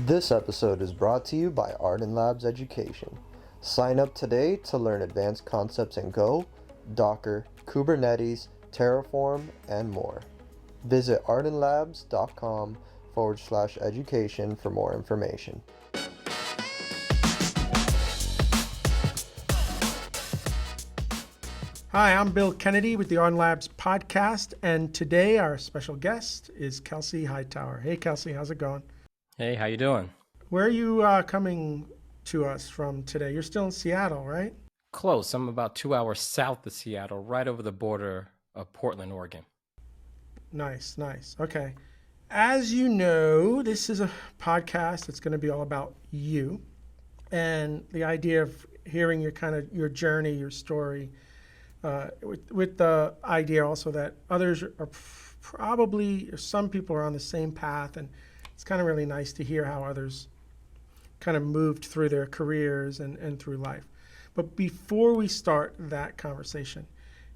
This episode is brought to you by Ardan Labs Education. Sign up today to learn advanced concepts in Go, Docker, Kubernetes, Terraform, and more. Visit ardanlabs.com/education for more information. Hi, I'm Bill Kennedy with the Ardan Labs podcast, and today our special guest is Kelsey Hightower. Hey, Kelsey, how's it going? Hey, how you doing? Where are you coming to us from today? You're still in Seattle, right? Close. I'm about 2 hours south of Seattle, right over the border of Portland, Oregon. Nice. Okay. As you know, this is a podcast that's going to be all about you, and the idea of hearing your journey, your story, with the idea also that others are probably, or some people are on the same path, and it's kind of really nice to hear how others kind of moved through their careers and through life. But before we start that conversation,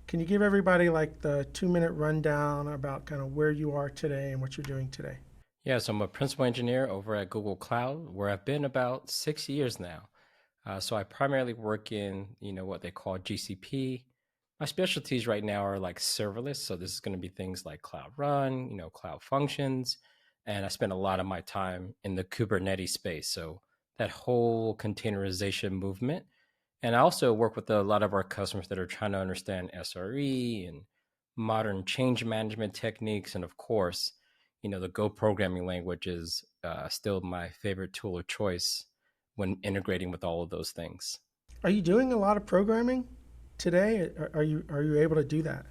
can you give everybody like the 2-minute rundown about kind of where you are today and what you're doing today? Yeah, so I'm a principal engineer over at Google Cloud, where I've been about 6 years now. So I primarily work in, what they call GCP. My specialties right now are like serverless. So this is going to be things like Cloud Run, Cloud Functions. And I spend a lot of my time in the Kubernetes space. So that whole containerization movement. And I also work with a lot of our customers that are trying to understand SRE and modern change management techniques. And of course, the Go programming language is still my favorite tool of choice when integrating with all of those things. Are you doing a lot of programming today? Are you able to do that?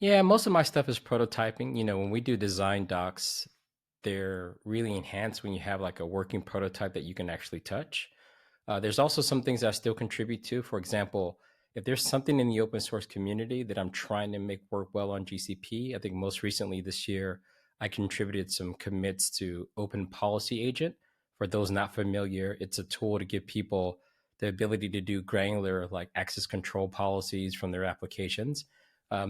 Yeah, most of my stuff is prototyping. When we do design docs, they're really enhanced when you have like a working prototype that you can actually touch. There's also some things that I still contribute to. For example, if there's something in the open source community that I'm trying to make work well on GCP, I think most recently this year, I contributed some commits to Open Policy Agent. For those not familiar, it's a tool to give people the ability to do granular like access control policies from their applications.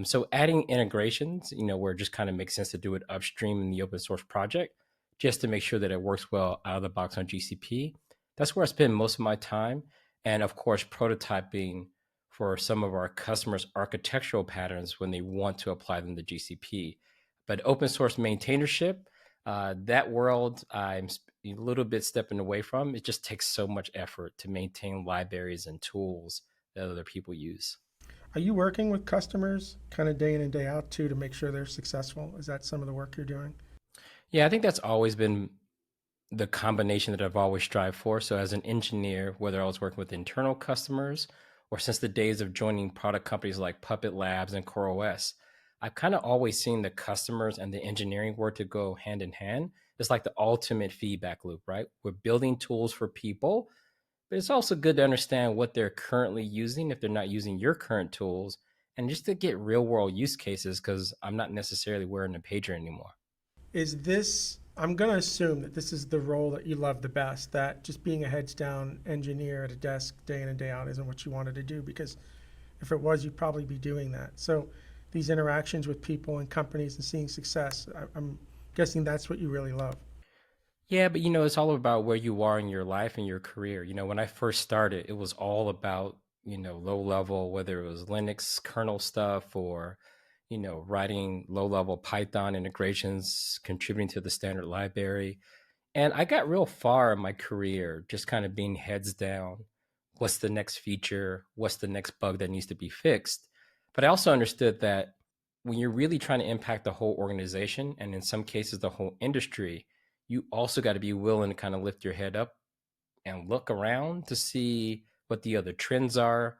So adding integrations, where it just kind of makes sense to do it upstream in the open source project, just to make sure that it works well out of the box on GCP. That's where I spend most of my time. And of course, prototyping for some of our customers' architectural patterns when they want to apply them to GCP. But open source maintainership, that world I'm a little bit stepping away from. It just takes so much effort to maintain libraries and tools that other people use. Are you working with customers kind of day in and day out too to make sure they're successful? Is that some of the work you're doing? Yeah, I think that's always been the combination that I've always strived for. So as an engineer, whether I was working with internal customers or since the days of joining product companies like Puppet Labs and CoreOS, I've kind of always seen the customers and the engineering work to go hand in hand. It's like the ultimate feedback loop, right? We're building tools for people, but it's also good to understand what they're currently using if they're not using your current tools, and just to get real world use cases, because I'm not necessarily wearing a pager anymore. I'm going to assume that this is the role that you love the best, that just being a heads down engineer at a desk day in and day out isn't what you wanted to do, because if it was, you'd probably be doing that. So these interactions with people and companies and seeing success, I'm guessing that's what you really love. Yeah, but it's all about where you are in your life and your career. When I first started, it was all about, low level, whether it was Linux kernel stuff or, writing low level Python integrations, contributing to the standard library. And I got real far in my career, just kind of being heads down. What's the next feature? What's the next bug that needs to be fixed? But I also understood that when you're really trying to impact the whole organization, and in some cases, the whole industry, you also got to be willing to kind of lift your head up and look around to see what the other trends are,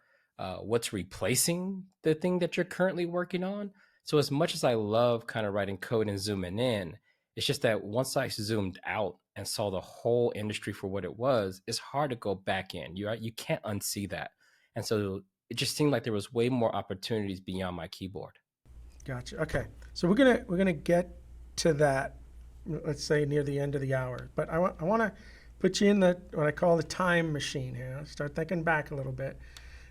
what's replacing the thing that you're currently working on. So as much as I love kind of writing code and zooming in, it's just that once I zoomed out and saw the whole industry for what it was, it's hard to go back in. You can't unsee that. And so it just seemed like there was way more opportunities beyond my keyboard. Gotcha. Okay, so we're gonna get to that, let's say near the end of the hour. But I want to put you in what I call the time machine here. Start thinking back a little bit.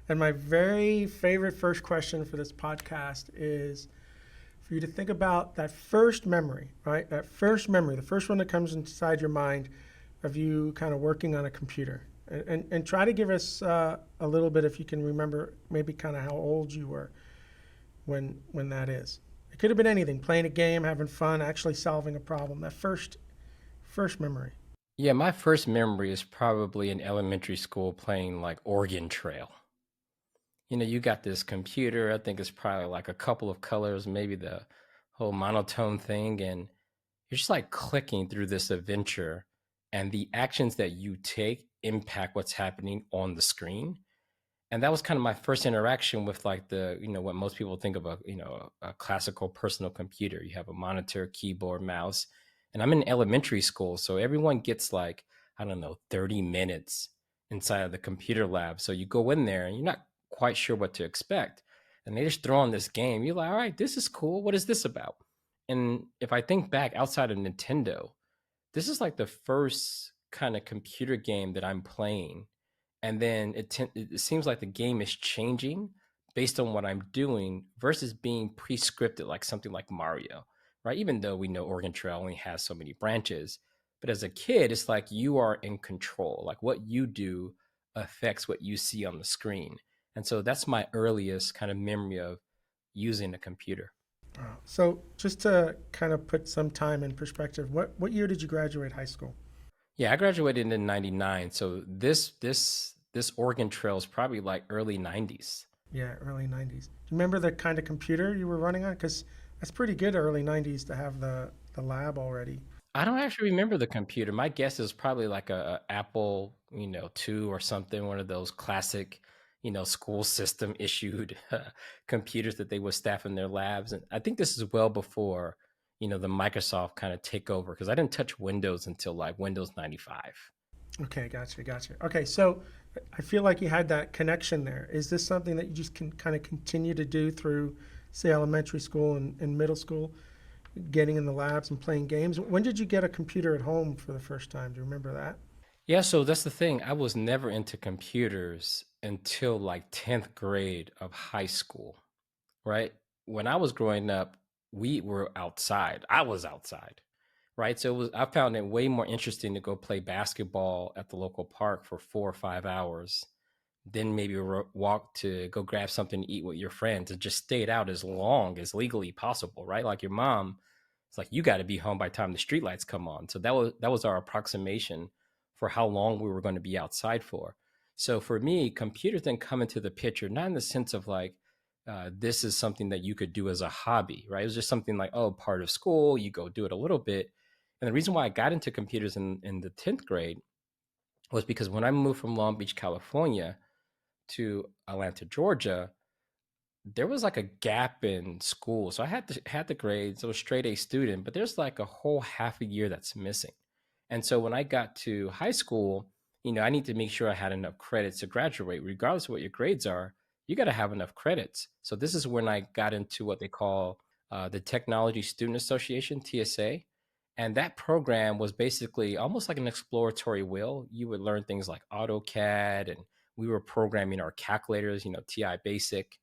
And my very favorite first question for this podcast is for you to think about that first memory, right? That first memory, the first one that comes inside your mind of you kind of working on a computer? And try to give us a little bit, if you can remember, maybe kind of how old you were when that is. It could have been anything: playing a game, having fun, actually solving a problem. That first memory. Yeah, my first memory is probably in elementary school playing like Oregon Trail. You got this computer, I think it's probably like a couple of colors, maybe the whole monotone thing, and you're just like clicking through this adventure, and the actions that you take impact what's happening on the screen. And that was kind of my first interaction with like what most people think of a classical personal computer. You have a monitor, keyboard, mouse. And I'm in elementary school, so everyone gets like, I don't know, 30 minutes inside of the computer lab. So you go in there and you're not quite sure what to expect, and they just throw on this game. You're like, all right, this is cool, what is this about? And if I think back, outside of Nintendo, this is like the first kind of computer game that I'm playing. And then it seems like the game is changing based on what I'm doing versus being pre-scripted like something like Mario, right? Even though we know Oregon Trail only has so many branches, but as a kid, it's like you are in control. Like what you do affects what you see on the screen. And so that's my earliest kind of memory of using a computer. Wow. So just to kind of put some time in perspective, what year did you graduate high school? Yeah, I graduated in '99, so this Oregon Trail is probably like early '90s. Yeah, early 90s. Do you remember the kind of computer you were running on? Because that's pretty good early 90s to have the lab already. I don't actually remember the computer. My guess is probably like a Apple, two or something, one of those classic, school system issued computers that they would staff in their labs. And I think this is well before, the Microsoft kind of takeover, because I didn't touch Windows until like Windows 95. Okay, gotcha. Okay, so I feel like you had that connection there. Is this something that you just can kind of continue to do through, say, elementary school and middle school, getting in the labs and playing games? When did you get a computer at home for the first time? Do you remember that? Yeah, so that's the thing. I was never into computers until like 10th grade of high school, right? When I was growing up, we were outside. I was outside, right? So I found it way more interesting to go play basketball at the local park for 4 or 5 hours, then maybe walk to go grab something to eat with your friends, and just stayed out as long as legally possible, right? Like your mom, it's like you got to be home by the time the streetlights come on. So that was our approximation for how long we were going to be outside for. So for me, computers didn't come into the picture, not in the sense of like this is something that you could do as a hobby, right? It was just something like, oh, part of school, you go do it a little bit. And the reason why I got into computers in the 10th grade was because when I moved from Long Beach, California to Atlanta, Georgia, there was like a gap in school. So I had the grades, I was straight A student, but there's like a whole half a year that's missing. And so when I got to high school, I need to make sure I had enough credits to graduate. Regardless of what your grades are, you got to have enough credits. So this is when I got into what they call the Technology Student Association, TSA. And that program was basically almost like an exploratory wheel. You would learn things like AutoCAD, and we were programming our calculators, TI Basic.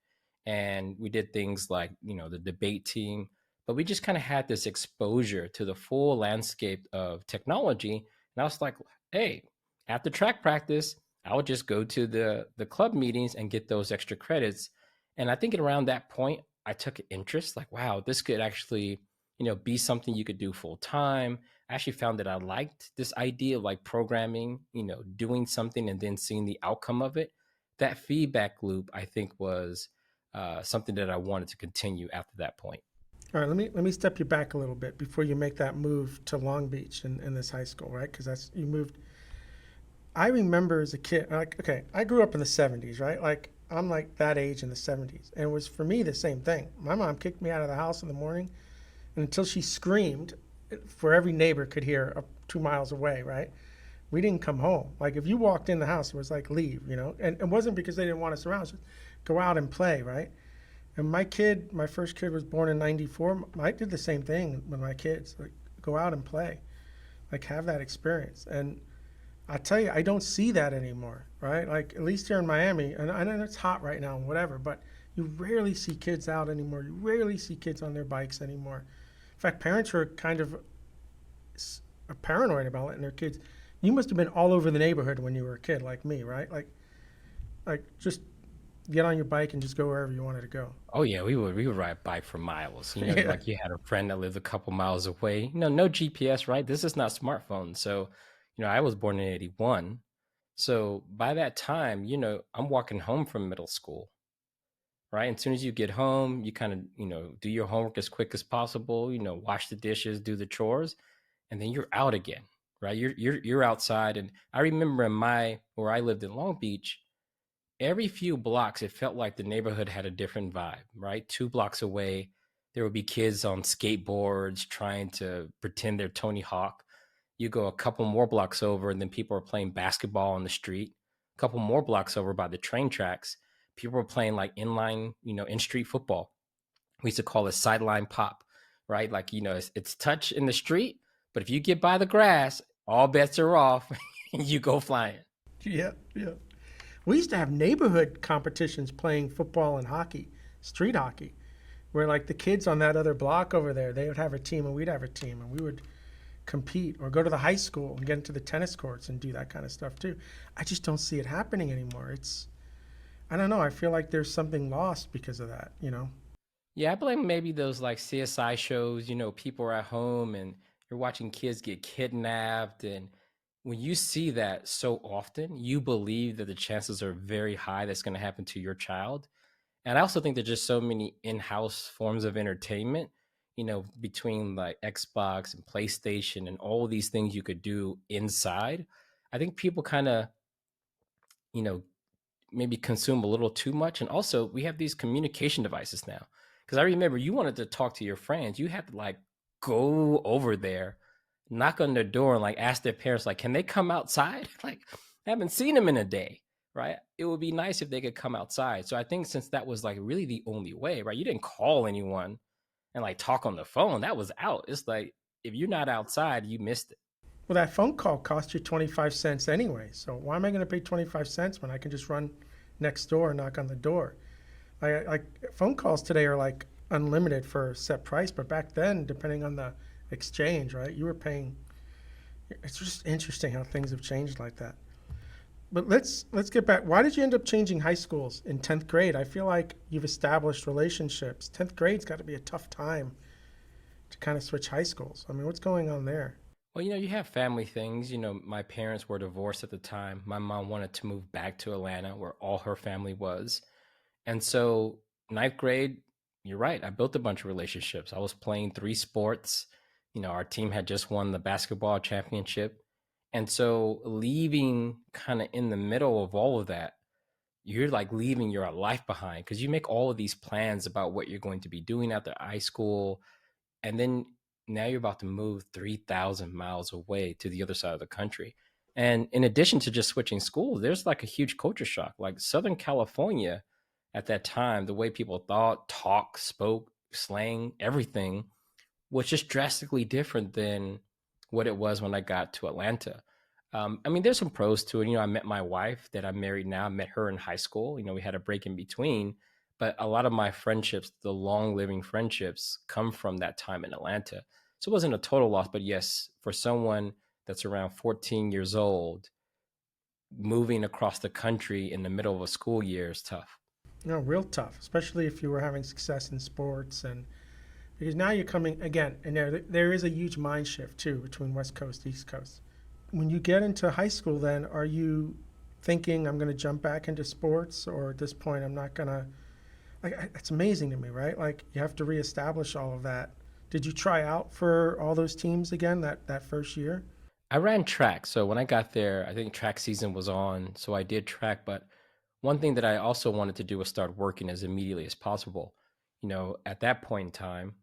And we did things like, the debate team. But we just kind of had this exposure to the full landscape of technology. And I was like, hey, after track practice, I would just go to the club meetings and get those extra credits. And I think around that point, I took an interest, like, wow, this could actually, be something you could do full time. I actually found that I liked this idea of like programming, doing something and then seeing the outcome of it. That feedback loop, I think, was something that I wanted to continue after that point. All right, let me step you back a little bit before you make that move to Long Beach in this high school, right? Because that's you moved. I remember as a kid, like, okay, I grew up in the 70s, right? Like, I'm like that age in the 70s. And it was for me the same thing. My mom kicked me out of the house in the morning, and until she screamed, for every neighbor could hear 2 miles away, right? We didn't come home. Like, if you walked in the house, it was like, leave, And it wasn't because they didn't want us around. It was just go out and play, right? And my first kid was born in 94. I did the same thing with my kids, like go out and play, like have that experience. And I tell you, I don't see that anymore, right? Like at least here in Miami, and I know it's hot right now and whatever, but you rarely see kids out anymore. You rarely see kids on their bikes anymore. In fact, parents are kind of paranoid about letting their kids. You must have been all over the neighborhood when you were a kid, like me, right? Like just get on your bike and just go wherever you wanted to go. Oh yeah, we would ride bike for miles. Yeah. Like you had a friend that lived a couple miles away. No GPS, right? This is not smartphone. So, I was born in 81. So by that time, I'm walking home from middle school, right? And as soon as you get home, you kind of, do your homework as quick as possible, wash the dishes, do the chores, and then you're out again, right? You're outside. And I remember where I lived in Long Beach, every few blocks, it felt like the neighborhood had a different vibe, right? 2 blocks away, there would be kids on skateboards trying to pretend they're Tony Hawk. You go a couple more blocks over, and then people are playing basketball on the street. A couple more blocks over by the train tracks, people were playing like inline, in street football. We used to call it sideline pop, right? Like, it's touch in the street, but if you get by the grass, all bets are off and you go flying. Yeah, yeah. We used to have neighborhood competitions playing football and hockey, street hockey, where like the kids on that other block over there, they would have a team and we'd have a team and we would compete or go to the high school and get into the tennis courts and do that kind of stuff too. I just don't see it happening anymore. I don't know. I feel like there's something lost because of that. Yeah, I blame maybe those like CSI shows, people are at home and you're watching kids get kidnapped. And when you see that so often, you believe that the chances are very high that's going to happen to your child. And I also think there's just so many in-house forms of entertainment, between like Xbox and PlayStation and all of these things you could do inside. I think people kind of, you know, maybe consume a little too much. And also, we have these communication devices now. Because I remember you wanted to talk to your friends, you had to like go over there, knock on their door, and like ask their parents, like, can they come outside? Like, I haven't seen them in a day, right? It would be nice if they could come outside. So I think since that was like really the only way, right? You didn't call anyone and like talk on the phone. That was out. It's like if you're not outside, you missed it. Well, that phone call cost you 25 cents anyway. So why am I going to pay 25 cents when I can just run next door and knock on the door? Like phone calls today are like unlimited for a set price, but back then, depending on the exchange, right, you were paying. It's just interesting how things have changed like that. But let's get back. Why did you end up changing high schools in 10th grade? I feel like you've established relationships. 10th grade's got to be a tough time to kind of switch high schools. I mean, what's going on there? Well, you have family things. My parents were divorced at the time. My mom wanted to move back to Atlanta where all her family was. And so, ninth grade, you're right. I built a bunch of relationships. I was playing 3 sports. Our team had just won the basketball championship. And so, leaving kind of in the middle of all of that, you're like leaving your life behind because you make all of these plans about what you're going to be doing after high school. And then now you're about to move 3,000 miles away to the other side of the country. And in addition to just switching schools, there's like a huge culture shock. Like Southern California at that time, the way people thought, talked, spoke, slang, everything was just drastically different than what it was when I got to Atlanta. I mean, there's some pros to it. I met my wife that I'm married now. I met her in high school. We had a break in between, but a lot of my friendships, the long living friendships, come from that time in Atlanta. So it wasn't a total loss, but yes, for someone that's around 14 years old, moving across the country in the middle of a school year is tough. No, real tough, especially if you were having success in sports and because now you're coming again, and there is a huge mind shift too between West Coast, East Coast. When you get into high school, then are you thinking I'm going to jump back into sports, or at this point I'm not going to? It's amazing to me, right? Like you have to reestablish all of that. Did you try out for all those teams again that first year? I ran track. So when I got there, I think track season was on. So I did track. But one thing that I also wanted to do was start working as immediately as possible. At that point in time,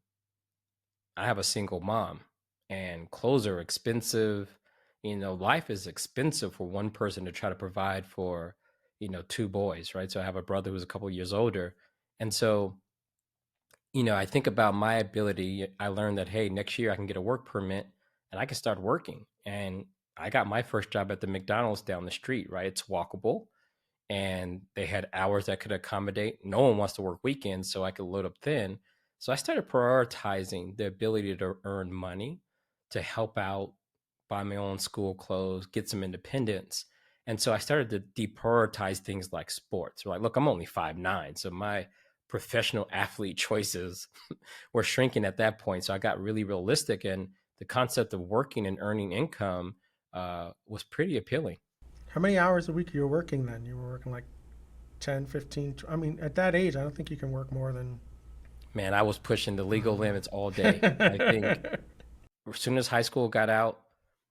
I have a single mom and clothes are expensive. Life is expensive for one person to try to provide for, 2 boys, right? So I have a brother who's a couple years older. And so, I think about my ability. I learned that, hey, next year I can get a work permit and I can start working. And I got my first job at the McDonald's down the street, right? It's walkable and they had hours that could accommodate. No one wants to work weekends, so I could load up thin. So I started prioritizing the ability to earn money to help out buy my own school clothes, get some independence. And so I started to deprioritize things like sports. Like, look, I'm only 5'9", so my professional athlete choices were shrinking at that point. So I got really realistic, and the concept of working and earning income was pretty appealing. How many hours a week you were working then? You were working like 10, 15. I mean, at that age, I don't think you can work more than. Man, I was pushing the legal limits all day. I think as soon as high school got out,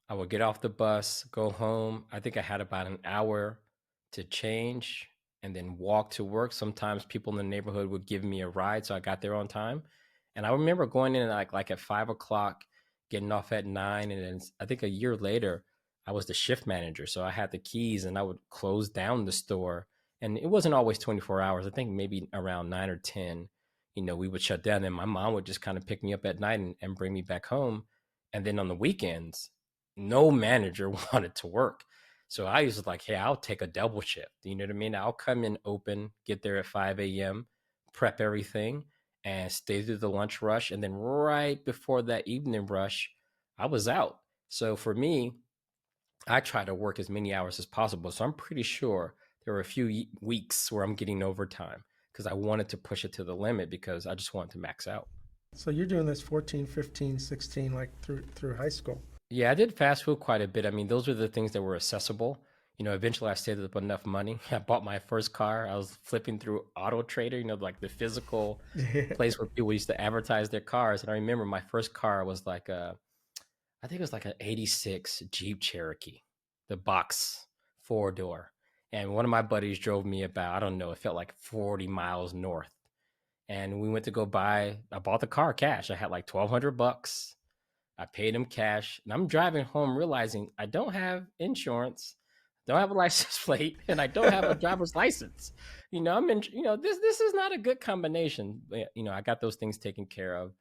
I would get off the bus, go home. I think I had about an hour to change and then walk to work. Sometimes people in the neighborhood would give me a ride, so I got there on time. And I remember going in like at 5 o'clock, getting off at 9, and then I think a year later, I was the shift manager, so I had the keys, and I would close down the store. And it wasn't always 24 hours. I think maybe around 9 or 10, we would shut down, and my mom would just kind of pick me up at night and bring me back home. And then on the weekends, no manager wanted to work. So I was like, hey, I'll take a double shift. You know what I mean? I'll come in open, get there at 5 a.m., prep everything, and stay through the lunch rush. And then right before that evening rush, I was out. So for me, I try to work as many hours as possible. So I'm pretty sure there were a few weeks where I'm getting overtime because I wanted to push it to the limit because I just wanted to max out. So you're doing this 14, 15, 16, like through high school. Yeah, I did fast food quite a bit. I mean, those were the things that were accessible. Eventually I saved up enough money. I bought my first car. I was flipping through Auto Trader, like the physical Yeah. place where people used to advertise their cars. And I remember my first car was like I think it was like an 86 Jeep Cherokee, the box 4-door. And one of my buddies drove me about, I don't know, it felt like 40 miles north. And we went to I bought the car cash. I had like $1,200. I paid him cash, and I'm driving home realizing I don't have insurance, don't have a license plate, and I don't have a driver's license. I'm in. This is not a good combination. But, I got those things taken care of.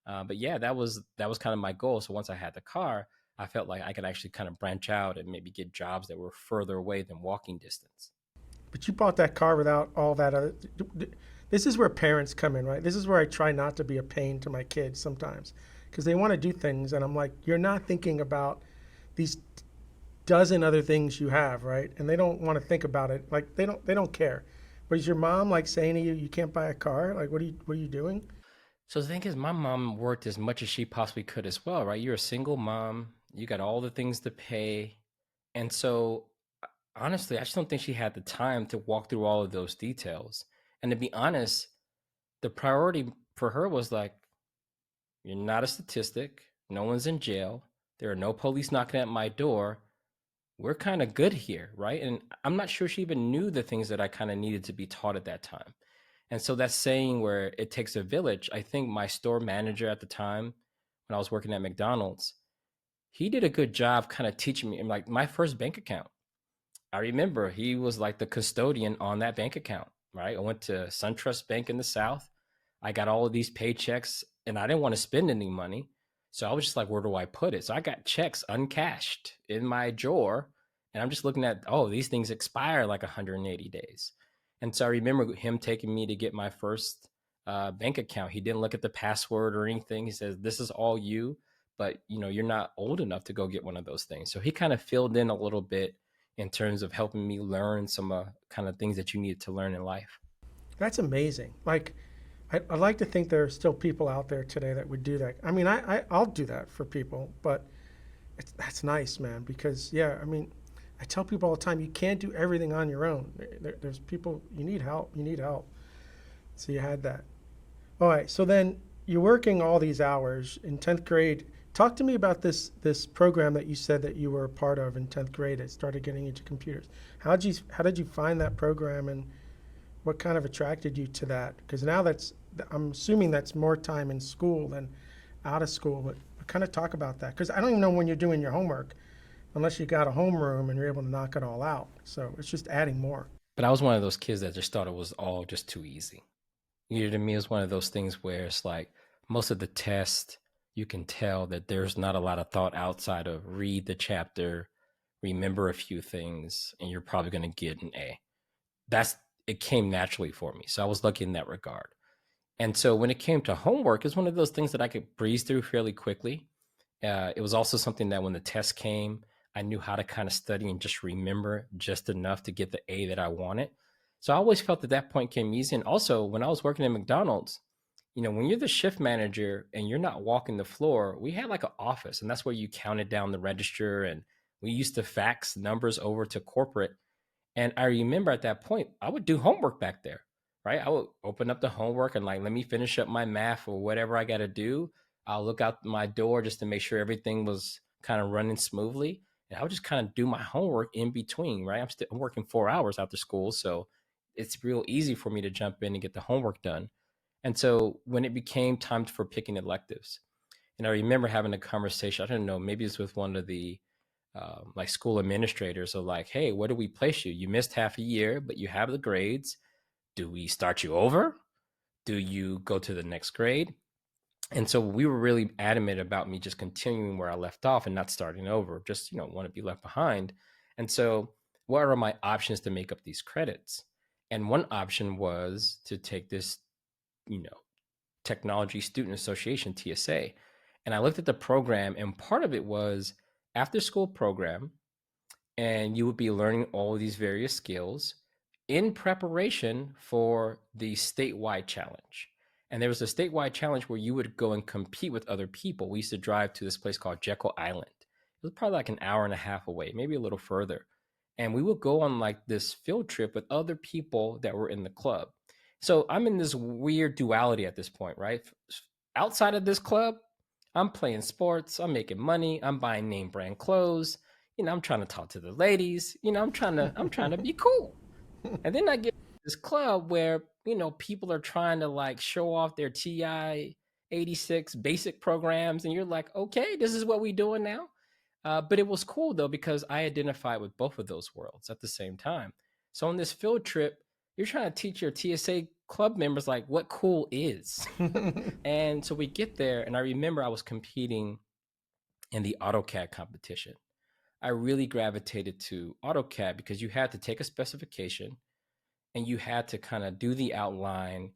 But yeah, that was kind of my goal. So once I had the car, I felt like I could actually kind of branch out and maybe get jobs that were further away than walking distance. But you bought that car without all that other. This is where parents come in, right? This is where I try not to be a pain to my kids sometimes because they want to do things, and I'm like, you're not thinking about these dozen other things you have, right? And they don't want to think about it. Like they don't care. But is your mom like saying to you, you can't buy a car? Like what are you doing? So the thing is, my mom worked as much as she possibly could as well, right? You're a single mom, you got all the things to pay. And so honestly, I just don't think she had the time to walk through all of those details. And to be honest, the priority for her was like, you're not a statistic. No one's in jail. There are no police knocking at my door. We're kind of good here, right? And I'm not sure she even knew the things that I kind of needed to be taught at that time. And so that saying where it takes a village, I think my store manager at the time when I was working at McDonald's, he did a good job kind of teaching me, like my first bank account. I remember he was like the custodian on that bank account, right? I went to SunTrust Bank in the South. I got all of these paychecks and I didn't want to spend any money. So I was just like, where do I put it? So I got checks uncashed in my drawer and I'm just looking at, oh, these things expire like 180 days. And so I remember him taking me to get my first bank account. He didn't look at the password or anything. He says, this is all you, but you're not old enough to go get one of those things. So he kind of filled in a little bit in terms of helping me learn some kind of things that you need to learn in life. That's amazing. Like I like to think there are still people out there today that would do that. I mean, I'll do that for people, but that's nice, man, because yeah, I mean, I tell people all the time, you can't do everything on your own. There's people, you need help. So you had that. All right, so then you're working all these hours in 10th grade. Talk to me about this program that you said that you were a part of in 10th grade. It started getting into computers. How did you find that program, and what kind of attracted you to that? Because now I'm assuming that's more time in school than out of school. But kind of talk about that, because I don't even know when you're doing your homework unless you got a homeroom and you're able to knock it all out. So it's just adding more. But I was one of those kids that just thought it was all just too easy. To me, it's one of those things where it's like most of the tests, you can tell that there's not a lot of thought outside of read the chapter, remember a few things, and you're probably going to get an A. It came naturally for me. So I was lucky in that regard. And so when it came to homework, it's one of those things that I could breeze through fairly quickly. It was also something that when the test came, I knew how to kind of study and just remember just enough to get the A that I wanted. So I always felt that point came easy. And also, when I was working at McDonald's, when you're the shift manager and you're not walking the floor, we had like an office, and that's where you counted down the register, and we used to fax numbers over to corporate. And I remember at that point, I would do homework back there, right? I would open up the homework and like, let me finish up my math or whatever I got to do. I'll look out my door just to make sure everything was kind of running smoothly. And I would just kind of do my homework in between, right? I'm working 4 hours after school. So it's real easy for me to jump in and get the homework done. And so when it became time for picking electives, and I remember having a conversation, I don't know, maybe it's with one of the like school administrators are like, hey, where do we place you? You missed half a year, but you have the grades. Do we start you over? Do you go to the next grade? And so we were really adamant about me just continuing where I left off and not starting over, just, want to be left behind. And so what are my options to make up these credits? And one option was to take this, Technology Student Association, TSA. And I looked at the program, and part of it was after school program, and you would be learning all of these various skills in preparation for the statewide challenge. And there was a statewide challenge where you would go and compete with other people. We used to drive to this place called Jekyll Island. It was probably like an hour and a half away, maybe a little further. And we would go on like this field trip with other people that were in the club. So I'm in this weird duality at this point, right? Outside of this club, I'm playing sports, I'm making money, I'm buying name brand clothes, I'm trying to talk to the ladies, I'm trying to be cool. And then I get this club where, people are trying to like show off their TI 86 basic programs, and you're like, okay, this is what we doing now. But it was cool though, because I identified with both of those worlds at the same time. So on this field trip, you're trying to teach your TSA club members like what cool is. And so we get there, and I remember I was competing in the AutoCAD competition. I really gravitated to AutoCAD because you had to take a specification and you had to kind of do the outline,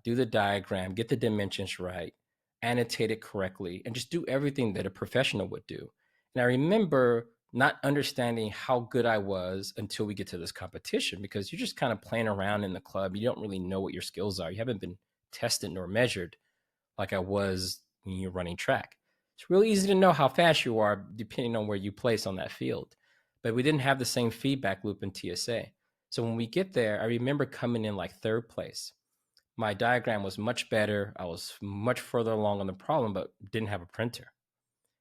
do the diagram, get the dimensions right, annotate it correctly, and just do everything that a professional would do. And I remember not understanding how good I was until we get to this competition, because you're just kind of playing around in the club. You don't really know what your skills are. You haven't been tested nor measured like I was when you're running track. It's really easy to know how fast you are depending on where you place on that field. But we didn't have the same feedback loop in TSA. So when we get there, I remember coming in like third place. My diagram was much better. I was much further along on the problem, but didn't have a printer.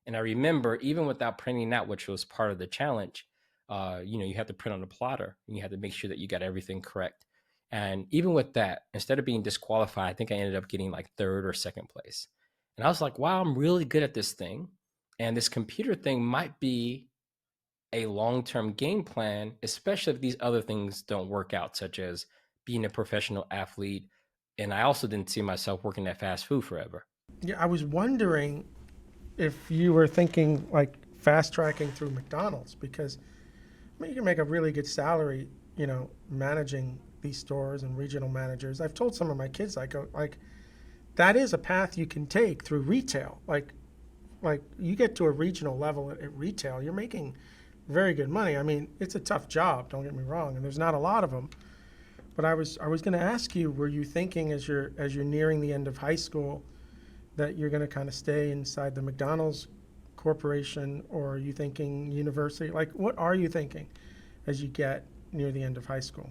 And I remember even without printing out, which was part of the challenge, you had to print on a plotter and you had to make sure that you got everything correct. And even with that, instead of being disqualified, I think I ended up getting like third or second place. And I was like, wow, I'm really good at this thing. And this computer thing might be a long-term game plan, especially if these other things don't work out, such as being a professional athlete. And I also didn't see myself working at fast food forever. Yeah, I was wondering if you were thinking like fast tracking through McDonald's, because you can make a really good salary, managing these stores and regional managers. I've told some of my kids, I go like, that is a path you can take through retail. Like you get to a regional level at retail, you're making very good money. I mean, it's a tough job, don't get me wrong, and there's not a lot of them. But I was going to ask you, were you thinking as you're nearing the end of high school that you're going to kind of stay inside the McDonald's corporation, or are you thinking university? Like, what are you thinking as you get near the end of high school?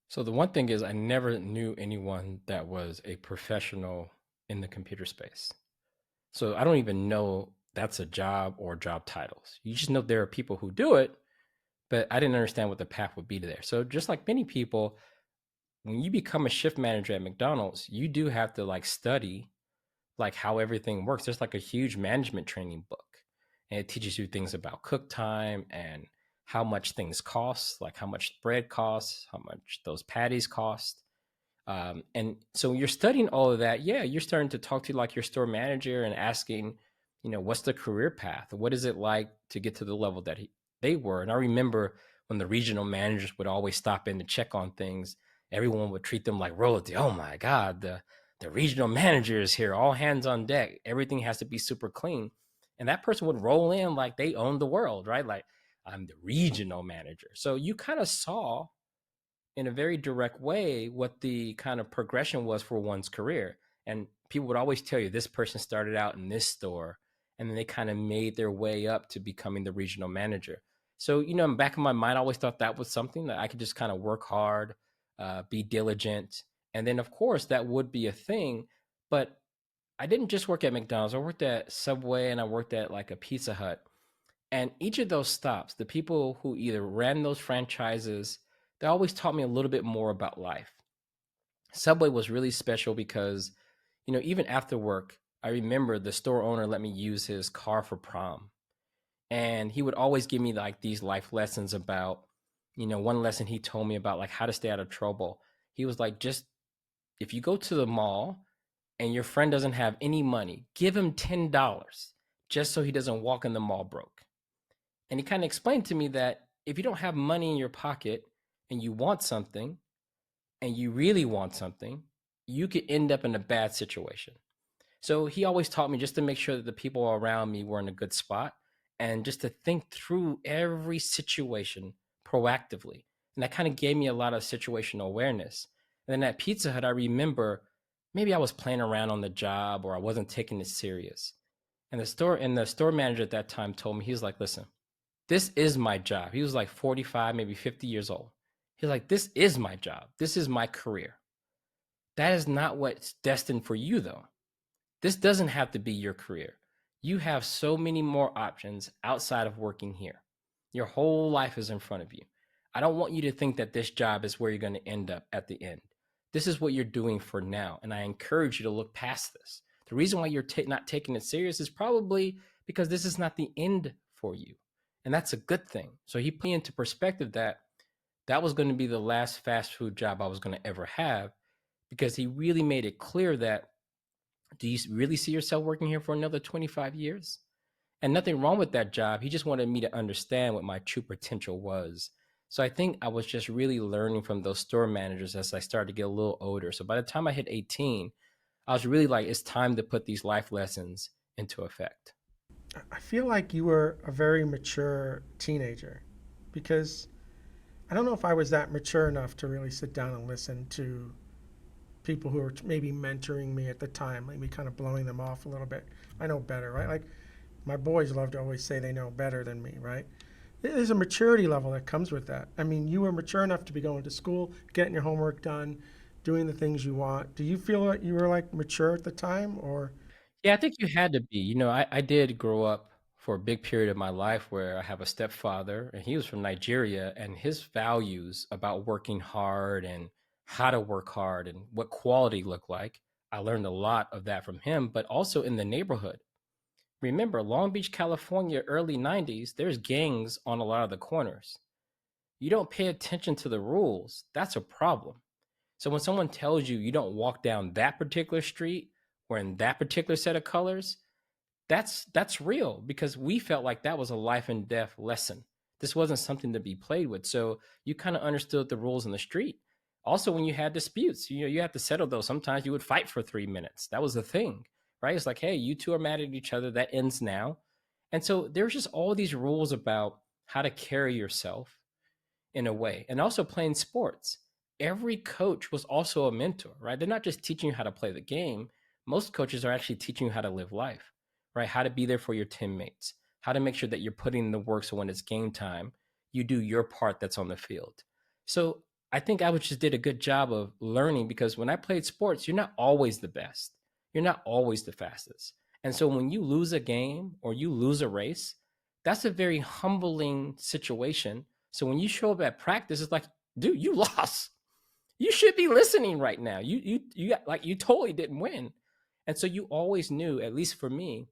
So the one thing is, I never knew anyone that was a professional in the computer space. So I don't even know that's a job or job titles. You just know there are people who do it, but I didn't understand what the path would be to there. So just like many people, when you become a shift manager at McDonald's, you do have to like study like how everything works. There's like a huge management training book, and it teaches you things about cook time and how much things cost, like how much bread costs, how much those patties cost. And so you're studying all of that. Yeah, you're starting to talk to like your store manager and asking, what's the career path? What is it like to get to the level that they were? And I remember when the regional managers would always stop in to check on things, everyone would treat them like royalty. Oh my God, the regional manager is here, all hands on deck. Everything has to be super clean. And that person would roll in like they own the world, right? Like, I'm the regional manager. So you kind of saw in a very direct way what the kind of progression was for one's career. And people would always tell you this person started out in this store and then they kind of made their way up to becoming the regional manager. So, in the back of my mind, I always thought that was something that I could just kind of work hard, be diligent. And then, of course, that would be a thing. But I didn't just work at McDonald's. I worked at Subway and I worked at like a Pizza Hut. And each of those stops, the people who either ran those franchises, they always taught me a little bit more about life. Subway was really special because, even after work, I remember the store owner let me use his car for prom. And he would always give me like these life lessons about, one lesson he told me about like how to stay out of trouble. He was like, just if you go to the mall and your friend doesn't have any money, give him $10 just so he doesn't walk in the mall broke. And he kind of explained to me that if you don't have money in your pocket and you want something and you really want something, you could end up in a bad situation. So he always taught me just to make sure that the people around me were in a good spot and just to think through every situation proactively. And that kind of gave me a lot of situational awareness. And then at Pizza Hut, I remember maybe I was playing around on the job or I wasn't taking it serious. And the store manager at that time told me, he was like, listen, this is my job. He was like 45, maybe 50 years old. He's like, this is my job. This is my career. That is not what's destined for you, though. This doesn't have to be your career. You have so many more options outside of working here. Your whole life is in front of you. I don't want you to think that this job is where you're going to end up at the end. This is what you're doing for now. And I encourage you to look past this. The reason why you're not taking it serious is probably because this is not the end for you. And that's a good thing. So he put into perspective that that was going to be the last fast food job I was going to ever have, because he really made it clear that, do you really see yourself working here for another 25 years? And nothing wrong with that job. He just wanted me to understand what my true potential was. So I think I was just really learning from those store managers as I started to get a little older. So by the time I hit 18, I was really like, it's time to put these life lessons into effect. I feel like you were a very mature teenager because I don't know if I was that mature enough to really sit down and listen to people who were maybe mentoring me at the time, maybe kind of blowing them off a little bit. I know better, right? Like my boys love to always say they know better than me, right? There's a maturity level that comes with that. I mean, you were mature enough to be going to school, getting your homework done, doing the things you want. Do you feel like you were like mature at the time or? Yeah, I think you had to be. I did grow up for a big period of my life where I have a stepfather and he was from Nigeria, and his values about working hard and how to work hard and what quality looked like. I learned a lot of that from him, but also in the neighborhood. Remember, Long Beach, California, early 90s, there's gangs on a lot of the corners. You don't pay attention to the rules, that's a problem. So when someone tells you you don't walk down that particular street or in that particular set of colors, that's real, because we felt like that was a life and death lesson. This wasn't something to be played with. So you kind of understood the rules in the street. Also, when you had disputes, you had to settle those. Sometimes you would fight for 3 minutes. That was the thing, right? It's like, hey, you two are mad at each other. That ends now. And so there's just all these rules about how to carry yourself in a way, and also playing sports. Every coach was also a mentor, right? They're not just teaching you how to play the game. Most coaches are actually teaching you how to live life, right? How to be there for your teammates, how to make sure that you're putting in the work so when it's game time, you do your part that's on the field. So I think I just did a good job of learning, because when I played sports, you're not always the best. You're not always the fastest. And so when you lose a game or you lose a race, that's a very humbling situation. So when you show up at practice, it's like, dude, you lost. You should be listening right now. You totally didn't win. And so you always knew, at least for me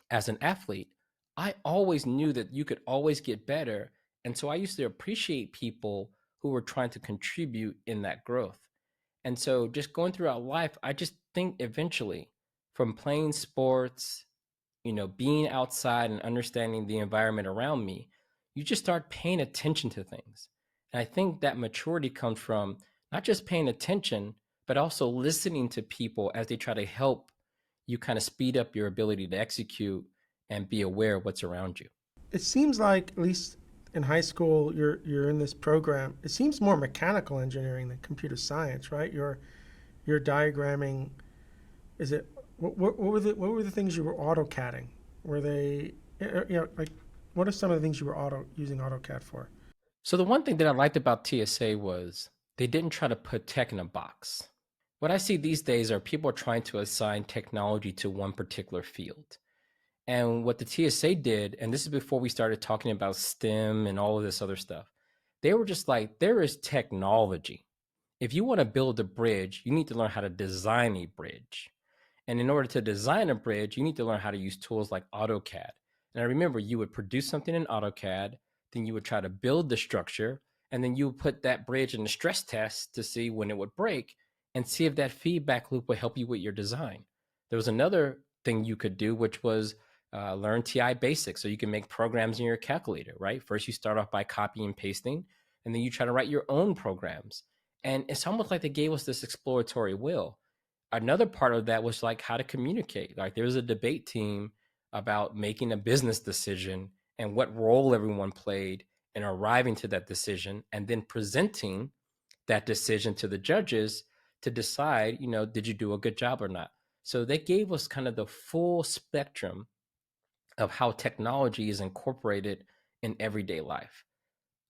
as an athlete, I always knew that you could always get better. And so I used to appreciate people who were trying to contribute in that growth. And so just going throughout life, I just think eventually, from playing sports, being outside and understanding the environment around me, you just start paying attention to things. And I think that maturity comes from not just paying attention, but also listening to people as they try to help you kind of speed up your ability to execute and be aware of what's around you. It seems like, at least in high school, you're in this program. It seems more mechanical engineering than computer science, right? You're diagramming. Is it what were the things you were AutoCADing? Were they like what are some of the things you were using AutoCAD for? So the one thing that I liked about TSA was they didn't try to put tech in a box. What I see these days are people trying to assign technology to one particular field. And what the TSA did, and this is before we started talking about STEM and all of this other stuff, they were just like, there is technology. If you want to build a bridge, you need to learn how to design a bridge. And in order to design a bridge, you need to learn how to use tools like AutoCAD. And I remember you would produce something in AutoCAD, then you would try to build the structure, and then you would put that bridge in the stress test to see when it would break and see if that feedback loop would help you with your design. There was another thing you could do, which was learn TI basics so you can make programs in your calculator, right? First, you start off by copying and pasting, and then you try to write your own programs. And it's almost like they gave us this exploratory will. Another part of that was like how to communicate. Like there was a debate team about making a business decision and what role everyone played in arriving to that decision, and then presenting that decision to the judges to decide, did you do a good job or not? So they gave us kind of the full spectrum of how technology is incorporated in everyday life.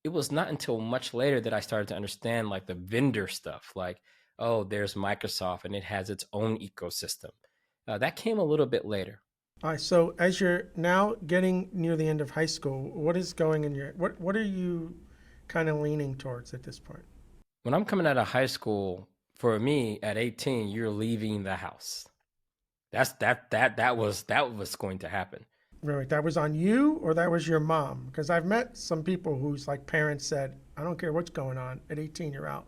It was not until much later that I started to understand like the vendor stuff, like, oh, there's Microsoft and it has its own ecosystem. That came a little bit later. All right. So as you're now getting near the end of high school, what is going in your what are you kind of leaning towards at this point? When I'm coming out of high school, for me at 18, you're leaving the house. That was going to happen. Right. That was on you or that was your mom? Because I've met some people whose like parents said, I don't care what's going on. At 18, you're out.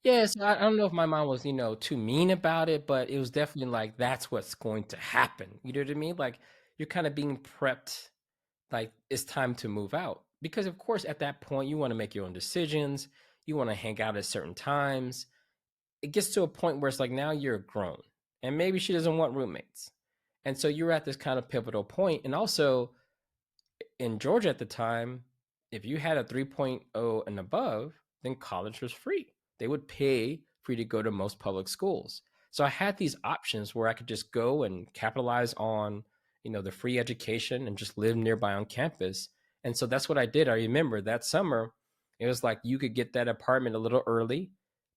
Yes, I don't know if my mom was, too mean about it, but it was definitely like that's what's going to happen. You know what I mean? Like you're kind of being prepped, like it's time to move out. Because of course, at that point, you want to make your own decisions. You want to hang out at certain times. It gets to a point where it's like now you're grown, and maybe she doesn't want roommates. And so you're at this kind of pivotal point. And also in Georgia at the time, if you had a 3.0 and above, then college was free. They would pay for you to go to most public schools. So I had these options where I could just go and capitalize on, the free education and just live nearby on campus. And so that's what I did. I remember that summer, it was like you could get that apartment a little early,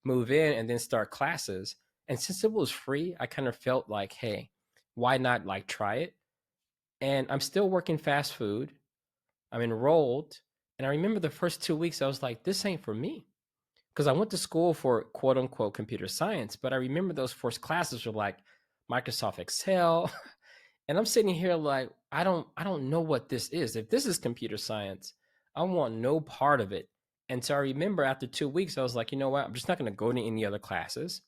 move in, and then start classes. And since it was free, I kind of felt like, hey, why not like try it? And I'm still working fast food. I'm enrolled. And I remember the first 2 weeks, I was like, this ain't for me. Because I went to school for quote unquote computer science, but I remember those first classes were like Microsoft Excel. And I'm sitting here like, I don't know what this is. If this is computer science, I want no part of it. And so I remember after 2 weeks, I was like, you know what? I'm just not going to go to any other classes,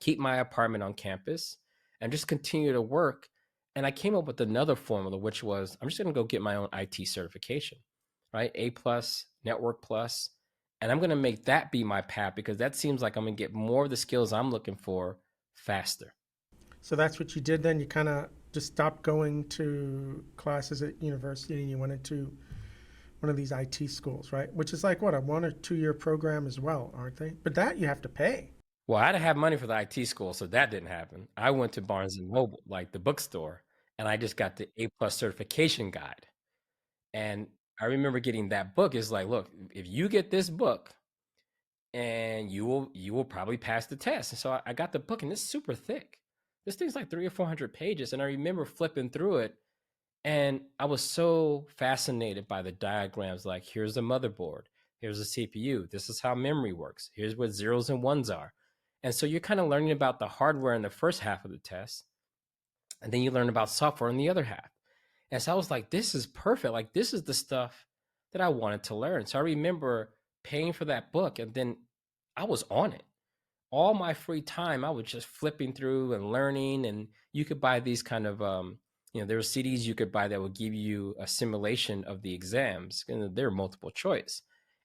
keep my apartment on campus, and just continue to work. And I came up with another formula, which was I'm just going to go get my own IT certification, right? A plus, Network plus. And I'm going to make that be my path because that seems like I'm going to get more of the skills I'm looking for faster. So that's what you did then? You kind of just stopped going to classes at university and you went into one of these IT schools, right? Which is like, what, a 1 or 2 year program as well, aren't they? But that you have to pay. Well, I had to have money for the IT school, so that didn't happen. I went to Barnes and Noble, like the bookstore, and I just got the A plus certification guide. And I remember getting that book. It's like, look, if you get this book, and you will probably pass the test. And so I got the book, and it's super thick. This thing's like 300 or 400 pages, and I remember flipping through it, and I was so fascinated by the diagrams. Like, here's a motherboard, here's a CPU, this is how memory works, here's what zeros and ones are. And so you're kind of learning about the hardware in the first half of the test, and then you learn about software in the other half. And so I was like, this is perfect. Like, this is the stuff that I wanted to learn. So I remember paying for that book, and then I was on it. All my free time, I was just flipping through and learning. And you could buy these kind of, there were CDs you could buy that would give you a simulation of the exams. And they're multiple choice.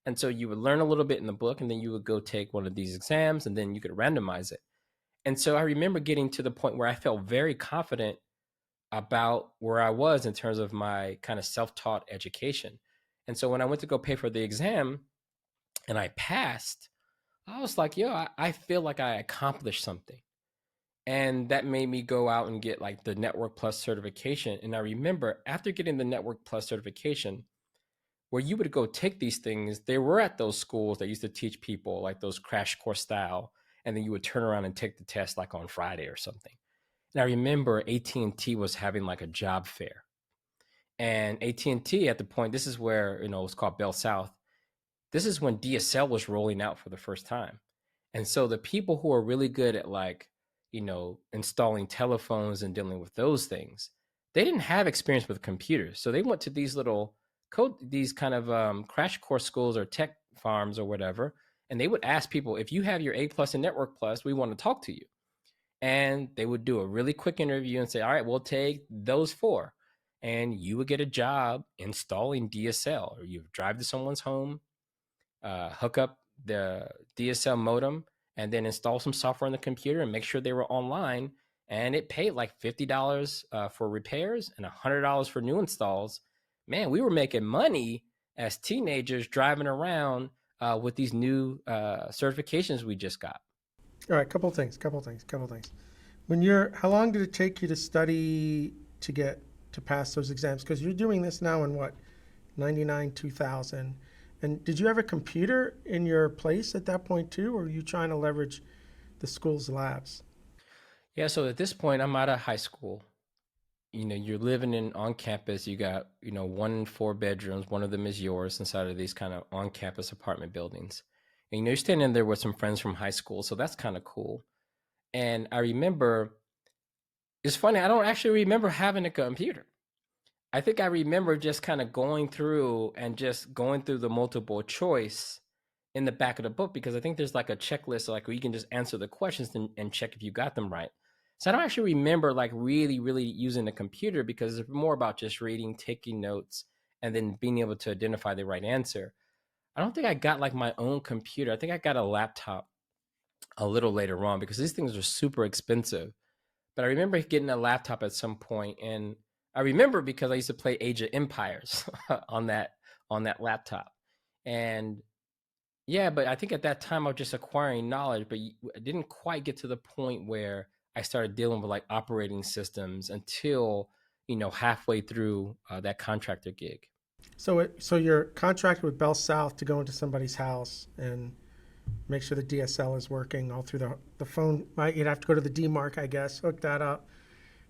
And so you would learn a little bit in the book, and then you would go take one of these exams, and then you could randomize it. And so I remember getting to the point where I felt very confident about where I was in terms of my kind of self-taught education. And so when I went to go pay for the exam and I passed, I was like, yo, I feel like I accomplished something. And that made me go out and get like the Network Plus certification. And I remember after getting the Network Plus certification, where you would go take these things, they were at those schools that used to teach people like those crash course style. And then you would turn around and take the test like on Friday or something. And I remember AT&T was having like a job fair. And AT&T at the point, this is where, it was called Bell South. This is when DSL was rolling out for the first time. And so the people who are really good at like, installing telephones and dealing with those things, they didn't have experience with computers. So they went to these little these kind of crash course schools or tech farms or whatever. And they would ask people, if you have your A+ and Network Plus, we want to talk to you. And they would do a really quick interview and say, all right, we'll take those 4. And you would get a job installing DSL, or you would drive to someone's home, hook up the DSL modem, and then install some software on the computer and make sure they were online. And it paid like $50 for repairs and $100 for new installs. Man, we were making money as teenagers driving around with these new certifications we just got. All right, couple things. How long did it take you to study to pass those exams? Because you're doing this now in what, 99, 2000. And did you have a computer in your place at that point too, or were you trying to leverage the school's labs? Yeah, so at this point, I'm out of high school. You're living on campus. You got, 1 4 bedrooms. One of them is yours inside of these kind of on-campus apartment buildings. And, you're standing there with some friends from high school. So that's kind of cool. And I remember, it's funny, I don't actually remember having a computer. I think I remember just kind of going through the multiple choice in the back of the book, because I think there's like a checklist, like where you can just answer the questions and check if you got them right. So I don't actually remember like really, really using the computer, because it's more about just reading, taking notes, and then being able to identify the right answer. I don't think I got like my own computer. I think I got a laptop a little later on, because these things are super expensive. But I remember getting a laptop at some point, and I remember because I used to play Age of Empires on that laptop. And yeah, but I think at that time I was just acquiring knowledge, but I didn't quite get to the point where I started dealing with like operating systems until, halfway through that contractor gig. So you're contracted with Bell South to go into somebody's house and make sure the DSL is working all through the phone. Right? You'd have to go to the DMARC, I guess, hook that up,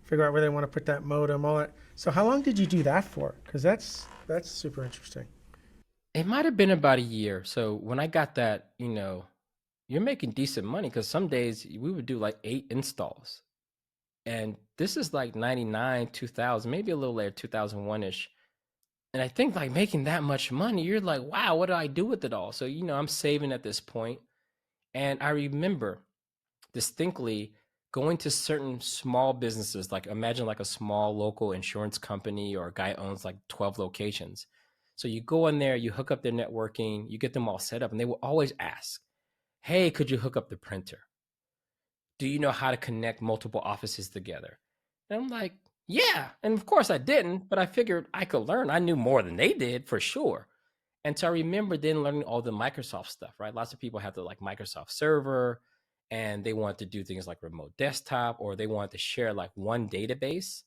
figure out where they want to put that modem, all that. So how long did you do that for? Because that's super interesting. It might have been about a year. So when I got that, you're making decent money, because some days we would do like 8 installs. And this is like 99, 2000, maybe a little later, 2001-ish. And I think like making that much money, you're like, wow, what do I do with it all? So, I'm saving at this point. And I remember distinctly going to certain small businesses, like imagine like a small local insurance company, or a guy owns like 12 locations. So you go in there, you hook up their networking, you get them all set up, and they will always ask, hey, could you hook up the printer? Do you know how to connect multiple offices together? And I'm like, yeah. And of course I didn't, but I figured I could learn. I knew more than they did for sure. And so I remember then learning all the Microsoft stuff, right? Lots of people have the like Microsoft server, and they want to do things like remote desktop, or they want to share like one database,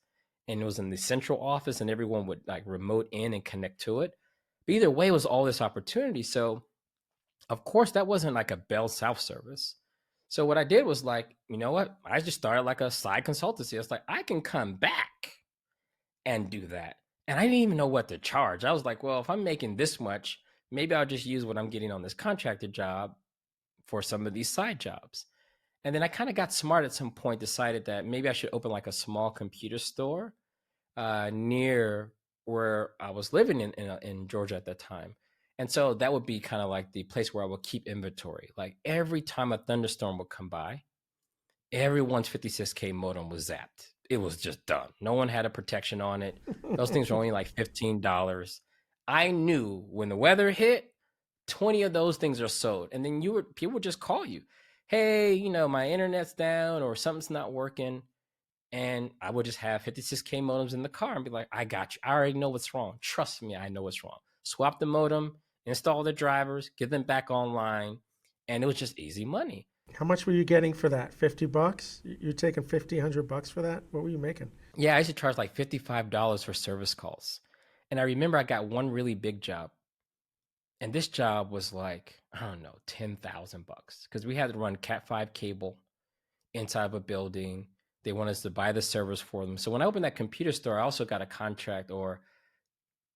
and it was in the central office and everyone would like remote in and connect to it. But either way, it was all this opportunity. So of course that wasn't like a Bell South service. So what I did was like, you know what? I just started like a side consultancy. I was like, I can come back and do that. And I didn't even know what to charge. I was like, well, if I'm making this much, maybe I'll just use what I'm getting on this contractor job for some of these side jobs. And then I kind of got smart at some point, decided that maybe I should open like a small computer store near where I was living in Georgia at that time. And so that would be kind of like the place where I would keep inventory. Like every time a thunderstorm would come by, everyone's 56K modem was zapped. It was just done. No one had a protection on it. Those things were only like $15. I knew when the weather hit, 20 of those things are sold. And then people would just call you. Hey, my internet's down or something's not working. And I would just have 56K modems in the car and be like, I got you. I already know what's wrong. Trust me, I know what's wrong. Swap the modem, install the drivers, get them back online. And it was just easy money. How much were you getting for that? $50? You're taking 50, $100 for that? What were you making? Yeah, I used to charge like $55 for service calls. And I remember I got one really big job. And this job was like, I don't know, 10,000 bucks. Because we had to run Cat5 cable inside of a building. They want us to buy the servers for them. So when I opened that computer store, I also got a contract or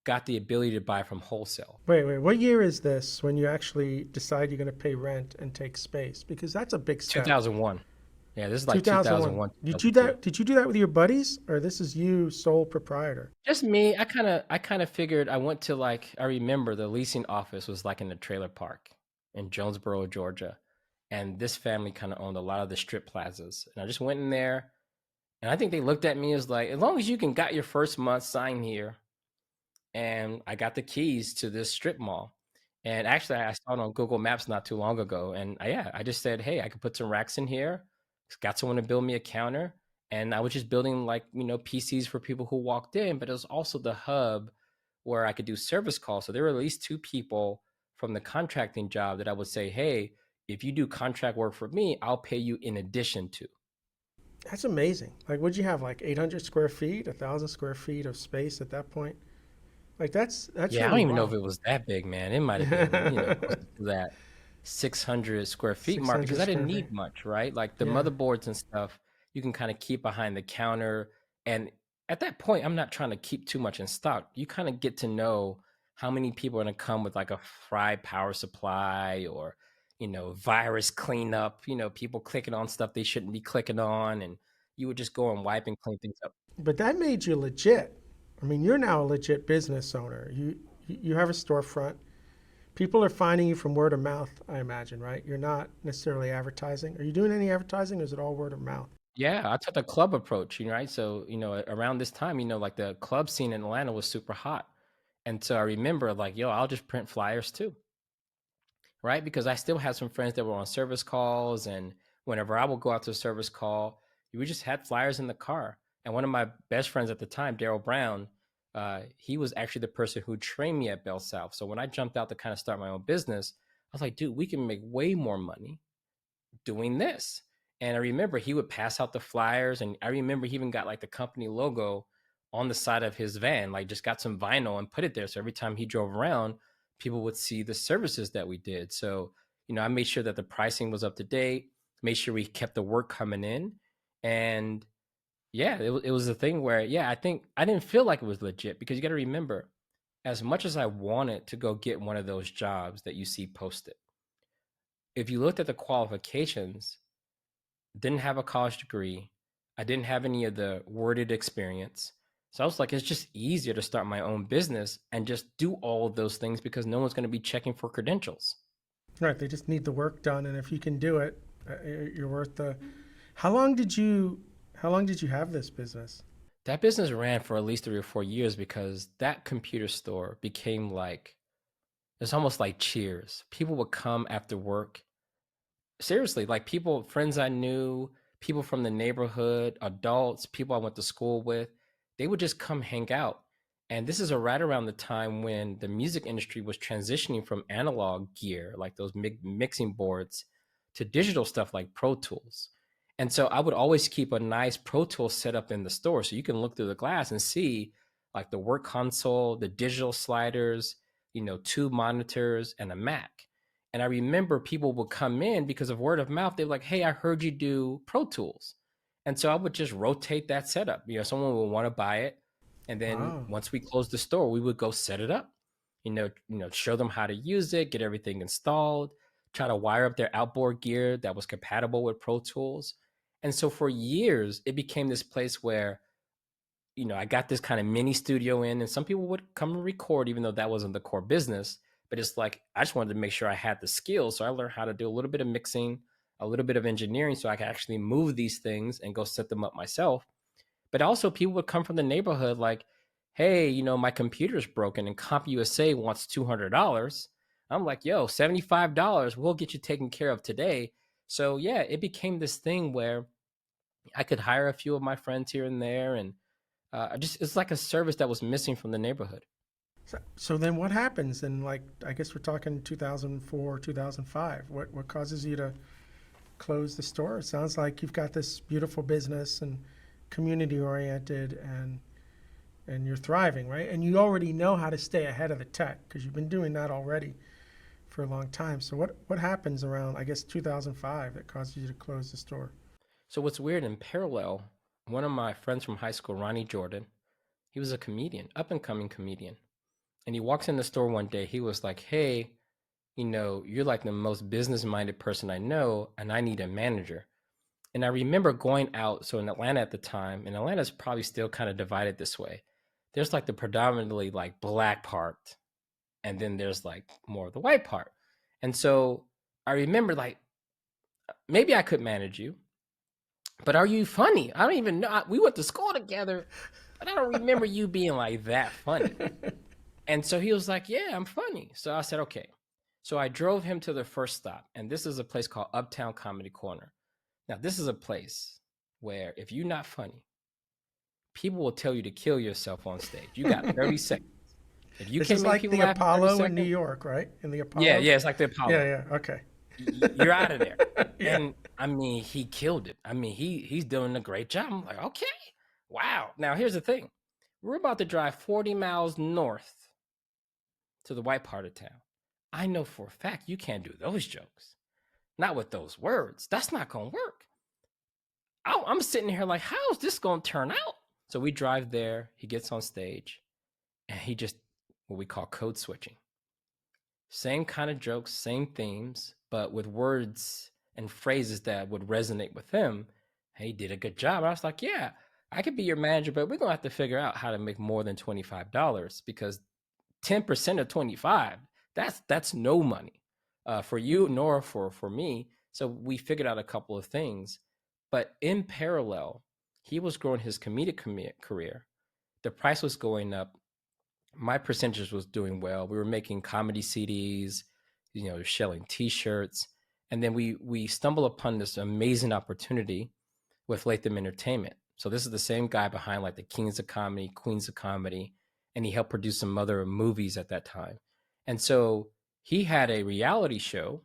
got the ability to buy from wholesale. Wait. What year is this when you actually decide you're going to pay rent and take space? Because that's a big step. 2001. Yeah, this is like 2001. 2001. Did you do that with your buddies, or this is you sole proprietor? Just me. I kind of figured. I went to I remember the leasing office was like in the trailer park in Jonesboro, Georgia, and this family kind of owned a lot of the strip plazas. And I just went in there, and I think they looked at me as like, as long as you can got your first month sign here, and I got the keys to this strip mall. And actually, I saw it on Google Maps not too long ago, and I just said, hey, I could put some racks in here. Got someone to build me a counter, and I was just building PCs for people who walked in, but it was also the hub where I could do service calls. So there were at least two people from the contracting job that I would say, hey, if you do contract work for me, I'll pay you in addition to. That's amazing. Like, would you have like 800 square feet, 1,000 square feet of space at that point? Like, that's Yeah, I really don't even know wild. if it was that big, man. It might have been, close to that 600 square feet mark because 600 I didn't square feet. need much, right? Like the Yeah. motherboards and stuff, you can kind of keep behind the counter. And at that point, I'm not trying to keep too much in stock. You kind of get to know how many people are going to come with like a fried power supply or, virus cleanup, people clicking on stuff they shouldn't be clicking on. And you would just go and wipe and clean things up. But that made you legit. I mean, you're now a legit business owner. You have a storefront. People are finding you from word of mouth, I imagine, right? You're not necessarily advertising. Are you doing any advertising, or is it all word of mouth? Yeah, I took the club approach, right? So, around this time, like the club scene in Atlanta was super hot. And so I remember like, yo, I'll just print flyers too, right? Because I still had some friends that were on service calls. And whenever I would go out to a service call, we just had flyers in the car. And one of my best friends at the time, Daryl Brown, he was actually the person who trained me at Bell South. So when I jumped out to kind of start my own business, I was like, dude, we can make way more money doing this. And I remember he would pass out the flyers, and I remember he even got like the company logo on the side of his van, like just got some vinyl and put it there. So every time he drove around, people would see the services that we did. So, I made sure that the pricing was up to date, made sure we kept the work coming in. And yeah, it was a thing where, yeah, I think I didn't feel like it was legit because you got to remember, as much as I wanted to go get one of those jobs that you see posted, if you looked at the qualifications, didn't have a college degree. I didn't have any of the worded experience. So I was like, it's just easier to start my own business and just do all of those things because no one's going to be checking for credentials. Right. They just need the work done, and if you can do it, you're worth the. How long did you? How long did you have this business? That business ran for at least 3 or 4 years because that computer store became like, it's almost like Cheers. People would come after work. Seriously, like people, friends I knew, people from the neighborhood, adults, people I went to school with, they would just come hang out. And this is right around the time when the music industry was transitioning from analog gear, like those mixing boards, to digital stuff like Pro Tools. And so I would always keep a nice Pro Tools setup in the store so you can look through the glass and see like the work console, the digital sliders, two monitors, and a Mac. And I remember people would come in because of word of mouth. They were like, hey, I heard you do Pro Tools. And so I would just rotate that setup. Someone would want to buy it. And then Wow. once we closed the store, we would go set it up, show them how to use it, get everything installed, try to wire up their outboard gear that was compatible with Pro Tools. And so for years, it became this place where, I got this kind of mini studio in, and some people would come and record, even though that wasn't the core business. But it's like, I just wanted to make sure I had the skills. So I learned how to do a little bit of mixing, a little bit of engineering, so I could actually move these things and go set them up myself. But also people would come from the neighborhood like, hey, my computer's broken and CompUSA wants $200. I'm like, yo, $75, we'll get you taken care of today. So yeah, it became this thing where I could hire a few of my friends here and there, and it's like a service that was missing from the neighborhood. So then what happens? And like, I guess we're talking 2004, 2005. What causes you to close the store? It sounds like you've got this beautiful business and community oriented, and you're thriving, right? And you already know how to stay ahead of the tech because you've been doing that already for a long time. So what happens around, I guess, 2005 that causes you to close the store? So what's weird, in parallel, one of my friends from high school, Ronnie Jordan, he was a comedian, up and coming comedian. And he walks in the store one day. He was like, hey, you're like the most business minded person I know, and I need a manager. And I remember going out. So in Atlanta at the time, and Atlanta's probably still kind of divided this way. There's like the predominantly like black part, and then there's like more of the white part. And so I remember like, maybe I could manage you, but are you funny? I don't even know. We went to school together, but I don't remember you being like that funny. And so he was like, yeah, I'm funny. So I said, okay. So I drove him to the first stop. And this is a place called Uptown Comedy Corner. Now, this is a place where if you're not funny, people will tell you to kill yourself on stage. You got 30 seconds. If you This can't is make like people the laugh in 30 Apollo in seconds, New York, right? In the Apollo. yeah, it's like the Apollo. Yeah. Okay. You're out of there. Yeah. And I mean, he killed it. I mean, he's doing a great job. I'm like, okay, wow. Now, here's the thing. We're about to drive 40 miles north to the white part of town. I know for a fact you can't do those jokes. Not with those words. That's not going to work. I'm sitting here like, how is this going to turn out? So we drive there. He gets on stage, and he just, what we call code switching. Same kind of jokes, same themes, but with words and phrases that would resonate with him. He did a good job. I was like, yeah, I could be your manager, but we're going to have to figure out how to make more than $25 because 10% of 25, that's no money for you nor for me. So we figured out a couple of things, but in parallel, he was growing his comedic career. The price was going up. My percentage was doing well. We were making comedy CDs, selling T-shirts, and then we stumble upon this amazing opportunity with Latham Entertainment. So this is the same guy behind like the Kings of Comedy, Queens of Comedy, and he helped produce some other movies at that time. And so he had a reality show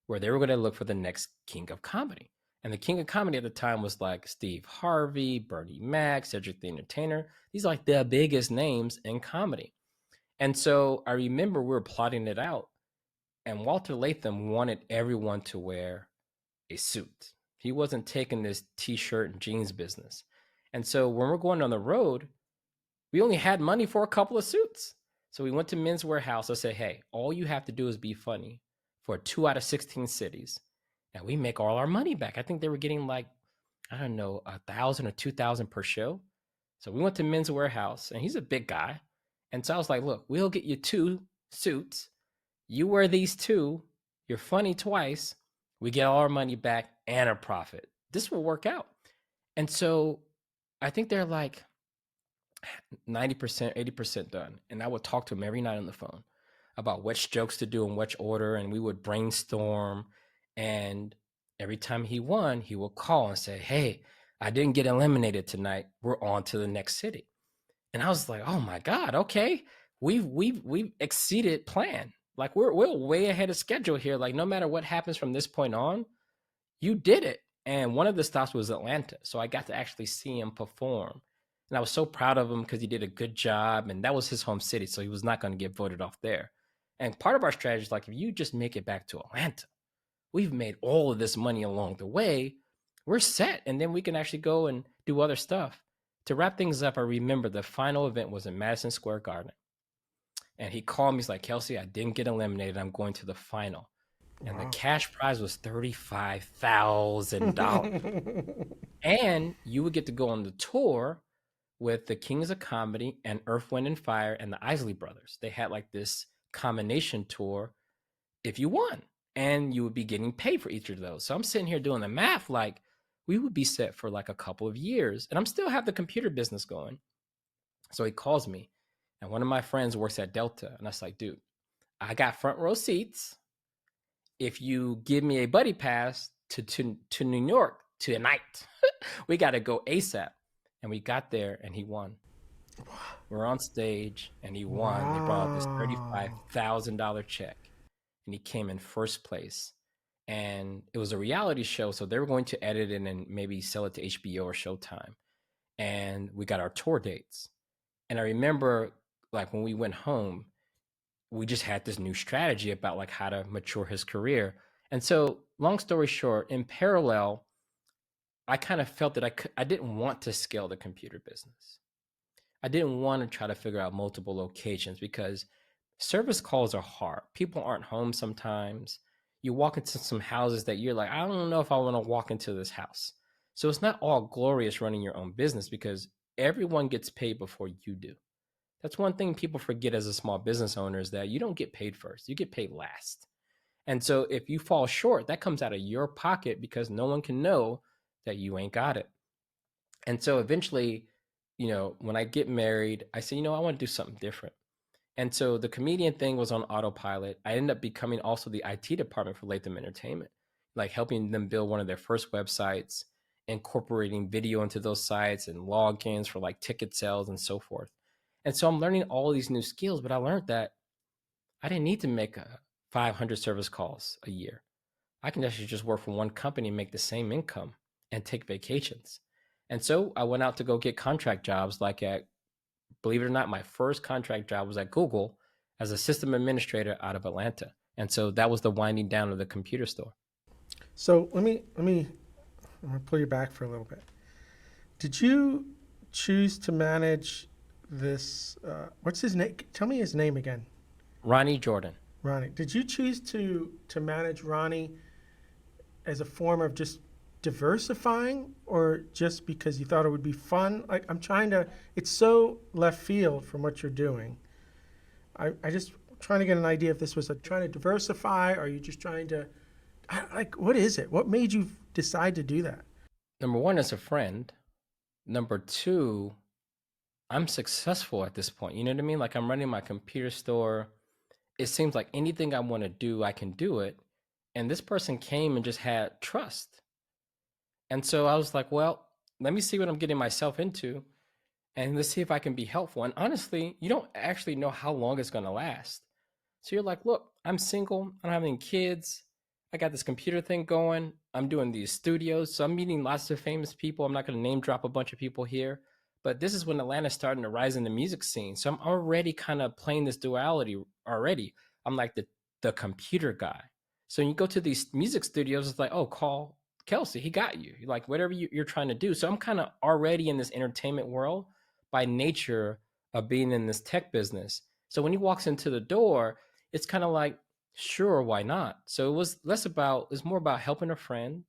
where they were going to look for the next King of Comedy. And the King of Comedy at the time was like Steve Harvey, Bernie Mac, Cedric the Entertainer. These are like the biggest names in comedy. And so I remember we were plotting it out, and Walter Latham wanted everyone to wear a suit. He wasn't taking this T-shirt and jeans business. And so when we're going on the road, we only had money for a couple of suits. So we went to Men's Warehouse. I said, hey, all you have to do is be funny for 2 out of 16 cities. And we make all our money back. I think they were getting like, I don't know, 1,000 or 2,000 per show. So we went to Men's Warehouse, and he's a big guy. And so I was like, look, we'll get you 2 suits. You wear these 2. You're funny twice. We get all our money back and a profit. This will work out. And so I think they're like 90%, 80% done. And I would talk to him every night on the phone about which jokes to do in which order. And we would brainstorm. And every time he won, he would call and say, hey, I didn't get eliminated tonight. We're on to the next city. And I was like, oh my God, okay. We've exceeded plan. Like we're way ahead of schedule here. Like no matter what happens from this point on, you did it. And one of the stops was Atlanta. So I got to actually see him perform. And I was so proud of him because he did a good job. And that was his home city. So he was not going to get voted off there. And part of our strategy is like, if you just make it back to Atlanta, we've made all of this money along the way. We're set. And then we can actually go and do other stuff. To wrap things up, I remember the final event was in Madison Square Garden. And he called me. He's like, Kelsey, I didn't get eliminated. I'm going to the final. And the cash prize was $35,000. And you would get to go on the tour with the Kings of Comedy and Earth, Wind, and Fire and the Isley Brothers. They had like this combination tour if you won. And you would be getting paid for each of those. So I'm sitting here doing the math like, we would be set for like a couple of years. And I'm still have the computer business going. So he calls me, and one of my friends works at Delta. And I was like, dude, I got front row seats. If you give me a buddy pass to New York, tonight. We got to go ASAP. And we got there and he won. We're on stage and he won. They brought out this Wow. $35,000 check and he came in first place. And it was a reality show. So they were going to edit it and maybe sell it to HBO or Showtime. And we got our tour dates. And I remember like when we went home, we just had this new strategy about like how to mature his career. And so long story short, in parallel, I kind of felt that I didn't want to scale the computer business. I didn't want to try to figure out multiple locations because service calls are hard. People aren't home sometimes. You walk into some houses that you're like, I don't know if I want to walk into this house. So it's not all glorious running your own business because everyone gets paid before you do. That's one thing people forget as a small business owner is that you don't get paid first, you get paid last. And so if you fall short, that comes out of your pocket because no one can know that you ain't got it. And so eventually, when I get married, I say, I want to do something different. And so the comedian thing was on autopilot. I ended up becoming also the IT department for Latham Entertainment, like helping them build one of their first websites, incorporating video into those sites and logins for like ticket sales and so forth. And so I'm learning all these new skills, but I learned that I didn't need to make 500 service calls a year. I can actually just work for one company and make the same income and take vacations. And so I went out to go get contract jobs like believe it or not, my first contract job was at Google as a system administrator out of Atlanta. And so that was the winding down of the computer store. So I'm gonna pull you back for a little bit. Did you choose to manage this? What's his name? Tell me his name again. Ronnie Jordan. Ronnie. Did you choose to manage Ronnie as a form of just diversifying, or just because you thought it would be fun? Like it's so left field from what you're doing. I just trying to get an idea if this was trying to diversify, or are you just trying to, what is it? What made you decide to do that? Number one, as a friend. Number two, I'm successful at this point. You know what I mean? Like I'm running my computer store. It seems like anything I want to do, I can do it. And this person came and just had trust. And so I was like, well, let me see what I'm getting myself into and let's see if I can be helpful. And honestly, you don't actually know how long it's going to last. So you're like, look, I'm single. I don't have any kids. I got this computer thing going. I'm doing these studios. So I'm meeting lots of famous people. I'm not going to name drop a bunch of people here. But this is when Atlanta's starting to rise in the music scene. So I'm already kind of playing this duality already. I'm like the computer guy. So when you go to these music studios, it's like, oh, call Kelsey. He got you. Like whatever you're trying to do. So I'm kind of already in this entertainment world by nature of being in this tech business. So when he walks into the door, it's kind of like, sure, why not? So it's more about helping a friend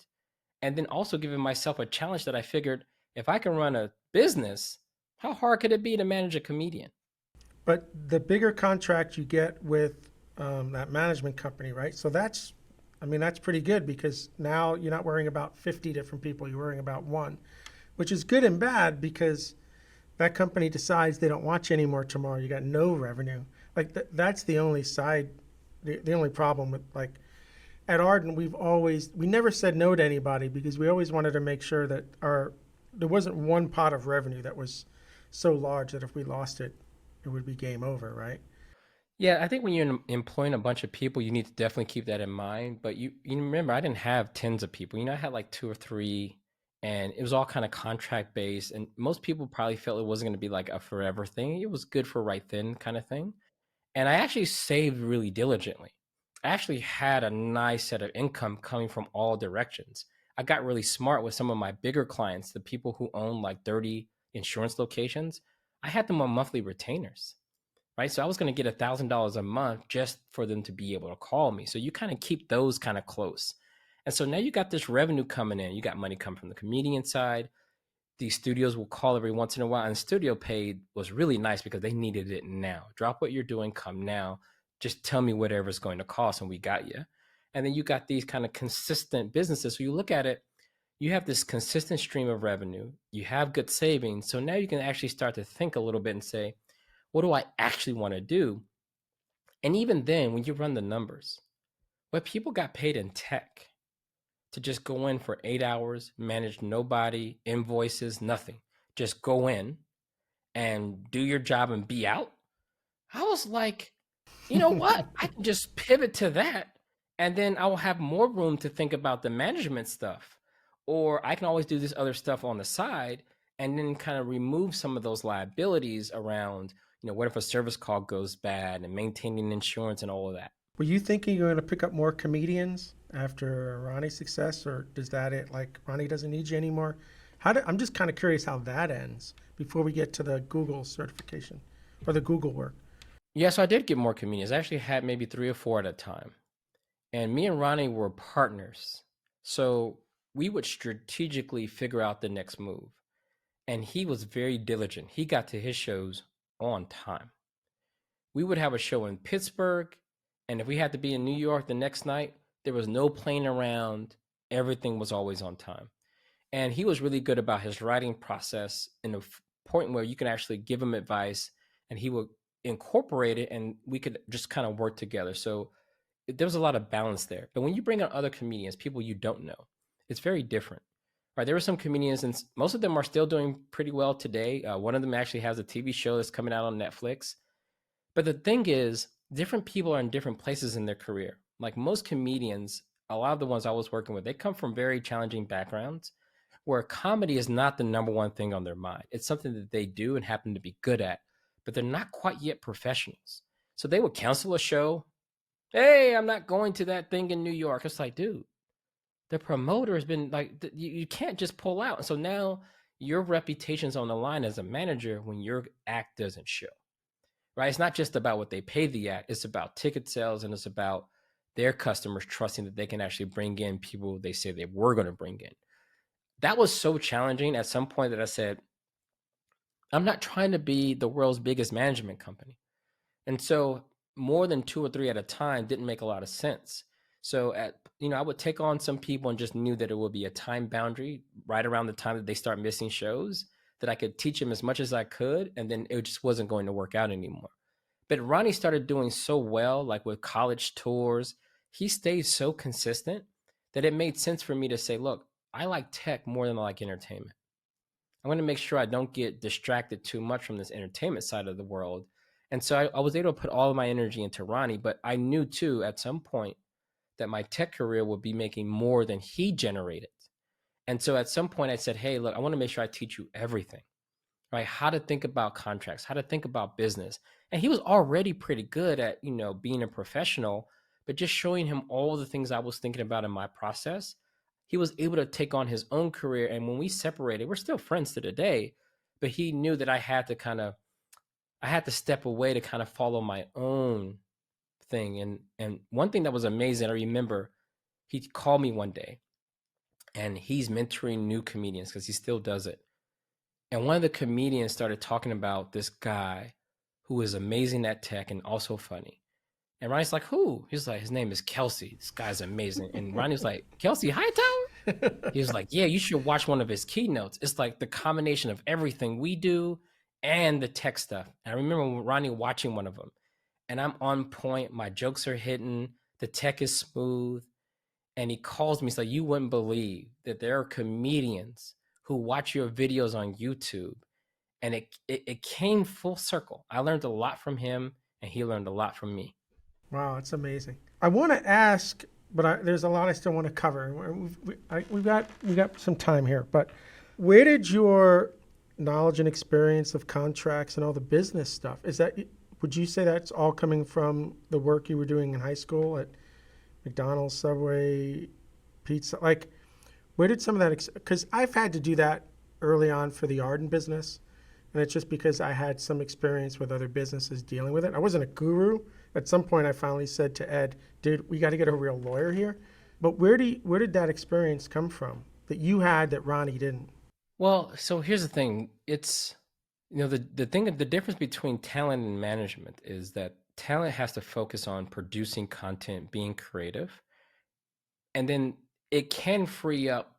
and then also giving myself a challenge that I figured if I can run a business, how hard could it be to manage a comedian? But the bigger contract you get with that management company, right? So that's pretty good because now you're not worrying about 50 different people. You're worrying about one, which is good and bad because that company decides they don't want you anymore tomorrow. You got no revenue. Like that's the only side, the only problem with like at Ardan, we never said no to anybody because we always wanted to make sure that there wasn't one pot of revenue that was so large that if we lost it, it would be game over, right? Yeah, I think when you're employing a bunch of people, you need to definitely keep that in mind. But you remember, I didn't have tens of people. I had like two or three, and it was all kind of contract based. And most people probably felt it wasn't going to be like a forever thing. It was good for right then kind of thing. And I actually saved really diligently. I actually had a nice set of income coming from all directions. I got really smart with some of my bigger clients, the people who own like 30 insurance locations. I had them on monthly retainers, right? So I was going to get $1,000 a month just for them to be able to call me. So you kind of keep those kind of close. And so now you got this revenue coming in. You got money coming from the comedian side. These studios will call every once in a while, and studio paid was really nice because they needed it now. Drop what you're doing, come now. Just tell me whatever it's going to cost, and we got you. And then you got these kind of consistent businesses. So you look at it, you have this consistent stream of revenue. You have good savings. So now you can actually start to think a little bit and say, what do I actually want to do? And even then, when you run the numbers, what people got paid in tech, to just go in for 8 hours, manage nobody, invoices, nothing. Just go in and do your job and be out. I was like, you know what? I can just pivot to that, and then I will have more room to think about the management stuff. Or I can always do this other stuff on the side and then kind of remove some of those liabilities around, what if a service call goes bad and maintaining insurance and all of that. Were you thinking you're going to pick up more comedians after Ronnie's success, or does that it like Ronnie doesn't need you anymore? I'm just kind of curious how that ends before we get to the Google certification or the Google work. Yeah, so I did get more comedians. I actually had maybe 3 or 4 at a time. And me and Ronnie were partners. So we would strategically figure out the next move. And he was very diligent. He got to his shows on time. We would have a show in Pittsburgh, and if we had to be in New York the next night, there was no playing around. Everything was always on time. And he was really good about his writing process in a point where you can actually give him advice and he would incorporate it and we could just kind of work together. So there was a lot of balance there. But when you bring on other comedians, people you don't know, it's very different. Right? There were some comedians, and most of them are still doing pretty well today. One of them actually has a TV show that's coming out on Netflix. But the thing is, different people are in different places in their career. Like most comedians, a lot of the ones I was working with, they come from very challenging backgrounds where comedy is not the number one thing on their mind. It's something that they do and happen to be good at, but they're not quite yet professionals. So they would cancel a show. Hey, I'm not going to that thing in New York. It's like, dude, the promoter has been like, you can't just pull out. So now your reputation's on the line as a manager when your act doesn't show, right? It's not just about what they pay the act. It's about ticket sales, and it's about their customers trusting that they can actually bring in people they say they were going to bring in. That was so challenging at some point that I said, I'm not trying to be the world's biggest management company. And so more than 2 or 3 at a time didn't make a lot of sense. So I would take on some people and just knew that it would be a time boundary right around the time that they start missing shows, that I could teach them as much as I could, and then it just wasn't going to work out anymore. But Ronnie started doing so well, like with college tours, he stayed so consistent that it made sense for me to say, look, I like tech more than I like entertainment. I'm going to make sure I don't get distracted too much from this entertainment side of the world. And so I was able to put all of my energy into Ronnie, but I knew too at some point that my tech career would be making more than he generated. And so at some point I said, hey, look, I want to make sure I teach you everything, right? How to think about contracts, how to think about business. And he was already pretty good at, being a professional, but just showing him all the things I was thinking about in my process, he was able to take on his own career. And when we separated, we're still friends to today, but he knew that I had to step away to kind of follow my own thing. And one thing that was amazing, I remember he called me one day and he's mentoring new comedians because he still does it. And one of the comedians started talking about this guy who is amazing at tech and also funny. And Ronnie's like, who? He's like, his name is Kelsey. This guy's amazing. And Ronnie's like, Kelsey Hightower? He was like, yeah, you should watch one of his keynotes. It's like the combination of everything we do and the tech stuff. And I remember Ronnie watching one of them. And I'm on point. My jokes are hitting. The tech is smooth. And he calls me. He's like, you wouldn't believe that there are comedians who watch your videos on YouTube. And it came full circle. I learned a lot from him, and he learned a lot from me. Wow, it's amazing. I want to ask, but there's a lot I still want to cover. We've got some time here, but where did your knowledge and experience of contracts and all the business stuff, would you say that's all coming from the work you were doing in high school at McDonald's, Subway, pizza? Like, where did some of that, because I've had to do that early on for the Ardan business, and it's just because I had some experience with other businesses dealing with it. I wasn't a guru. At some point, I finally said to Ed, dude, we got to get a real lawyer here. But where did that experience come from that you had that Ronnie didn't? Well, so here's the thing. It's, the difference between talent and management is that talent has to focus on producing content, being creative. And then it can free up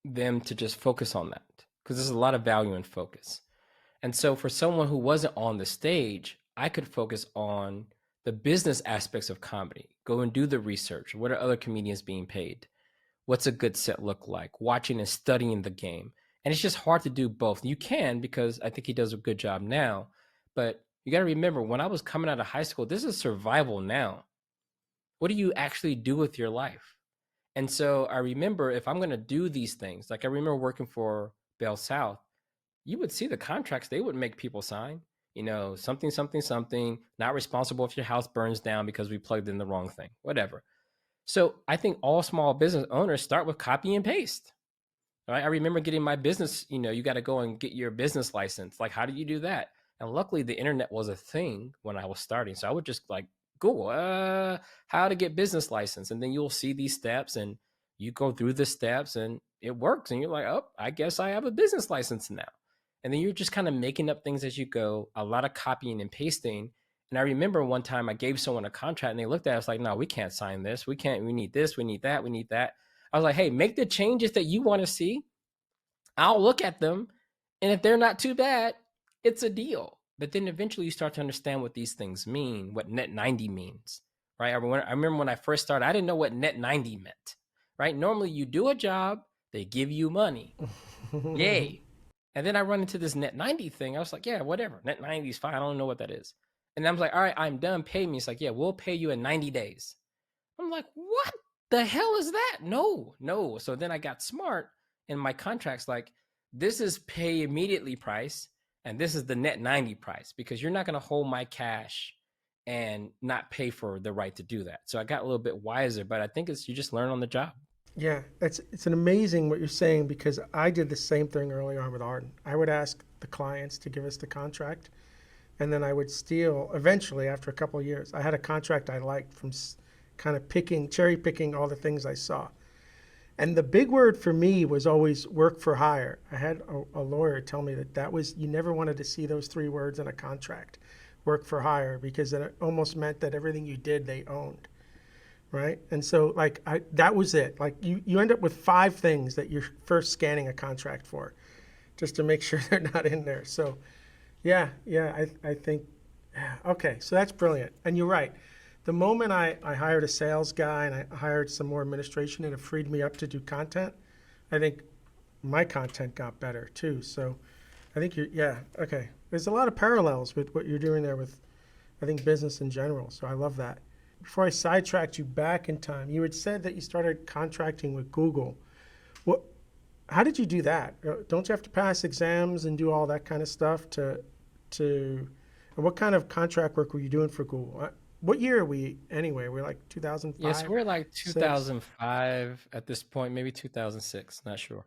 them to just focus on that because there's a lot of value in focus. And so for someone who wasn't on the stage, I could focus on the business aspects of comedy, go and do the research. What are other comedians being paid? what's a good set look like, watching and studying the game. And it's just hard to do both. You can, because I think he does a good job now. But you got to remember, when I was coming out of high school, this is survival now. What do you actually do with your life? And so I remember, if I'm going to do these things, like I remember working for Bell South, you would see the contracts they would make people sign, something, something, something, not responsible if your house burns down because we plugged in the wrong thing, whatever. So I think all small business owners start with copy and paste. Right? I remember getting my business, you got to go and get your business license. Like, how do you do that? And luckily the internet was a thing when I was starting. So I would just like Google, how to get business license. And then you'll see these steps and you go through the steps and it works. And you're like, oh, I guess I have a business license now. And then you're just kind of making up things as you go, a lot of copying and pasting. And I remember one time I gave someone a contract and they looked at us like, no, we can't sign this. We can't, we need this, we need that, we need that. I was like, hey, make the changes that you want to see. I'll look at them. And if they're not too bad, it's a deal. But then eventually you start to understand what these things mean, what net 90 means, right? I remember when I first started, I didn't know what net 90 meant, right? Normally you do a job, they give you money. Yay. And then I run into this net 90 thing. I was like, yeah, whatever. Net 90 is fine. I don't know what that is. And I was like, all right, I'm done. Pay me. It's like, yeah, we'll pay you in 90 days. I'm like, what the hell is that? No. So then I got smart, and my contract's like, this is pay immediately price, and this is the net 90 price, because you're not going to hold my cash and not pay for the right to do that. So I got a little bit wiser, but I think you just learn on the job. Yeah, it's an amazing what you're saying, because I did the same thing early on with Arden. I would ask the clients to give us the contract, and then I would steal. Eventually, after a couple of years, I had a contract I liked from kind of cherry picking all the things I saw. And the big word for me was always work for hire. I had a lawyer tell me that was, you never wanted to see those three words in a contract, work for hire, because it almost meant that everything you did they owned. Right. And so like that was it. Like you end up with 5 things that you're first scanning a contract for, just to make sure they're not in there. So yeah, I think, okay, so that's brilliant. And you're right. The moment I hired a sales guy and I hired some more administration, and it freed me up to do content, I think my content got better too. So I think okay. There's a lot of parallels with what you're doing there with, I think, business in general. So I love that. Before I sidetracked you back in time, you had said that you started contracting with Google. How did you do that? Don't you have to pass exams and do all that kind of stuff to and what kind of contract work were you doing for Google? What year are we anyway? We're like 2005? Yes, we're like 2005 at this point, maybe 2006, not sure.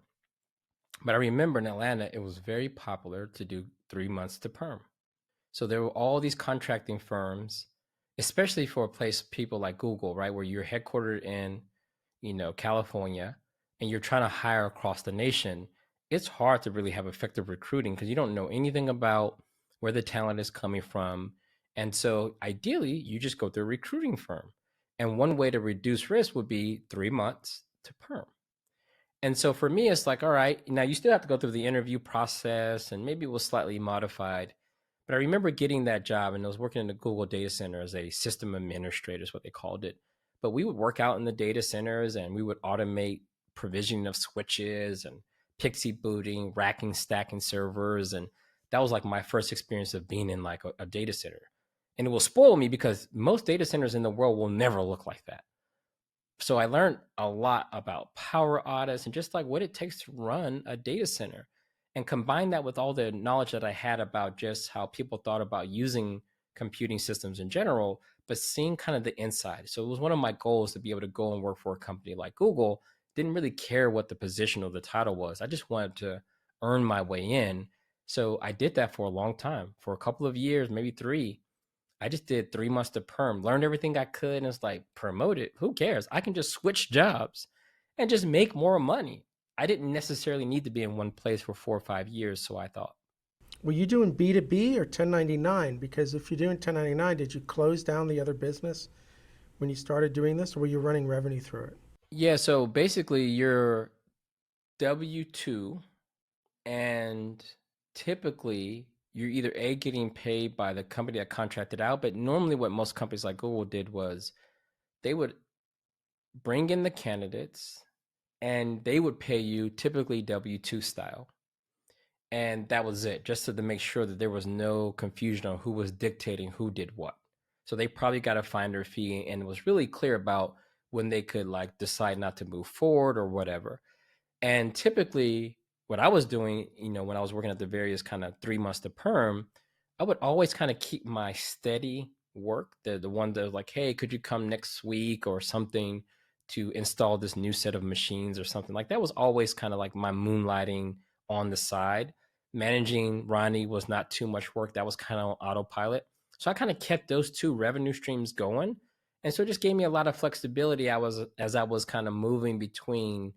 But I remember in Atlanta, it was very popular to do 3 months to perm. So there were all these contracting firms, especially for a place, people like Google, right, where you're headquartered in, California, and you're trying to hire across the nation. It's hard to really have effective recruiting because you don't know anything about where the talent is coming from. And so ideally, you just go through a recruiting firm. And one way to reduce risk would be 3 months to perm. And so for me, it's like, all right, now you still have to go through the interview process, and maybe it was slightly modified. But I remember getting that job, and I was working in the Google data center as a system administrator, is what they called it. But we would work out in the data centers, and we would automate provisioning of switches and pixie booting, racking, stacking servers. And that was like my first experience of being in like a data center. And it will spoil me because most data centers in the world will never look like that. So I learned a lot about power audits and just like what it takes to run a data center, and combine that with all the knowledge that I had about just how people thought about using computing systems in general, but seeing kind of the inside. So it was one of my goals to be able to go and work for a company like Google. Didn't really care what the position or the title was. I just wanted to earn my way in. So I did that for a long time, for a couple of years, maybe 3. I just did 3 months to perm, learned everything I could, and it's like, promoted, who cares? I can just switch jobs and just make more money. I didn't necessarily need to be in one place for 4 or 5 years, so I thought. Were you doing B2B or 1099? Because if you're doing 1099, did you close down the other business when you started doing this, or were you running revenue through it? Yeah, so basically you're W-2, and typically you're either getting paid by the company that contracted out, but normally what most companies like Google did was they would bring in the candidates, and they would pay you typically W-2 style. And that was it, just to make sure that there was no confusion on who was dictating who did what. So they probably got a finder fee and was really clear about when they could like decide not to move forward or whatever. And typically what I was doing, when I was working at the various kind of 3 months to perm, I would always kind of keep my steady work, the one that was like, hey, could you come next week or something to install this new set of machines or something like that was always kind of like my moonlighting on the side. Managing Ronnie was not too much work. That was kind of on autopilot. So I kind of kept those two revenue streams going. And so it just gave me a lot of flexibility. As I was kind of moving between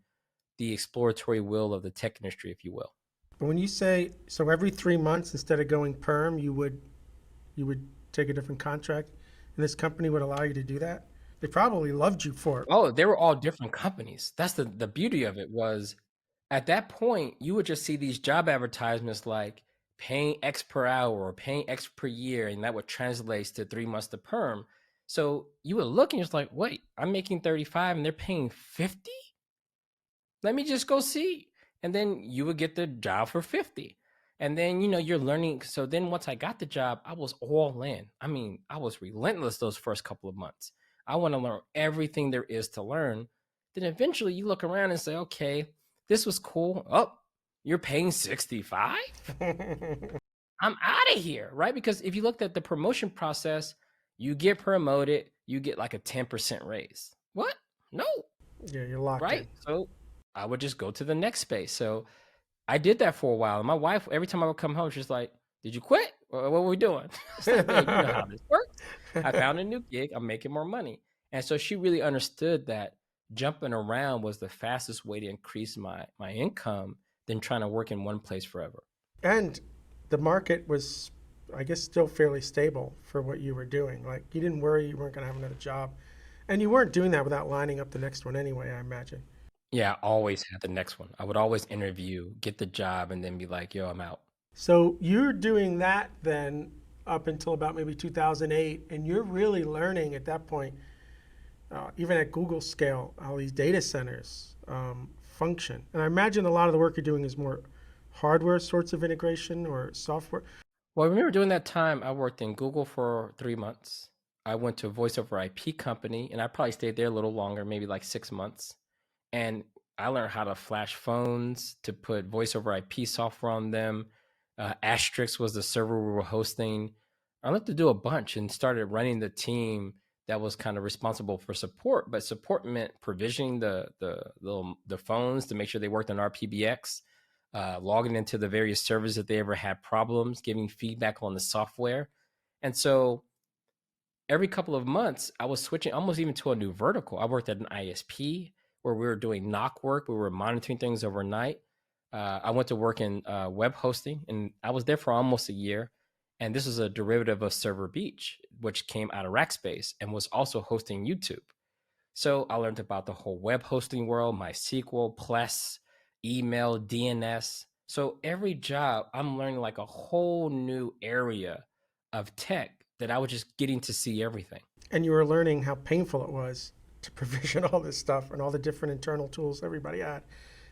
the exploratory will of the tech industry, if you will. But when you say, so every 3 months instead of going perm, you would take a different contract, and this company would allow you to do that? They probably loved you for it. Oh, they were all different companies. That's the beauty of it was at that point, you would just see these job advertisements like paying X per hour or paying X per year, and that would translate to 3 months to perm. So you would look and you're just like, wait, I'm making 35 and they're paying 50? Let me just go see. And then you would get the job for 50. And then, you're learning. So then once I got the job, I was all in. I mean, I was relentless those first couple of months. I want to learn everything there is to learn. Then eventually you look around and say, okay, this was cool. Oh, you're paying 65? I'm out of here, right? Because if you looked at the promotion process, you get promoted, you get like a 10% raise. What? No. Yeah, you're locked Right. in. So I would just go to the next space. So I did that for a while. And my wife, every time I would come home, she's like, did you quit? What were we doing? It's like, babe, you know how this works. I found a new gig. I'm making more money. And so she really understood that jumping around was the fastest way to increase my income than trying to work in one place forever. And the market was, I guess, still fairly stable for what you were doing. Like, you didn't worry you weren't going to have another job. And you weren't doing that without lining up the next one anyway, I imagine. Yeah, I always had the next one. I would always interview, get the job, and then be like, yo, I'm out. So you're doing that then up until about maybe 2008, and you're really learning at that point, even at Google scale, how these data centers function. And I imagine a lot of the work you're doing is more hardware sorts of integration or software. Well, I remember during that time, I worked in Google for 3 months. I went to a voice over IP company, and I probably stayed there a little longer, maybe like 6 months. And I learned how to flash phones, to put voice over IP software on them. Asterisk was the server we were hosting. I learned to do a bunch and started running the team that was kind of responsible for support. But support meant provisioning the phones to make sure they worked on RPBX, logging into the various servers that they ever had problems, giving feedback on the software. And so every couple of months, I was switching almost even to a new vertical. I worked at an ISP where we were doing knock work. We were monitoring things overnight. I went to work in web hosting, and I was there for almost a year. And this is a derivative of Server Beach, which came out of Rackspace and was also hosting YouTube. So I learned about the whole web hosting world, MySQL, Plus, email, DNS. So every job, I'm learning like a whole new area of tech that I was just getting to see everything. And you were learning how painful it was to provision all this stuff and all the different internal tools everybody had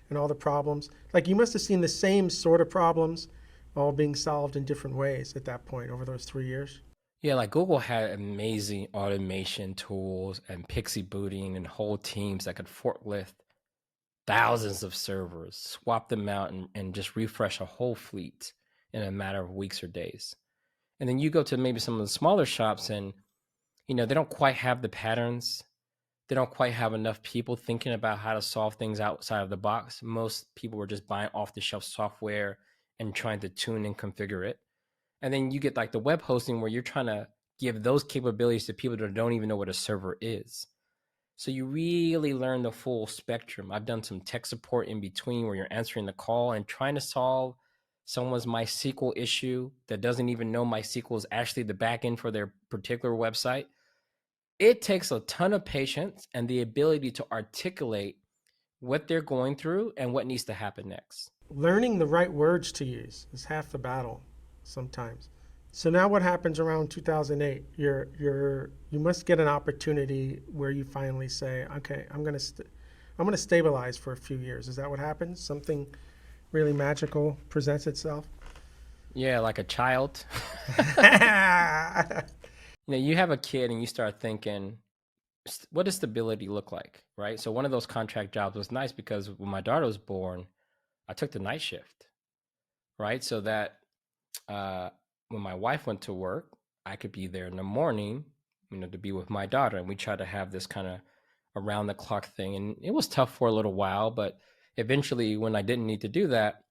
and all the problems. Like, you must have seen the same sort of problems all being solved in different ways at that point over those 3 years. Yeah, like Google had amazing automation tools and pixie booting and whole teams that could forklift thousands of servers, swap them out, and just refresh a whole fleet in a matter of weeks or days. And then you go to maybe some of the smaller shops and, they don't quite have the patterns. They don't quite have enough people thinking about how to solve things outside of the box. Most people were just buying off the shelf software and trying to tune and configure it. And then you get like the web hosting where you're trying to give those capabilities to people that don't even know what a server is. So you really learn the full spectrum. I've done some tech support in between where you're answering the call and trying to solve someone's MySQL issue that doesn't even know MySQL is actually the backend for their particular website. It takes a ton of patience and the ability to articulate what they're going through and what needs to happen next. Learning the right words to use is half the battle sometimes. So now what happens around 2008? You must get an opportunity where you finally say, okay, I'm I'm going to stabilize for a few years. Is that what happens? Something really magical presents itself? Yeah, like a child. You have a kid and you start thinking, what does stability look like, right? So one of those contract jobs was nice because when my daughter was born, I took the night shift, right? So that when my wife went to work, I could be there in the morning, to be with my daughter. And we tried to have this kind of around the clock thing. And it was tough for a little while, but eventually when I didn't need to do that,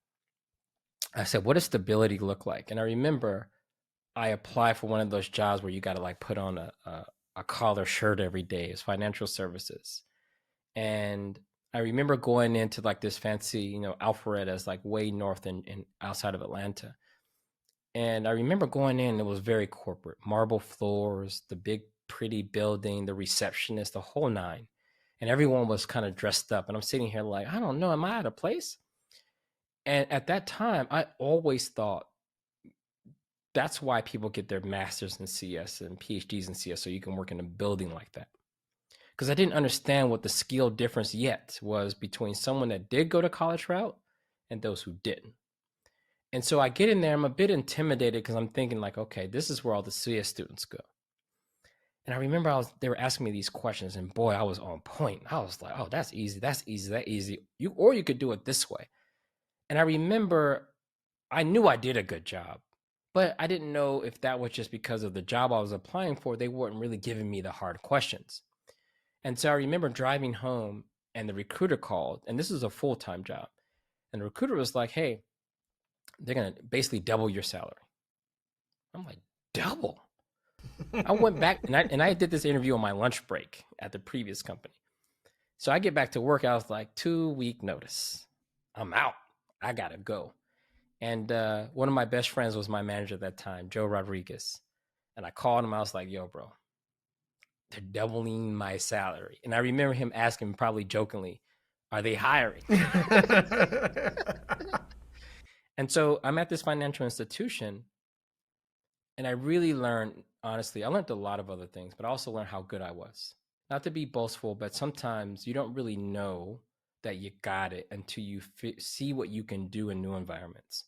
I said, what does stability look like? And I remember I applied for one of those jobs where you got to like put on a collar shirt every day. It's financial services. And I remember going into like this fancy, Alpharetta's like way north and outside of Atlanta. And I remember going in, it was very corporate, marble floors, the big, pretty building, the receptionist, the whole nine. And everyone was kind of dressed up. And I'm sitting here like, I don't know, am I at a place? And at that time, I always thought that's why people get their masters in CS and PhDs in CS, so you can work in a building like that. Because I didn't understand what the skill difference yet was between someone that did go to college route and those who didn't. And so I get in there, I'm a bit intimidated because I'm thinking like, okay, this is where all the CS students go. And I remember they were asking me these questions, and boy, I was on point. I was like, oh, that's easy, that's easy. You could do it this way. And I remember I knew I did a good job, but I didn't know if that was just because of the job I was applying for. They weren't really giving me the hard questions. And so I remember driving home and the recruiter called, and this is a full-time job. And the recruiter was like, hey, they're going to basically double your salary. I'm like, double? I went back and I did this interview on my lunch break at the previous company. So I get back to work. I was like, 2-week notice. I'm out. I got to go. And one of my best friends was my manager at that time, Joe Rodriguez. And I called him. I was like, yo, bro, they're doubling my salary. And I remember him asking me, probably jokingly, are they hiring? And so I'm at this financial institution, and I really learned, honestly, I learned a lot of other things, but I also learned how good I was. Not to be boastful, but sometimes you don't really know that you got it until you see what you can do in new environments.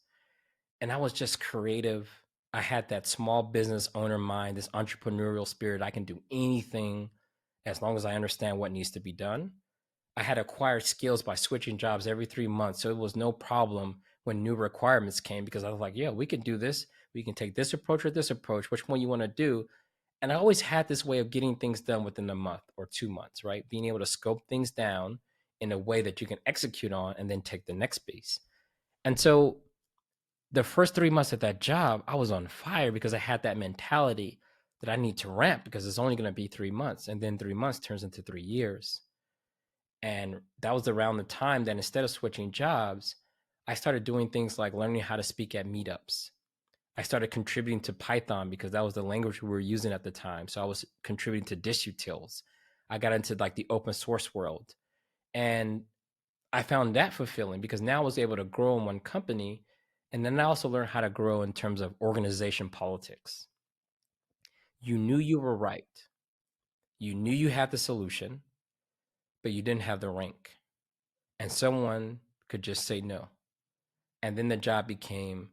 And I was just creative. I had that small business owner mind, this entrepreneurial spirit. I can do anything as long as I understand what needs to be done. I had acquired skills by switching jobs every 3 months. So it was no problem when new requirements came, because I was like, yeah, we can do this. We can take this approach or this approach. Which one you want to do? And I always had this way of getting things done within a month or 2 months, right? Being able to scope things down in a way that you can execute on and then take the next piece. And so the first 3 months at that job, I was on fire because I had that mentality that I need to ramp because it's only going to be 3 months. And then 3 months turns into 3 years. And that was around the time that instead of switching jobs, I started doing things like learning how to speak at meetups. I started contributing to Python because that was the language we were using at the time. So I was contributing to disutils. I got into like the open source world. And I found that fulfilling because now I was able to grow in one company. And then I also learned how to grow in terms of organization politics. You knew you were right. You knew you had the solution, but you didn't have the rank. And someone could just say no. And then the job became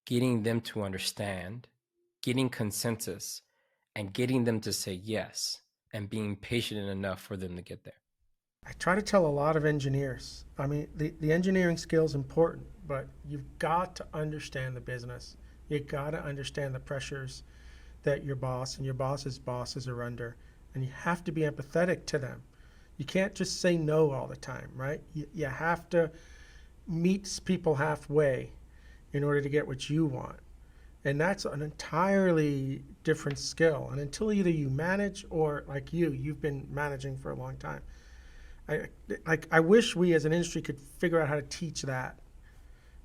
getting them to understand, getting consensus, and getting them to say yes, and being patient enough for them to get there. I try to tell a lot of engineers, I mean, the engineering skill is important, but you've got to understand the business. You've got to understand the pressures that your boss and your boss's bosses are under, and you have to be empathetic to them. You can't just say no all the time, right? You have to meet people halfway in order to get what you want. And that's an entirely different skill. And until either you manage or like you've been managing for a long time. I wish we as an industry could figure out how to teach that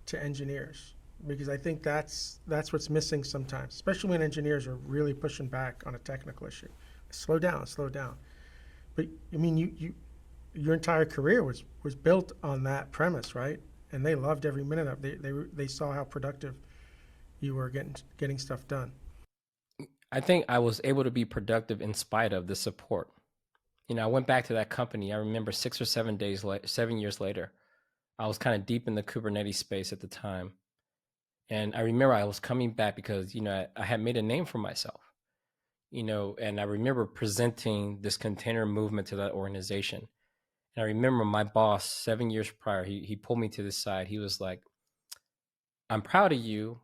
to engineers, because I think that's what's missing sometimes, especially when engineers are really pushing back on a technical issue. Slow down. But I mean, your entire career was built on that premise, right? And they loved every minute of it. They saw how productive you were getting stuff done. I think I was able to be productive in spite of the support. I went back to that company. I remember 7 years later, I was kind of deep in the Kubernetes space at the time. And I remember I was coming back because, I had made a name for myself, and I remember presenting this container movement to that organization. And I remember my boss 7 years prior, he pulled me to the side. He was like, I'm proud of you,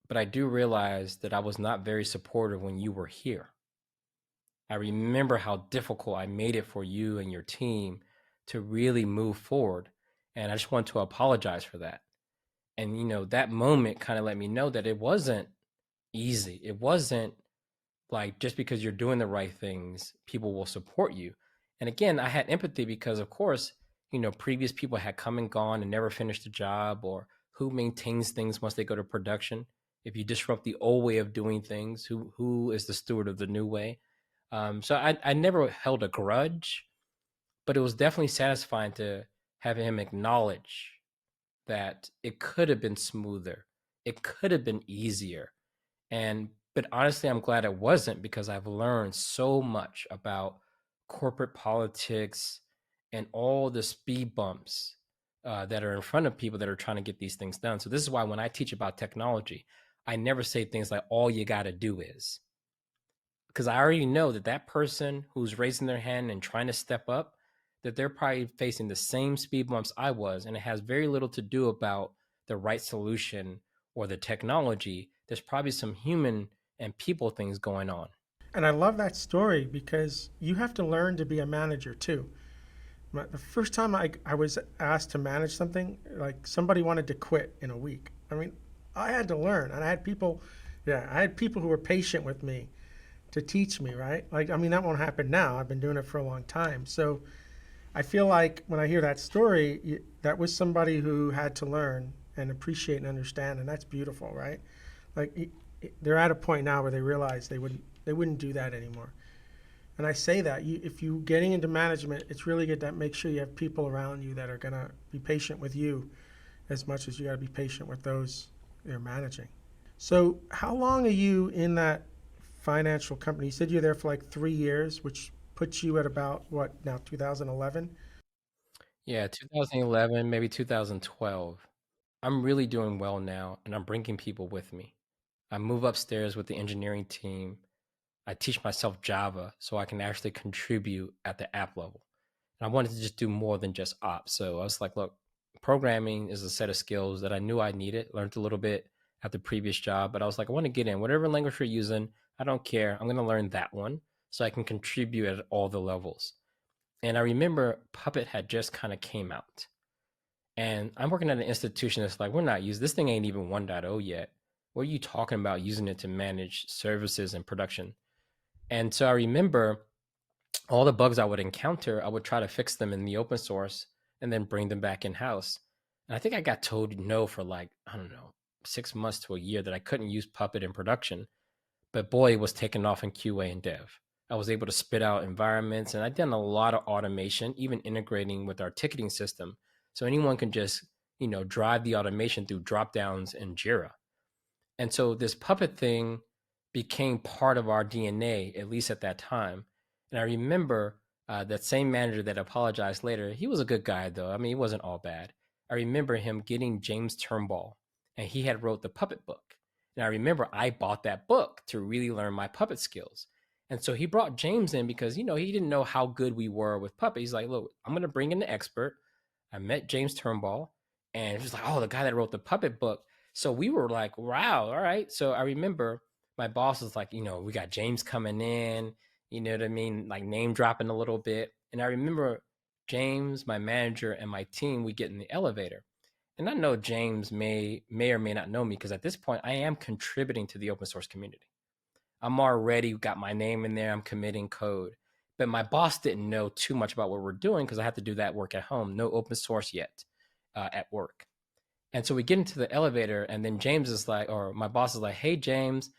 but I do realize that I was not very supportive when you were here. I remember how difficult I made it for you and your team to really move forward. And I just want to apologize for that. And, that moment kind of let me know that it wasn't easy. It wasn't like just because you're doing the right things, people will support you. And again, I had empathy because, of course, previous people had come and gone and never finished a job, or who maintains things once they go to production. If you disrupt the old way of doing things, who is the steward of the new way? So I never held a grudge, but it was definitely satisfying to have him acknowledge that it could have been smoother. It could have been easier. But honestly, I'm glad it wasn't, because I've learned so much about corporate politics and all the speed bumps that are in front of people that are trying to get these things done. So this is why when I teach about technology, I never say things like all you got to do is, because I already know that that person who's raising their hand and trying to step up, that they're probably facing the same speed bumps I was, and it has very little to do about the right solution or the technology. There's probably some human and people things going on. And I love that story because you have to learn to be a manager too. The first time I was asked to manage something, like somebody wanted to quit in a week. I mean, I had to learn, and I had people who were patient with me to teach me, right? Like, I mean, that won't happen now. I've been doing it for a long time. So I feel like when I hear that story, that was somebody who had to learn and appreciate and understand, and that's beautiful, right? Like, they're at a point now where they realize they wouldn't do that anymore. And I say that if you getting into management, it's really good to make sure you have people around you that are gonna be patient with you as much as you gotta be patient with those you're managing. So how long are you in that financial company? You said you're there for like 3 years, which puts you at about what now, 2011? Yeah, 2011, maybe 2012. I'm really doing well now, and I'm bringing people with me. I move upstairs with the engineering team. I teach myself Java so I can actually contribute at the app level. And I wanted to just do more than just ops. So I was like, look, programming is a set of skills that I knew I needed, learned a little bit at the previous job, but I was like, I want to get in whatever language you're using. I don't care. I'm going to learn that one so I can contribute at all the levels. And I remember Puppet had just kind of came out. And I'm working at an institution that's like, we're not using this thing, ain't even 1.0 yet. What are you talking about using it to manage services and production? And so I remember all the bugs I would encounter, I would try to fix them in the open source and then bring them back in house. And I think I got told no for like, I don't know, 6 months to a year that I couldn't use Puppet in production. But boy, it was taking off in QA and dev. I was able to spit out environments, and I've done a lot of automation, even integrating with our ticketing system. So anyone can just, drive the automation through drop downs in Jira. And so this Puppet thing became part of our DNA, at least at that time. And I remember that same manager that apologized later, he was a good guy though. I mean, he wasn't all bad. I remember him getting James Turnbull, and he had wrote the Puppet book. And I remember I bought that book to really learn my Puppet skills. And so he brought James in because, he didn't know how good we were with Puppet. He's like, look, I'm going to bring in the expert. I met James Turnbull, and he was like, oh, the guy that wrote the Puppet book. So we were like, wow, all right. So I remember my boss was like, we got James coming in, you know what I mean? Like name dropping a little bit. And I remember James, my manager, and my team, we get in the elevator. And I know James may or may not know me, because at this point I am contributing to the open source community. I'm already got my name in there. I'm committing code. But my boss didn't know too much about what we're doing because I had to do that work at home. No open source yet at work. And so we get into the elevator, and then James is like, or my boss is like, hey, James,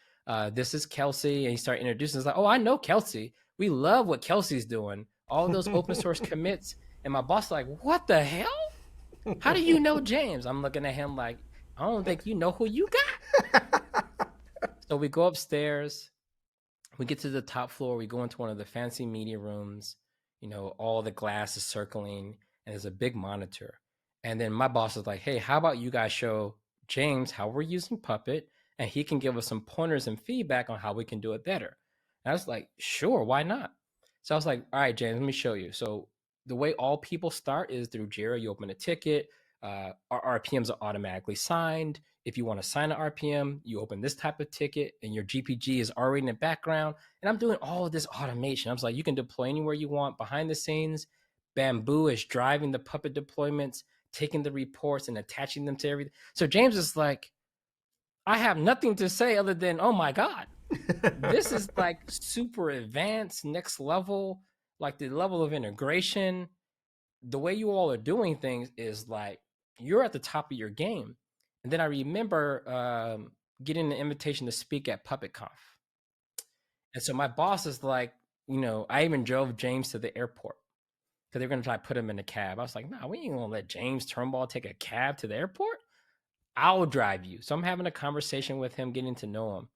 this is Kelsey. And he started introducing us like, oh, I know Kelsey. We love what Kelsey's doing. All those open source commits. And my boss is like, what the hell? How do you know James? I'm looking at him like, I don't think you know who you got. So we go upstairs. We get to the top floor. We go into one of the fancy media rooms. all the glass is circling and there's a big monitor. And then my boss is like, hey, how about you guys show James how we're using Puppet and he can give us some pointers and feedback on how we can do it better. And I was like, sure, why not? So I was like, all right, James, let me show you. So the way all people start is through Jira. You open a ticket, our RPMs are automatically signed. If you want to sign an RPM, you open this type of ticket and your GPG is already in the background. And I'm doing all of this automation. I was like, you can deploy anywhere you want behind the scenes. Bamboo is driving the Puppet deployments, taking the reports and attaching them to everything. So James is like, I have nothing to say other than, oh my God, this is like super advanced, next level, like the level of integration. The way you all are doing things is like, you're at the top of your game. And then I remember getting the invitation to speak at PuppetConf. And so my boss is like, I even drove James to the airport because they're going to try to put him in a cab. I was like, nah, we ain't going to let James Turnbull take a cab to the airport. I'll drive you. So I'm having a conversation with him, getting to know him.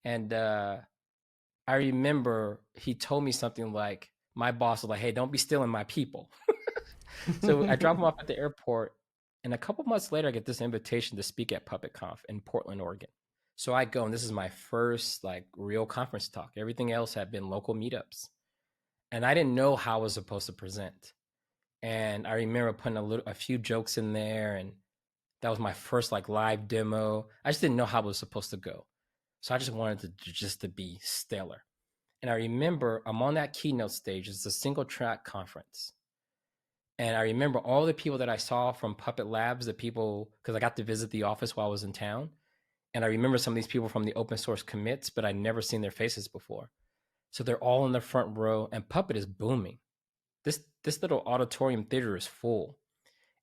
And I remember he told me something like, my boss was like, hey, don't be stealing my people. So I drop him off at the airport. And a couple months later, I get this invitation to speak at PuppetConf in Portland, Oregon. So I go, and this is my first like real conference talk. Everything else had been local meetups. And I didn't know how I was supposed to present. And I remember putting a few jokes in there, and that was my first like live demo. I just didn't know how it was supposed to go. So I just wanted to be stellar. And I remember I'm on that keynote stage. It's a single track conference. And I remember all the people that I saw from Puppet Labs, the people, because I got to visit the office while I was in town. And I remember some of these people from the open source commits, but I'd never seen their faces before. So they're all in the front row, and Puppet is booming. This little auditorium theater is full.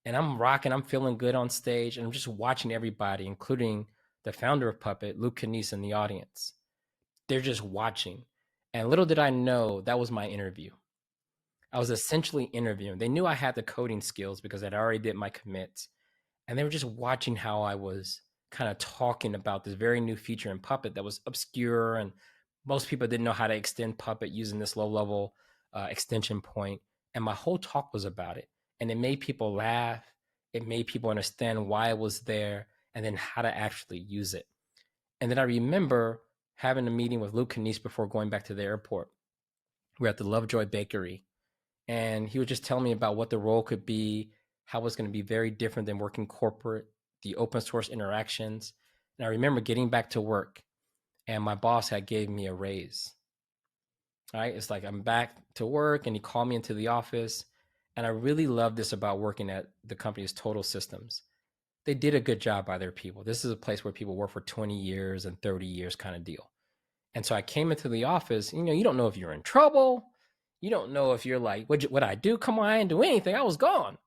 And I'm rocking, I'm feeling good on stage, and I'm just watching everybody, including the founder of Puppet, Luke Kanice, in the audience. They're just watching. And little did I know that was my interview. I was essentially interviewing. They knew I had the coding skills because I'd already did my commits. And they were just watching how I was kind of talking about this very new feature in Puppet that was obscure. And most people didn't know how to extend Puppet using this low-level extension point. And my whole talk was about it. And it made people laugh. It made people understand why it was there and then how to actually use it. And then I remember having a meeting with Luke Kanice before going back to the airport. We were at the Lovejoy Bakery. And he was just telling me about what the role could be, how it's going to be very different than working corporate, the open source interactions. And I remember getting back to work, and my boss had gave me a raise. All right, it's like I'm back to work, and he called me into the office. And I really love this about working at the company's Total Systems. They did a good job by their people. This is a place where people work for 20 years and 30 years kind of deal. And so I came into the office, you don't know if you're in trouble. You don't know if you're like, what I do? Come on, I didn't do anything. I was gone.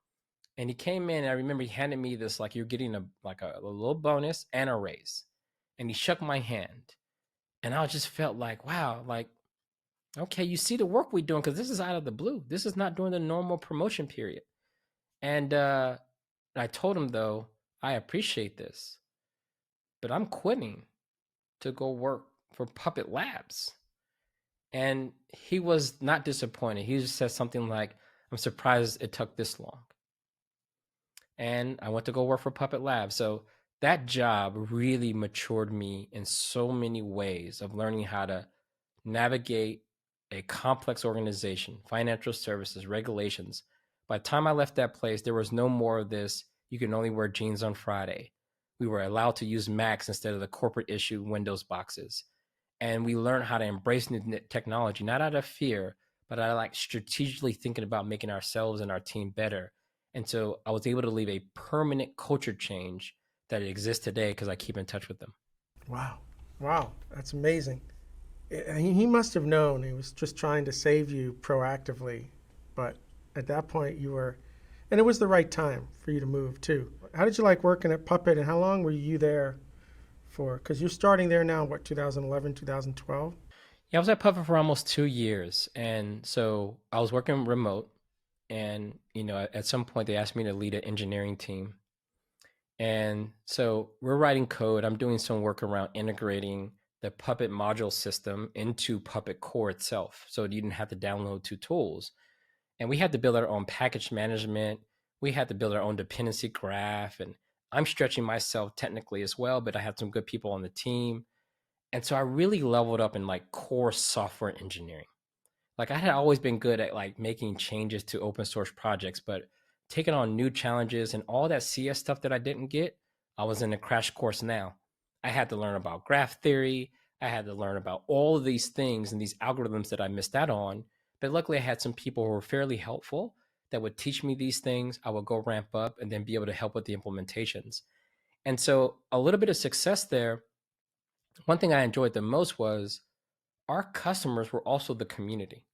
And he came in, and I remember he handed me this, like, you're getting a little bonus and a raise. And he shook my hand. And I just felt like, wow, like, okay, you see the work we're doing, because this is out of the blue. This is not during the normal promotion period. And I told him, though, I appreciate this, but I'm quitting to go work for Puppet Labs. And he was not disappointed. He just said something like, I'm surprised it took this long. And I went to go work for Puppet Labs. So that job really matured me in so many ways of learning how to navigate a complex organization, financial services, regulations. By the time I left that place, there was no more of this, you can only wear jeans on Friday. We were allowed to use Macs instead of the corporate issue Windows boxes. And we learned how to embrace new technology, not out of fear, but out of like strategically thinking about making ourselves and our team better. And so I was able to leave a permanent culture change that exists today because I keep in touch with them. Wow, that's amazing. He must have known he was just trying to save you proactively, but at that point you were, and it was the right time for you to move too. How did you like working at Puppet, and how long were you there for? Because you're starting there now, what, 2011, 2012? Yeah, I was at Puppet for almost 2 years. And so I was working remote. And, at some point they asked me to lead an engineering team. And so we're writing code. I'm doing some work around integrating the Puppet module system into Puppet core itself. So you didn't have to download two tools. And we had to build our own package management. We had to build our own dependency graph. And I'm stretching myself technically as well, but I had some good people on the team. And so I really leveled up in like core software engineering. Like I had always been good at like making changes to open source projects, but taking on new challenges and all that CS stuff that I didn't get, I was in a crash course now. I had to learn about graph theory. I had to learn about all of these things and these algorithms that I missed out on. But luckily, I had some people who were fairly helpful that would teach me these things. I would go ramp up and then be able to help with the implementations. And so, a little bit of success there. One thing I enjoyed the most was our customers were also the community.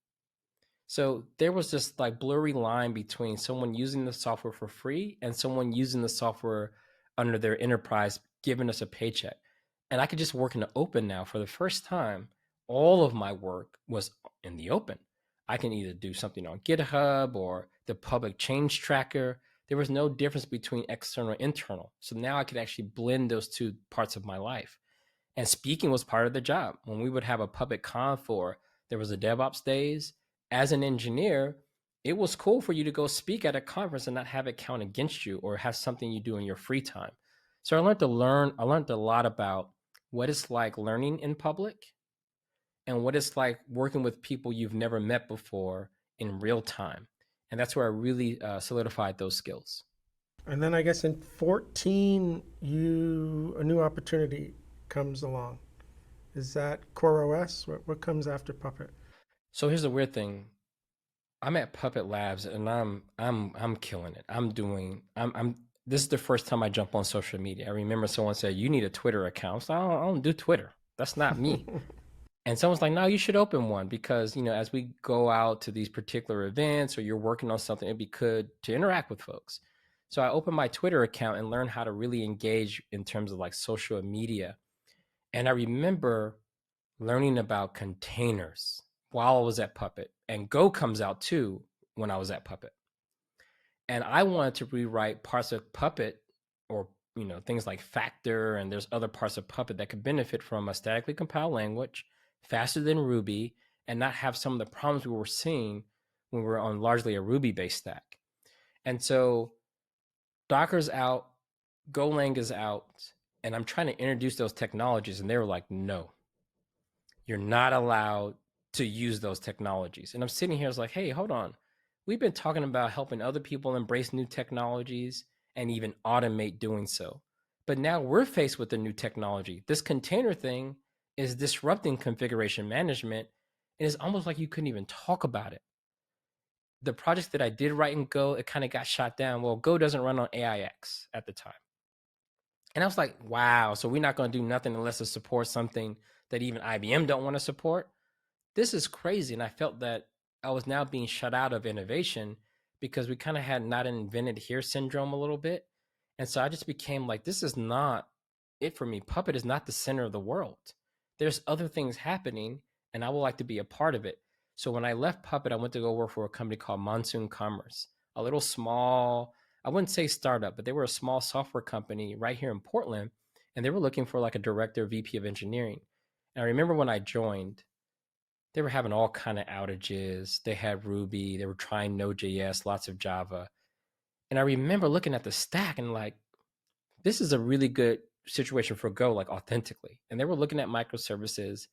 So there was this like blurry line between someone using the software for free and someone using the software under their enterprise, giving us a paycheck. And I could just work in the open now. For the first time, all of my work was in the open. I can either do something on GitHub or the public change tracker. There was no difference between external and internal. So now I could actually blend those two parts of my life. And speaking was part of the job. When we would have a public conf or there was a DevOps days, as an engineer, it was cool for you to go speak at a conference and not have it count against you or have something you do in your free time. So I learned a lot about what it's like learning in public and what it's like working with people you've never met before in real time. And that's where I really solidified those skills. And then I guess in 14, a new opportunity comes along. Is that CoreOS? What comes after Puppet? So here's the weird thing. I'm at Puppet Labs and I'm killing it. I'm this is the first time I jump on social media. I remember someone said, "You need a Twitter account." I was like, I don't do Twitter. That's not me. And someone's like, "No, you should open one because, as we go out to these particular events or you're working on something, it'd be good to interact with folks." So I opened my Twitter account and learned how to really engage in terms of like social media. And I remember learning about containers while I was at Puppet, and Go comes out too when I was at Puppet. And I wanted to rewrite parts of Puppet or things like Factor, and there's other parts of Puppet that could benefit from a statically compiled language faster than Ruby and not have some of the problems we were seeing when we were on largely a Ruby based stack. And so Docker's out, Golang is out, and I'm trying to introduce those technologies, and they were like, "No, you're not allowed to use those technologies." And I'm sitting here, I was like, "Hey, hold on. We've been talking about helping other people embrace new technologies and even automate doing so. But now we're faced with a new technology. This container thing is disrupting configuration management. And it's almost like you couldn't even talk about it." The projects that I did write in Go, it kind of got shot down. Well, Go doesn't run on AIX at the time. And I was like, wow, so we're not going to do nothing unless it supports something that even IBM don't want to support? This is crazy. And I felt that I was now being shut out of innovation because we kind of had not invented here syndrome a little bit. And so I just became like, this is not it for me. Puppet is not the center of the world. There's other things happening, and I would like to be a part of it. So when I left Puppet, I went to go work for a company called Monsoon Commerce, a little small, I wouldn't say startup, but they were a small software company right here in Portland. And they were looking for like a director, VP of engineering. And I remember when I joined, they were having all kind of outages. They had Ruby, they were trying Node.js, lots of Java. And I remember looking at the stack and like, this is a really good situation for Go, like authentically. And they were looking at microservices.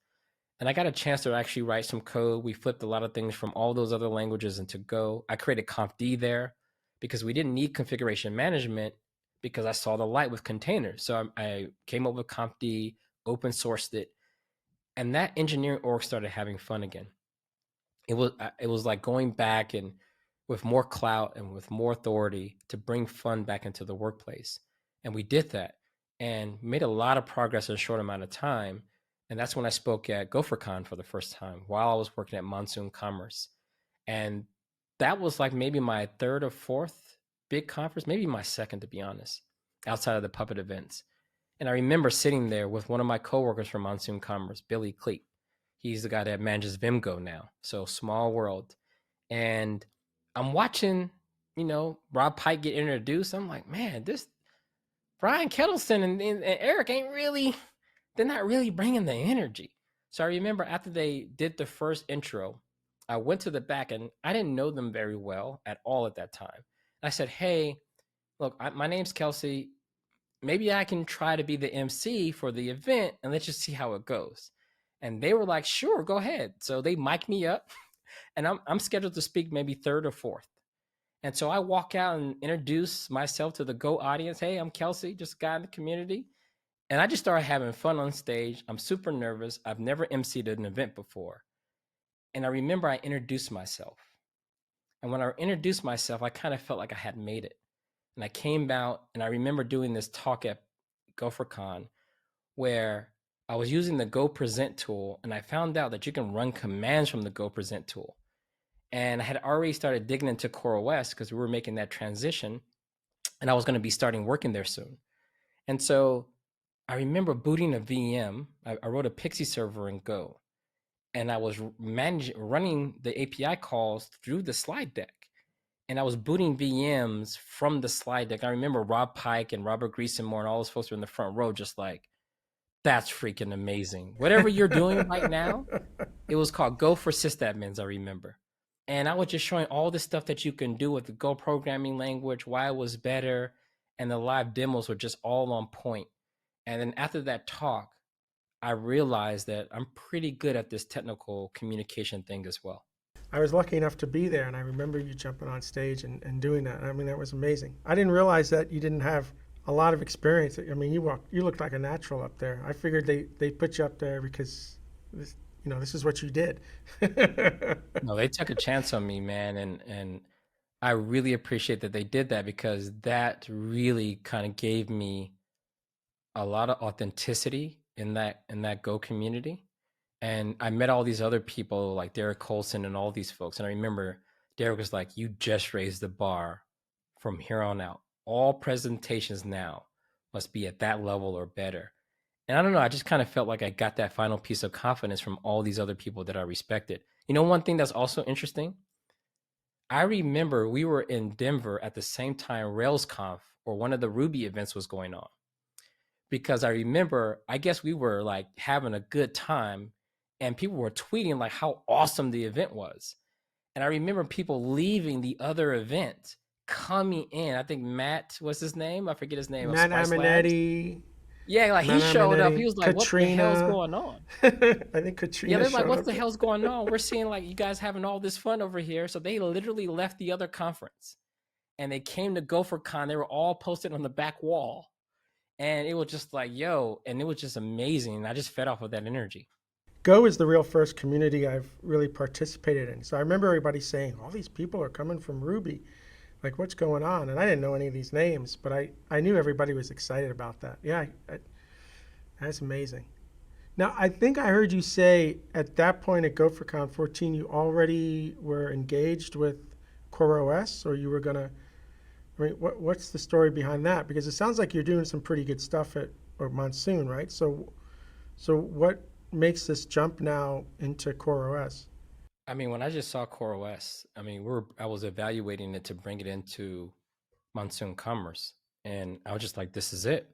And I got a chance to actually write some code. We flipped a lot of things from all those other languages into Go. I created confd there because we didn't need configuration management because I saw the light with containers. So I came up with confd, open sourced it, and that engineering org started having fun again. It was like going back and with more clout and with more authority to bring fun back into the workplace. And we did that and made a lot of progress in a short amount of time. And that's when I spoke at GopherCon for the first time while I was working at Monsoon Commerce. And that was like maybe my third or fourth big conference, maybe my second, to be honest, outside of the Puppet events. And I remember sitting there with one of my coworkers from Monsoon Commerce, Billy Cleek. He's the guy that manages Vimgo now. So small world. And I'm watching, Rob Pike get introduced. I'm like, man, this Brian Kettleson and Eric they're not really bringing the energy. So I remember after they did the first intro, I went to the back and I didn't know them very well at all at that time. I said, hey, look, my name's Kelsey. Maybe I can try to be the MC for the event and let's just see how it goes. And they were like, sure, go ahead. So they mic'd me up and I'm scheduled to speak maybe third or fourth. And so I walk out and introduce myself to the Go audience. Hey, I'm Kelsey, just a guy in the community. And I just started having fun on stage. I'm super nervous. I've never emceed an event before. And I remember I introduced myself. And when I introduced myself, I kind of felt like I had made it. And I came out and I remember doing this talk at GopherCon where I was using the Go Present tool, and I found out that you can run commands from the Go Present tool. And I had already started digging into CoreOS because we were making that transition, and I was going to be starting working there soon. And so I remember booting a VM. I wrote a Pixie server in Go, and I was running the API calls through the slide deck. And I was booting VMs from the slide deck. I remember Rob Pike and Robert Griesenmore and all those folks were in the front row, just like, that's freaking amazing. Whatever you're doing right now, it was called Go for Sysadmins, I remember. And I was just showing all the stuff that you can do with the Go programming language, why it was better, and the live demos were just all on point. And then after that talk, I realized that I'm pretty good at this technical communication thing as well. I was lucky enough to be there, and I remember you jumping on stage and doing that. I mean, that was amazing. I didn't realize that you didn't have a lot of experience. I mean, you looked like a natural up there. I figured they put you up there because this is what you did. No, they took a chance on me, man, and I really appreciate that they did that, because that really kind of gave me a lot of authenticity in that Go community. And I met all these other people like Derek Colson and all these folks. And I remember Derek was like, you just raised the bar from here on out. All presentations now must be at that level or better. And I don't know, I just kind of felt like I got that final piece of confidence from all these other people that I respected. You know, one thing that's also interesting, I remember we were in Denver at the same time RailsConf or one of the Ruby events was going on. Because I remember, I guess we were like having a good time and people were tweeting like how awesome the event was. And I remember people leaving the other event, coming in. I think Matt, what's his name? I forget his name. Matt Aminetti. Yeah, like he showed up. He was like, Katrina. what the hell's going on? I think Katrina. Yeah, they're like, what the hell's going on? We're seeing like you guys having all this fun over here. So they literally left the other conference and they came to GopherCon. They were all posted on the back wall. And it was just like, yo, and it was just amazing. And I just fed off of that energy. Go is the real first community I've really participated in. So I remember everybody saying, all these people are coming from Ruby. Like, what's going on? And I didn't know any of these names, but I knew everybody was excited about that. Yeah, that's amazing. Now, I think I heard you say at that point at GopherCon 14, you already were engaged with CoreOS, or you were going to, I mean, what's the story behind that? Because it sounds like you're doing some pretty good stuff at Monsoon, right? So what makes this jump now into CoreOS? I mean, when I just saw CoreOS, I mean, I was evaluating it to bring it into Monsoon Commerce, and I was just like, this is it.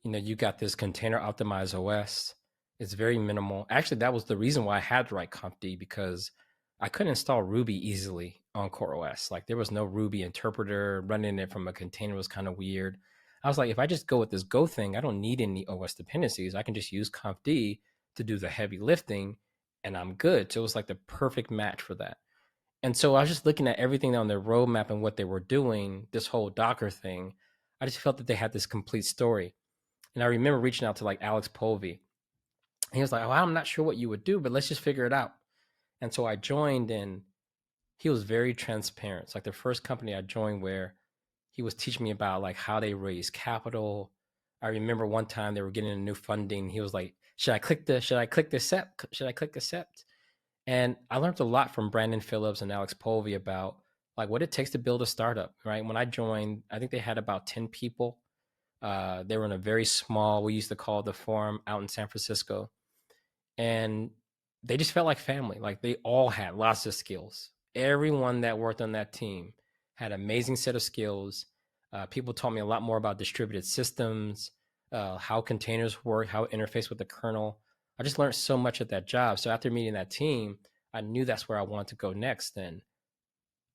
You know, you got this container optimized OS. It's very minimal. Actually, that was the reason why I had to write CompD, because I couldn't install Ruby easily on CoreOS. Like, there was no Ruby interpreter. Running it from a container was kind of weird. I was like, if I just go with this Go thing, I don't need any OS dependencies. I can just use CompD to do the heavy lifting, and I'm good. So it was like the perfect match for that. And so I was just looking at everything on their roadmap and what they were doing, this whole Docker thing. I just felt that they had this complete story. And I remember reaching out to like Alex Povey. And he was like, oh, I'm not sure what you would do, but let's just figure it out. And so I joined, and he was very transparent. It's like the first company I joined where he was teaching me about like how they raise capital. I remember one time they were getting a new funding. He was like, should I click the accept? And I learned a lot from Brandon Phillips and Alex Povey about like what it takes to build a startup, right? When I joined, I think they had about 10 people. They were in a very small, we used to call the Forum out in San Francisco. And they just felt like family. Like they all had lots of skills. Everyone that worked on that team had an amazing set of skills. People taught me a lot more about distributed systems, how containers work, how it interface with the kernel. I just learned so much at that job. So after meeting that team, I knew that's where I wanted to go next. Then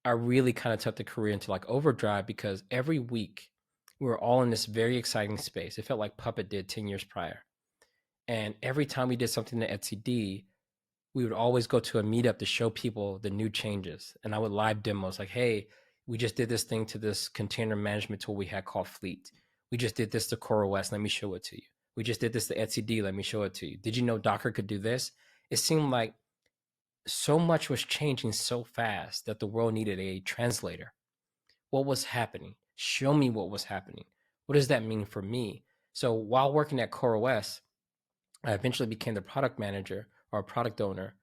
I really kind of took the career into like overdrive because every week we were all in this very exciting space. It felt like Puppet did 10 years prior. And every time we did something at ETCD, we would always go to a meetup to show people the new changes. And I would live demos like, hey, we just did this thing to this container management tool we had called Fleet. We just did this to CoreOS. Let me show it to you. We just did this to etcd. Let me show it to you. Did you know Docker could do this? It seemed like so much was changing so fast that the world needed a translator. What was happening? Show me what was happening. What does that mean for me? So while working at CoreOS, I eventually became the product manager or a product owner,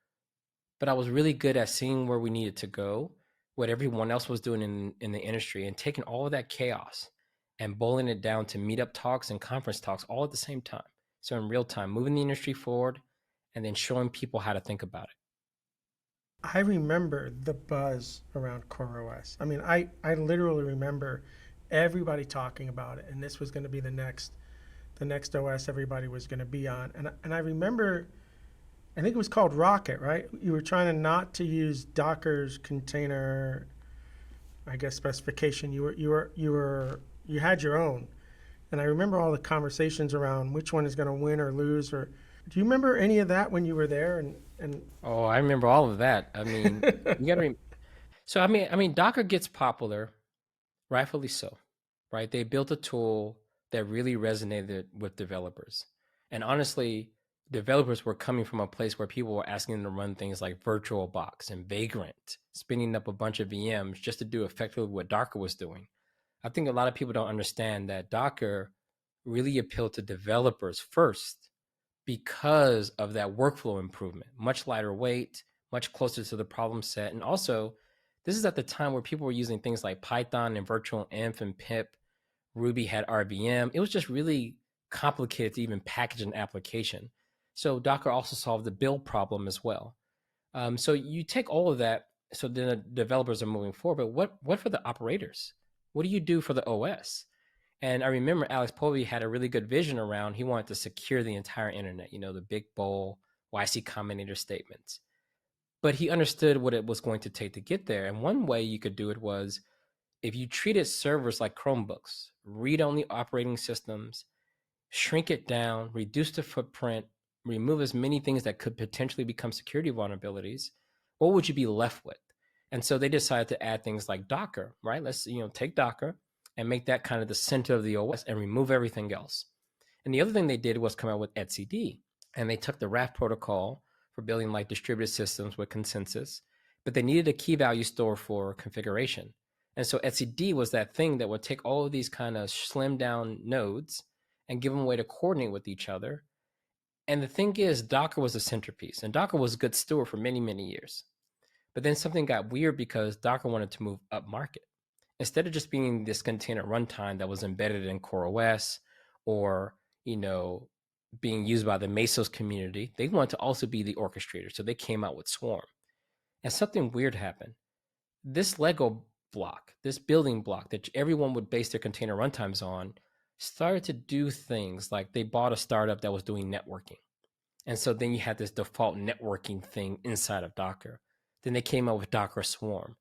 but I was really good at seeing where we needed to go, what everyone else was doing in the industry, and taking all of that chaos and boiling it down to meetup talks and conference talks all at the same time. So in real time, moving the industry forward and then showing people how to think about it. I remember the buzz around CoreOS. I mean, I literally remember everybody talking about it, and this was going to be the next OS everybody was going to be on. And I remember, I think it was called Rocket, right? You were trying to not to use Docker's container, I guess, specification. You had your own. And I remember all the conversations around which one is going to win or lose. Or do you remember any of that when you were there? And Oh, I remember all of that. I mean, you got to. So I mean, Docker gets popular, rightfully so, right? They built a tool that really resonated with developers, and honestly, developers were coming from a place where people were asking them to run things like VirtualBox and Vagrant, spinning up a bunch of VMs just to do effectively what Docker was doing. I think a lot of people don't understand that Docker really appealed to developers first because of that workflow improvement, much lighter weight, much closer to the problem set. And also, this is at the time where people were using things like Python and virtual env and pip. Ruby had RVM. It was just really complicated to even package an application. So Docker also solved the build problem as well. So you take all of that. So then the developers are moving forward. But what for the operators? What do you do for the OS? And I remember Alex Povey had a really good vision around, he wanted to secure the entire internet, the big bowl, YC Combinator statements. But he understood what it was going to take to get there. And one way you could do it was if you treated servers like Chromebooks, read only operating systems, shrink it down, reduce the footprint, remove as many things that could potentially become security vulnerabilities, what would you be left with? And so they decided to add things like Docker, right? Let's, take Docker and make that kind of the center of the OS and remove everything else. And the other thing they did was come out with etcd, and they took the RAF protocol for building like distributed systems with consensus, but they needed a key value store for configuration. And so etcd was that thing that would take all of these kind of slim down nodes and give them a way to coordinate with each other. And the thing is, Docker was a centerpiece, and Docker was a good steward for many, many years. But then something got weird because Docker wanted to move up market. Instead of just being this container runtime that was embedded in CoreOS or, being used by the Mesos community, they wanted to also be the orchestrator. So they came out with Swarm. And something weird happened. This Lego block, this building block that everyone would base their container runtimes on, started to do things like they bought a startup that was doing networking. And so then you had this default networking thing inside of Docker. Then they came out with Docker Swarm.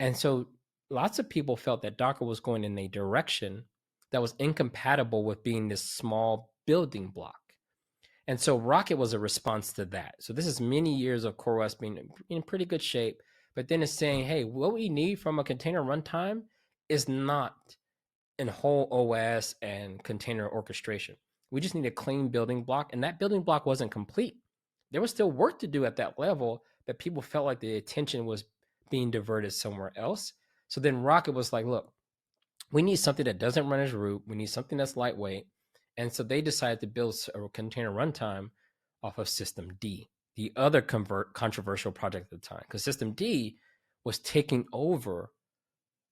And so lots of people felt that Docker was going in a direction that was incompatible with being this small building block. And so Rocket was a response to that. So this is many years of CoreOS being in pretty good shape, but then it's saying, hey, what we need from a container runtime is not in whole OS and container orchestration. We just need a clean building block, and that building block wasn't complete. There was still work to do at that level, but people felt like the attention was being diverted somewhere else. So then Rocket was like, look, we need something that doesn't run as root. We need something that's lightweight. And so they decided to build a container runtime off of System D, the other controversial project at the time, because System D was taking over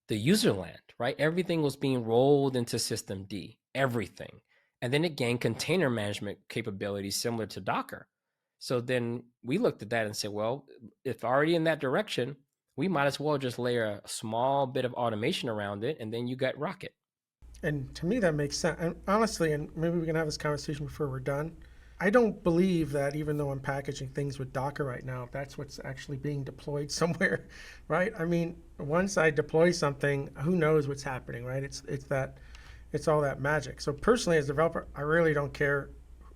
the user land, right? Everything was being rolled into System D, everything. And then it gained container management capabilities similar to Docker. So then we looked at that and said, well, if already in that direction, we might as well just layer a small bit of automation around it, and then you got Rocket. And to me, that makes sense. And honestly, and maybe we can have this conversation before we're done. I don't believe that even though I'm packaging things with Docker right now, that's what's actually being deployed somewhere, right? I mean, once I deploy something, who knows what's happening, right? It's all that magic. So personally, as a developer, I really don't care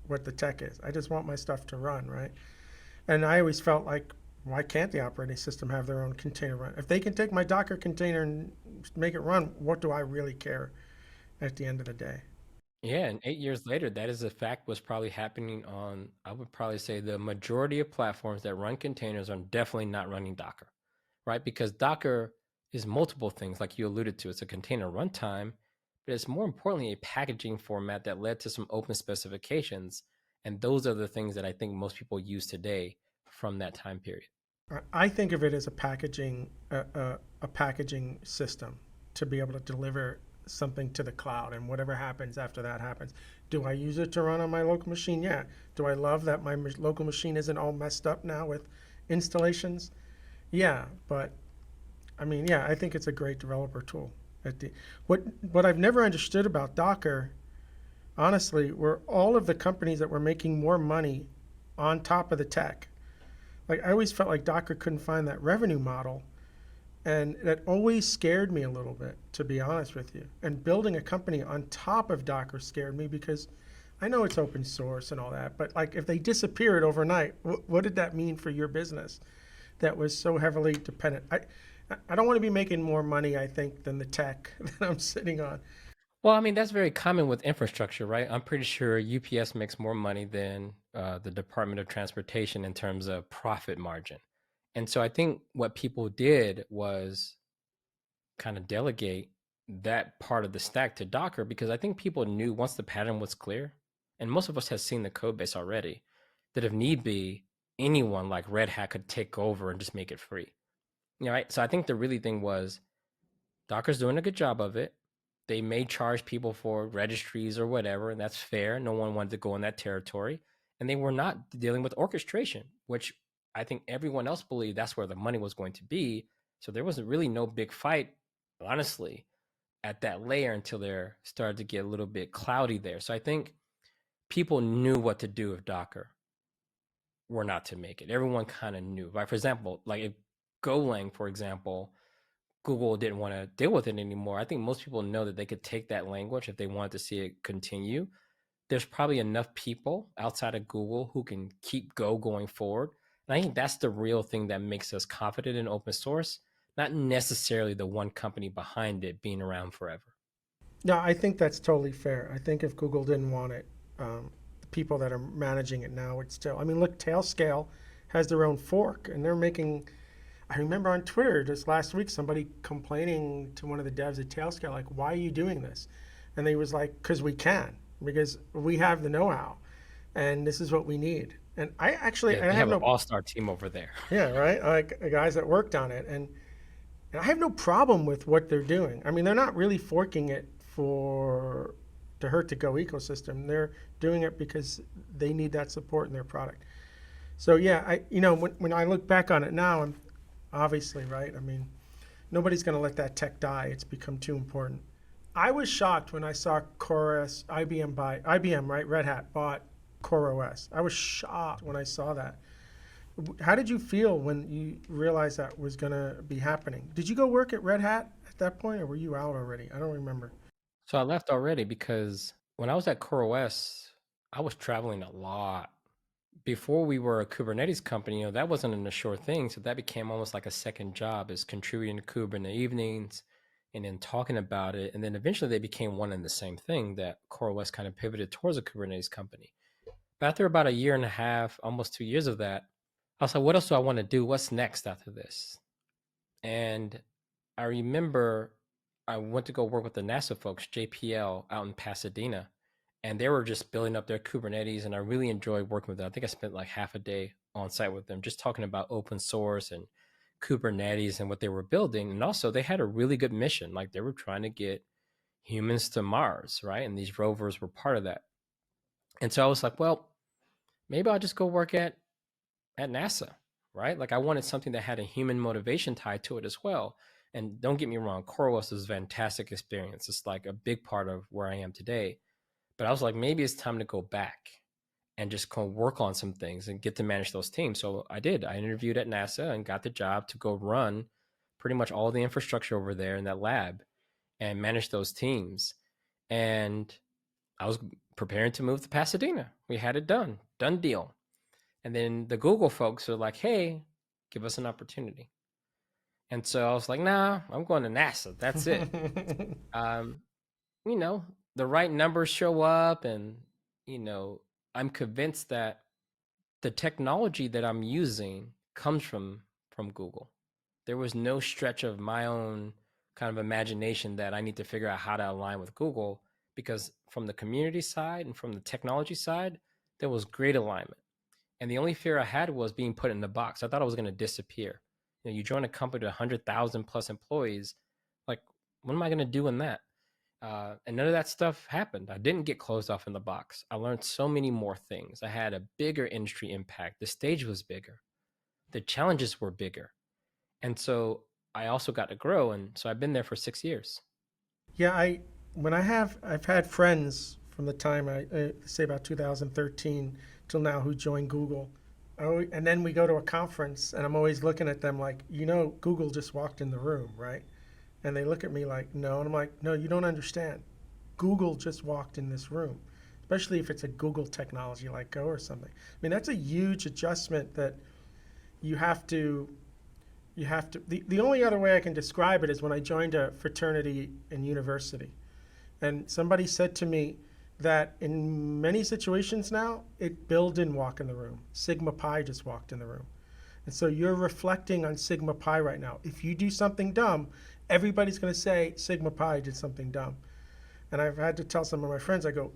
what the tech is. I just want my stuff to run, right? And I always felt like, why can't the operating system have their own container run? If they can take my Docker container and make it run, what do I really care at the end of the day? Yeah, and 8 years later, that is a fact was probably happening on, I would probably say the majority of platforms that run containers are definitely not running Docker, right? Because Docker is multiple things, like you alluded to. It's a container runtime, but it's more importantly a packaging format that led to some open specifications. And those are the things that I think most people use today from that time period. I think of it as a packaging system to be able to deliver something to the cloud, and whatever happens after that happens. Do I use it to run on my local machine? Yeah. Do I love that my local machine isn't all messed up now with installations? Yeah. But I mean, yeah, I think it's a great developer tool. What I've never understood about Docker, honestly, were all of the companies that were making more money on top of the tech. Like I always felt like Docker couldn't find that revenue model, and that always scared me a little bit, to be honest with you. And building a company on top of Docker scared me because I know it's open source and all that, but like if they disappeared overnight, what did that mean for your business that was so heavily dependent? I don't want to be making more money, I think, than the tech that I'm sitting on. Well, I mean, that's very common with infrastructure, right? I'm pretty sure UPS makes more money than the Department of Transportation in terms of profit margin. And so I think what people did was kind of delegate that part of the stack to Docker because I think people knew once the pattern was clear, and most of us have seen the code base already, that if need be, anyone like Red Hat could take over and just make it free. You know, right? So I think the really thing was Docker's doing a good job of it. They may charge people for registries or whatever, and that's fair. No one wanted to go in that territory. And they were not dealing with orchestration, which I think everyone else believed that's where the money was going to be. So there was really no big fight, honestly, at that layer until there started to get a little bit cloudy there. So I think people knew what to do if Docker were not to make it. Everyone kind of knew. Like, for example, like if Golang, for example, Google didn't want to deal with it anymore. I think most people know that they could take that language if they wanted to see it continue. There's probably enough people outside of Google who can keep Go going forward. And I think that's the real thing that makes us confident in open source, not necessarily the one company behind it being around forever. No, I think that's totally fair. I think if Google didn't want it, the people that are managing it now would still. I mean, look, Tailscale has their own fork, and they're making. I remember on Twitter just last week somebody complaining to one of the devs at Tailscale, like, "Why are you doing this?" And they was like, "Because we can, because we have the know-how, and this is what we need." And I actually, Yeah, I they have have an no, all-star team over there. yeah, right, like the guys that worked on it, and I have no problem with what they're doing. I mean, they're not really forking it for to hurt the Go ecosystem. They're doing it because they need that support in their product. So yeah, when I look back on it now, I'm obviously right. I mean, nobody's going to let that tech die. It's become too important. I was shocked when I saw CoreOS, IBM, right? Red Hat bought CoreOS. I was shocked when I saw that. How did you feel when you realized that was going to be happening? Did you go work at Red Hat at that point, or were you out already? I don't remember. So I left already because when I was at CoreOS, I was traveling a lot. Before we were a Kubernetes company, that wasn't an assured thing. So that became almost like a second job, is contributing to Kube in the evenings and then talking about it. And then eventually they became one and the same thing, that CoreOS kind of pivoted towards a Kubernetes company. But after about a year and a half, almost 2 years of that, I was like, what else do I want to do? What's next after this? And I remember I went to go work with the NASA folks, JPL, out in Pasadena, and they were just building up their Kubernetes, and I really enjoyed working with them. I think I spent like half a day on site with them, just talking about open source and Kubernetes and what they were building. And also, they had a really good mission. Like they were trying to get humans to Mars, right? And these rovers were part of that. And so I was like, well, maybe I'll just go work at NASA, right? Like I wanted something that had a human motivation tied to it as well. And don't get me wrong, CoreOS was a fantastic experience. It's like a big part of where I am today. But I was like, maybe it's time to go back. and just kind of work on some things and get to manage those teams. So I did. I interviewed at NASA and got the job to go run pretty much all the infrastructure over there in that lab and manage those teams. And I was preparing to move to Pasadena. We had it done deal. And then the Google folks are like, hey, give us an opportunity. And so I was like, nah, I'm going to NASA. That's it. You know, the right numbers show up, and, you know, I'm convinced that the technology that I'm using comes from Google. There was no stretch of my own kind of imagination that I need to figure out how to align with Google, because from the community side and from the technology side, there was great alignment. And the only fear I had was being put in the box. I thought I was going to disappear. You know, you join a company with 100,000 plus employees, like, what am I going to do in that? And none of that stuff happened. I didn't get closed off in the box. I learned so many more things. I had a bigger industry impact. The stage was bigger. The challenges were bigger. And so I also got to grow. And so I've been there for 6 years. Yeah, I've had friends from the time I say about 2013 till now who joined Google. And then we go to a conference and I'm always looking at them like, Google just walked in the room, right? And they look at me like, no. And I'm like, no, you don't understand. Google just walked in this room, especially if it's a Google technology like Go or something. I mean, that's a huge adjustment that you have to, the only other way I can describe it is when I joined a fraternity in university. And somebody said to me that in many situations now, Bill didn't walk in the room. Sigma Pi just walked in the room. And so you're reflecting on Sigma Pi right now. If you do something dumb, everybody's going to say Sigma Pi did something dumb. And I've had to tell some of my friends, I go,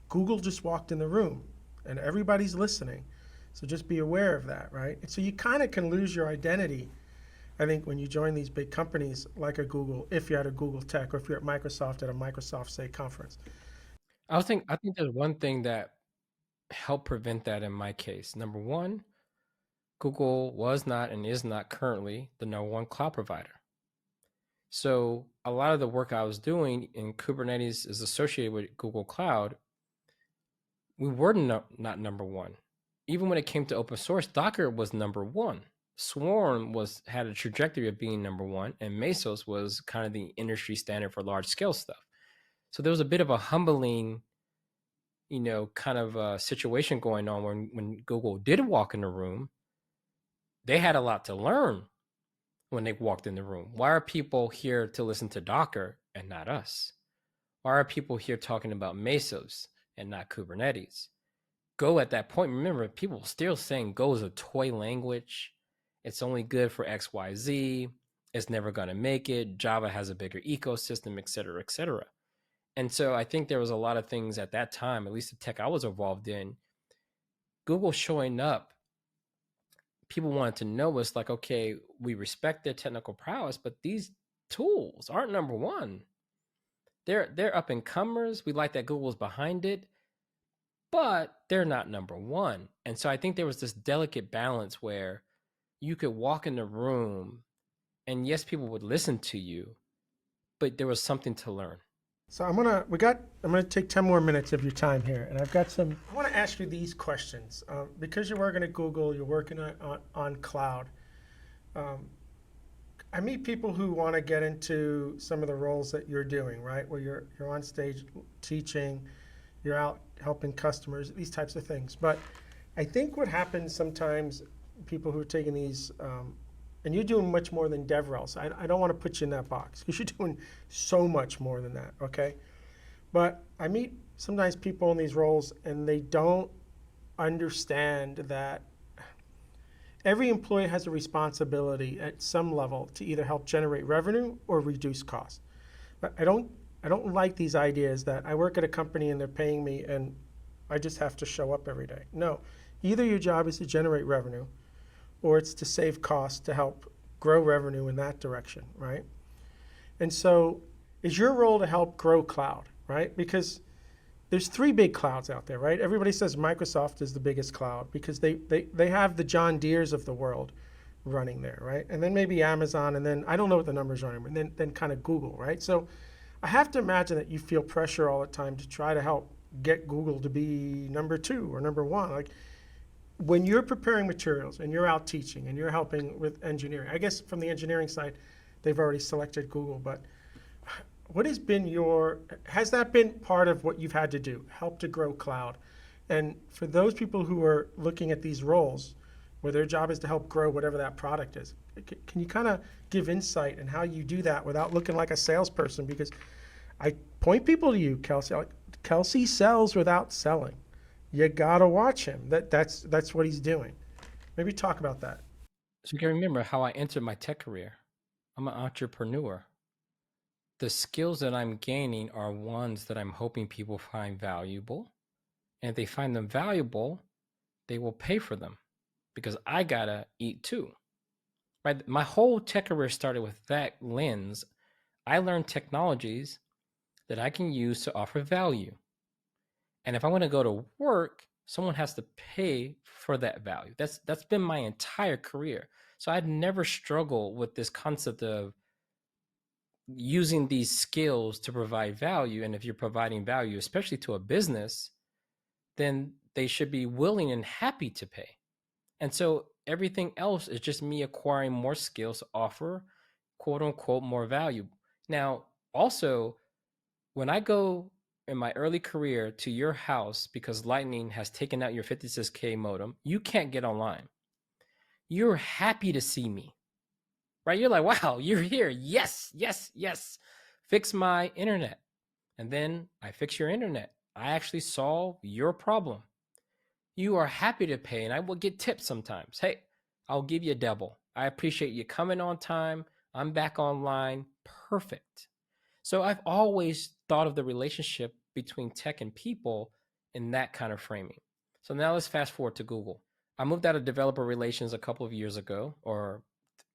Google just walked in the room and everybody's listening. So just be aware of that, right? And so you kind of can lose your identity, I think, when you join these big companies like a Google, if you're at a Google Tech, or if you're at Microsoft at a Microsoft, say, conference. I think there's one thing that helped prevent that in my case. Number one, Google was not and is not currently the number one cloud provider. So a lot of the work I was doing in Kubernetes is associated with Google Cloud. We were not number one. Even when it came to open source, Docker was number one. Swarm had a trajectory of being number one, and Mesos was kind of the industry standard for large scale stuff. So there was a bit of a humbling, kind of a situation going on when Google did walk in the room. They had a lot to learn when they walked in the room. Why are people here to listen to Docker and not us? Why are people here talking about Mesos and not Kubernetes? Go at that point, remember, people still saying Go is a toy language. It's only good for XYZ. It's never going to make it. Java has a bigger ecosystem, et cetera, et cetera. And so I think there was a lot of things at that time, at least the tech I was involved in, Google showing up, people wanted to know was like, okay, we respect their technical prowess, but these tools aren't number one. They're up and comers. We like that Google's behind it, but they're not number one. And so I think there was this delicate balance where you could walk in the room and yes, people would listen to you, but there was something to learn. So I'm gonna take 10 more minutes of your time here, and I want to ask you these questions because you're working at Google, you're working on cloud. I meet people who want to get into some of the roles that you're doing, right? Where you're on stage teaching, you're out helping customers, these types of things. But I think what happens sometimes, people who are taking these, and you're doing much more than DevRel, so I don't want to put you in that box because you're doing so much more than that, okay? But I meet sometimes people in these roles and they don't understand that every employee has a responsibility at some level to either help generate revenue or reduce costs. But I don't like these ideas that I work at a company and they're paying me and I just have to show up every day. No, either your job is to generate revenue or it's to save costs to help grow revenue in that direction, right? And so is your role to help grow cloud, right? Because there's 3 big clouds out there, right? Everybody says Microsoft is the biggest cloud because they have the John Deeres of the world running there, right? And then maybe Amazon, and then I don't know what the numbers are anymore, and then kind of Google, right? So I have to imagine that you feel pressure all the time to try to help get Google to be number 2 or number 1. Like when you're preparing materials and you're out teaching and you're helping with engineering, I guess from the engineering side, they've already selected Google, but has that been part of what you've had to do, help to grow cloud? And for those people who are looking at these roles, where their job is to help grow whatever that product is, can you kind of give insight in how you do that without looking like a salesperson? Because I point people to you, Kelsey. Kelsey sells without selling. You gotta watch him. That's what he's doing. Maybe talk about that. So you can remember how I entered my tech career. I'm an entrepreneur. The skills that I'm gaining are ones that I'm hoping people find valuable. And if they find them valuable, they will pay for them because I gotta eat too. Right? My whole tech career started with that lens. I learned technologies that I can use to offer value. And if I want to go to work, someone has to pay for that value. That's been my entire career. So I'd never struggled with this concept of using these skills to provide value. And if you're providing value, especially to a business, then they should be willing and happy to pay. And so everything else is just me acquiring more skills to offer, quote unquote, more value. Now, also, when I go in my early career to your house because Lightning has taken out your 56K modem, you can't get online. You're happy to see me, right? You're like, wow, you're here. Yes, yes, yes. Fix my internet. And then I fix your internet. I actually solve your problem. You are happy to pay, and I will get tips sometimes. Hey, I'll give you a double. I appreciate you coming on time. I'm back online. Perfect. So I've always thought of the relationship between tech and people in that kind of framing. So now let's fast forward to Google. I moved out of developer relations a couple of years ago, or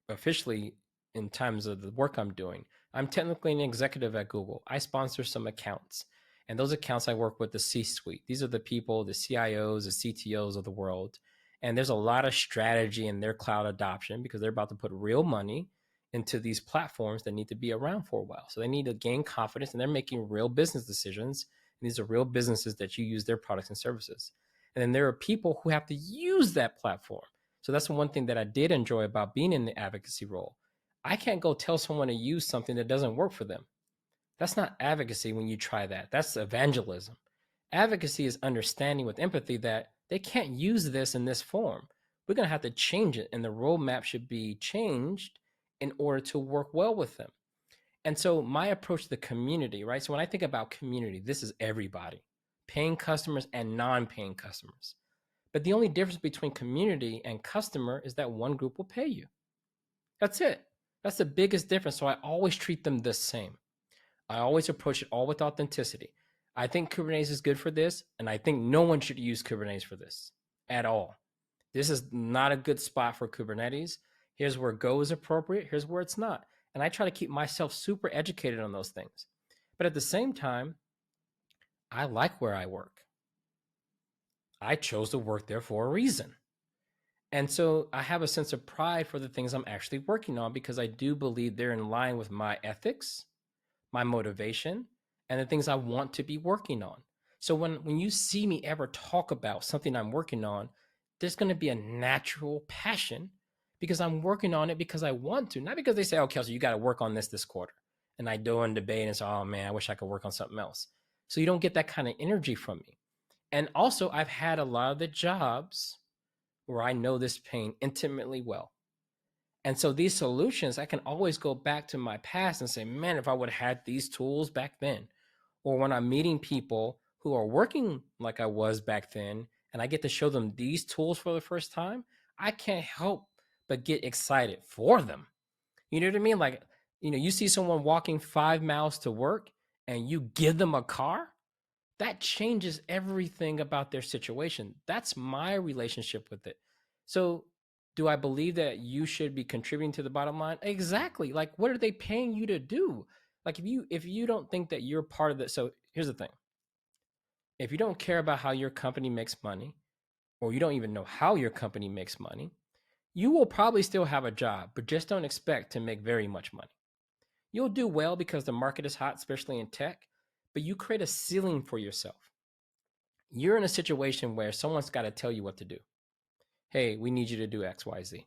officially in terms of the work I'm doing. I'm technically an executive at Google. I sponsor some accounts. And those accounts I work with the C-suite. These are the people, the CIOs, the CTOs of the world. And there's a lot of strategy in their cloud adoption because they're about to put real money into these platforms that need to be around for a while. So they need to gain confidence and they're making real business decisions. And these are real businesses that you use their products and services. And then there are people who have to use that platform. So that's one thing that I did enjoy about being in the advocacy role. I can't go tell someone to use something that doesn't work for them. That's not advocacy when you try that. That's evangelism. Advocacy is understanding with empathy that they can't use this in this form. We're going to have to change it, and the roadmap should be changed in order to work well with them. And so my approach to the community, right? So when I think about community, this is everybody, paying customers and non-paying customers. But the only difference between community and customer is that one group will pay you. That's it. That's the biggest difference. So I always treat them the same. I always approach it all with authenticity. I think Kubernetes is good for this, and I think no one should use Kubernetes for this at all. This is not a good spot for Kubernetes. Here's where Go is appropriate. Here's where it's not. And I try to keep myself super educated on those things. But at the same time, I like where I work. I chose to work there for a reason. And so I have a sense of pride for the things I'm actually working on because I do believe they're in line with my ethics, my motivation, and the things I want to be working on. So when you see me ever talk about something I'm working on, there's going to be a natural passion because I'm working on it because I want to, not because they say, oh, Kelsey, you got to work on this quarter. And I do and debate and say, oh man, I wish I could work on something else. So you don't get that kind of energy from me. And also I've had a lot of the jobs where I know this pain intimately well. And so these solutions, I can always go back to my past and say, man, if I would have had these tools back then, or when I'm meeting people who are working like I was back then, and I get to show them these tools for the first time, I can't help but get excited for them. You know what I mean? Like, you see someone walking 5 miles to work and you give them a car, that changes everything about their situation. That's my relationship with it. So do I believe that you should be contributing to the bottom line? Exactly. Like, what are they paying you to do? Like, if you don't think that you're part of it. So here's the thing. If you don't care about how your company makes money, or you don't even know how your company makes money, you will probably still have a job, but just don't expect to make very much money. You'll do well because the market is hot, especially in tech, but you create a ceiling for yourself. you're in a situation where someone's got to tell you what to do. Hey, we need you to do XYZ,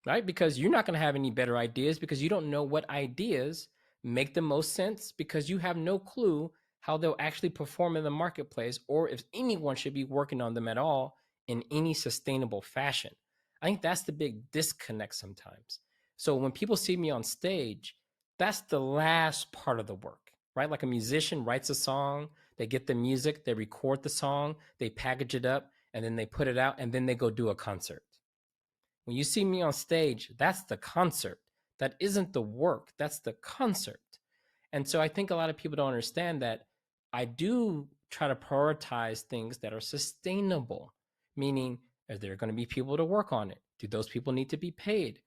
right? Because you're not going to have any better ideas because you don't know what ideas make the most sense because you have no clue how they'll actually perform in the marketplace or if anyone should be working on them at all in any sustainable fashion. I think that's the big disconnect sometimes. So when people see me on stage, that's the last part of the work, right? Like a musician writes a song, they get the music, they record the song, they package it up, and then they put it out, and then they go do a concert. When you see me on stage, that's the concert. That isn't the work, that's the concert. And so I think a lot of people don't understand that I do try to prioritize things that are sustainable, meaning, are there going to be people to work on it? Do those people need to be paid?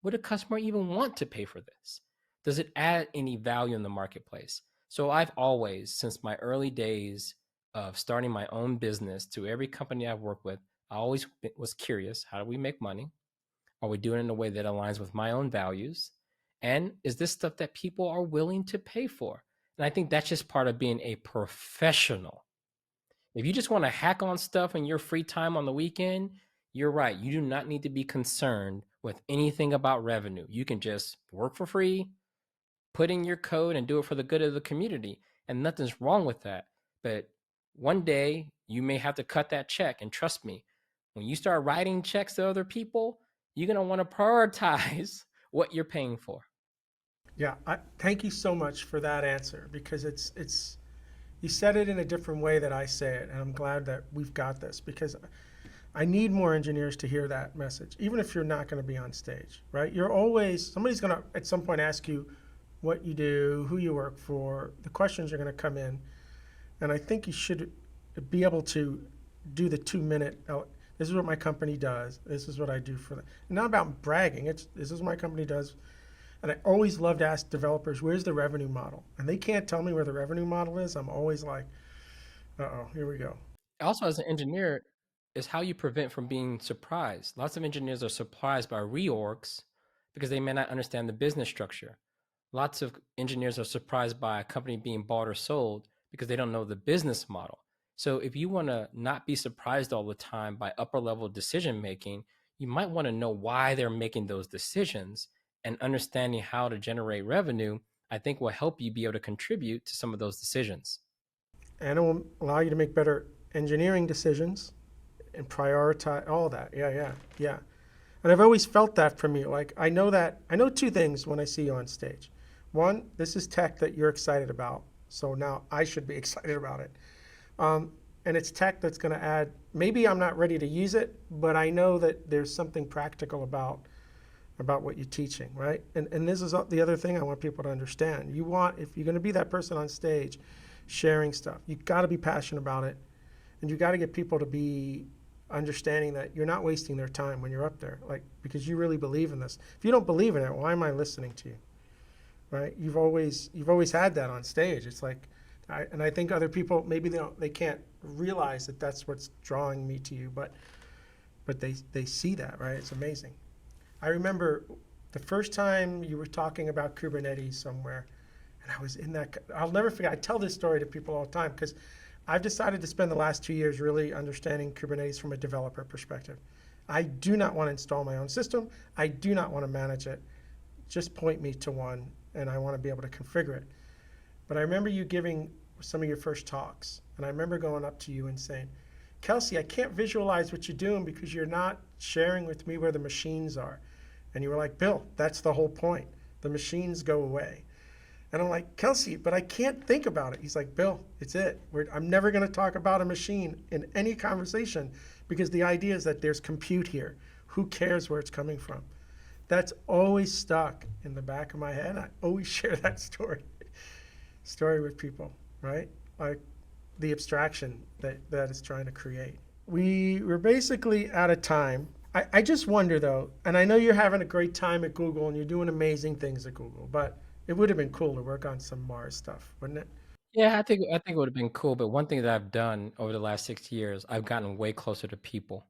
Would a customer even want to pay for this? Does it add any value in the marketplace? So I've always, since my early days of starting my own business to every company I've worked with, I always was curious, how do we make money? Are we doing it in a way that aligns with my own values? And is this stuff that people are willing to pay for? And I think that's just part of being a professional. If you just want to hack on stuff in your free time on the weekend, you're right. You do not need to be concerned with anything about revenue. You can just work for free, put in your code, and do it for the good of the community. And nothing's wrong with that. But one day you may have to cut that check. And trust me, when you start writing checks to other people, you're going to want to prioritize what you're paying for. Yeah, thank you so much for that answer because it's you said it in a different way that I say it, and I'm glad that we've got this because I need more engineers to hear that message, even if you're not going to be on stage, right? You're always somebody's going to at some point ask you what you do, who you work for. The questions are going to come in, and I think you should be able to do the 2 minute. This is what my company does. This is what I do for them. Not about bragging. This is what my company does. And I always love to ask developers, where's the revenue model? And they can't tell me where the revenue model is. I'm always like, uh-oh, here we go. Also, as an engineer, is how you prevent from being surprised. Lots of engineers are surprised by reorgs because they may not understand the business structure. Lots of engineers are surprised by a company being bought or sold because they don't know the business model. So if you want to not be surprised all the time by upper level decision making, you might want to know why they're making those decisions, and understanding how to generate revenue, I think will help you be able to contribute to some of those decisions. And it will allow you to make better engineering decisions and prioritize all that. Yeah. And I've always felt that from you. Like I know two things when I see you on stage. One, this is tech that you're excited about. So now I should be excited about it. And it's tech that's going to add, maybe I'm not ready to use it, but I know that there's something practical about what you're teaching, right? And this is the other thing I want people to understand. If you're going to be that person on stage sharing stuff, you've got to be passionate about it. And you got to get people to be understanding that you're not wasting their time when you're up there, like, because you really believe in this. If you don't believe in it, why am I listening to you? Right? You've always had that on stage. It's like, I think other people, maybe they can't realize that that's what's drawing me to you, but they see that, right? It's amazing. I remember the first time you were talking about Kubernetes somewhere, and I was in that. I'll never forget. I tell this story to people all the time because I've decided to spend the last 2 years really understanding Kubernetes from a developer perspective. I do not want to install my own system. I do not want to manage it. Just point me to one, and I want to be able to configure it. But I remember you giving some of your first talks, and I remember going up to you and saying, Kelsey, I can't visualize what you're doing because you're not sharing with me where the machines are. And you were like, Bill, that's the whole point. The machines go away. And I'm like, Kelsey, but I can't think about it. He's like, Bill, it's it. I'm never going to talk about a machine in any conversation because the idea is that there's compute here. Who cares where it's coming from? That's always stuck in the back of my head. I always share that story with people, right? Like the abstraction that is trying to create. We're basically out of time. I just wonder though, and I know you're having a great time at Google and you're doing amazing things at Google, but it would have been cool to work on some Mars stuff, wouldn't it? Yeah, I think it would have been cool. But one thing that I've done over the last 6 years, I've gotten way closer to people.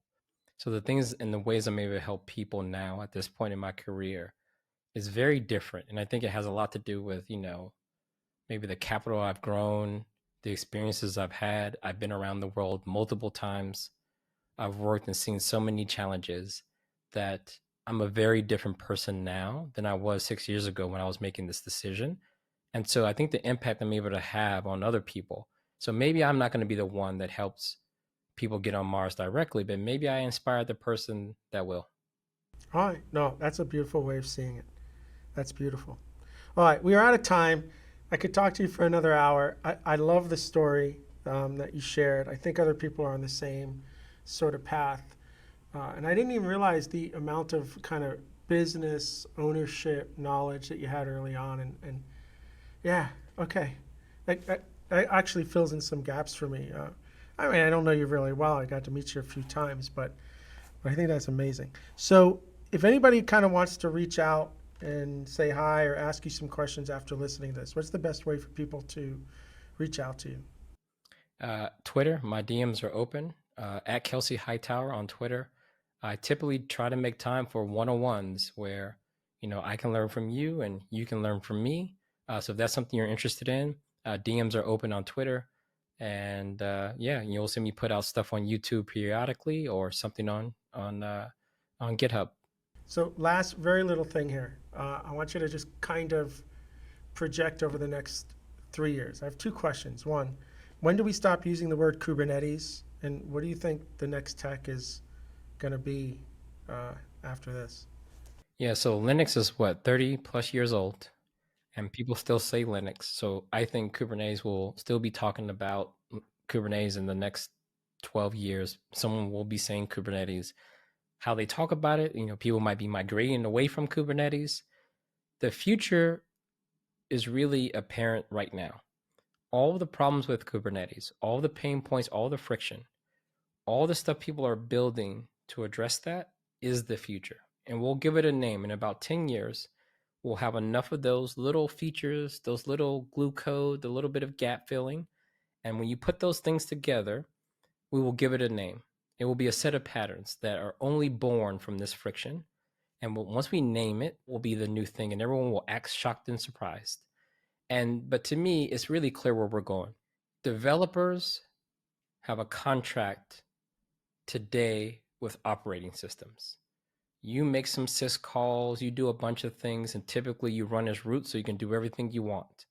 So the things and the ways I'm able to help people now at this point in my career is very different. And I think it has a lot to do with, maybe the capital I've grown, the experiences I've had. I've been around the world multiple times. I've worked and seen so many challenges that I'm a very different person now than I was 6 years ago when I was making this decision. And so I think the impact I'm able to have on other people. So maybe I'm not going to be the one that helps people get on Mars directly, but maybe I inspired the person that will. All right. No, that's a beautiful way of seeing it. That's beautiful. All right. We are out of time. I could talk to you for another hour. I love the story that you shared. I think other people are on the same sort of path. And I didn't even realize the amount of kind of business ownership knowledge that you had early on. And yeah, okay. That actually fills in some gaps for me. I mean, I don't know you really well. I got to meet you a few times, but I think that's amazing. So if anybody kind of wants to reach out and say hi or ask you some questions after listening to this, what's the best way for people to reach out to you? Twitter, my DMs are open at Kelsey Hightower on Twitter. I typically try to make time for one-on-ones where, I can learn from you and you can learn from me. So if that's something you're interested in, DMs are open on Twitter. And yeah, you'll see me put out stuff on YouTube periodically or something on GitHub. So last very little thing here. I want you to just kind of project over the next 3 years. I have two questions. One, when do we stop using the word Kubernetes? And what do you think the next tech is going to be after this? Yeah, so Linux is what, 30 plus years old, and people still say Linux. So I think Kubernetes will still be talking about Kubernetes in the next 12 years. Someone will be saying Kubernetes. How they talk about it, people might be migrating away from Kubernetes. The future is really apparent right now. All of the problems with Kubernetes, all the pain points, all the friction, all the stuff people are building to address that is the future. And we'll give it a name. In about 10 years, we'll have enough of those little features, those little glue code, the little bit of gap filling. And when you put those things together, we will give it a name. It will be a set of patterns that are only born from this friction. And once we name it, will be the new thing, and everyone will act shocked and surprised. But to me, it's really clear where we're going. Developers have a contract today with operating systems. You make some syscalls, you do a bunch of things, and typically you run as root so you can do everything you want.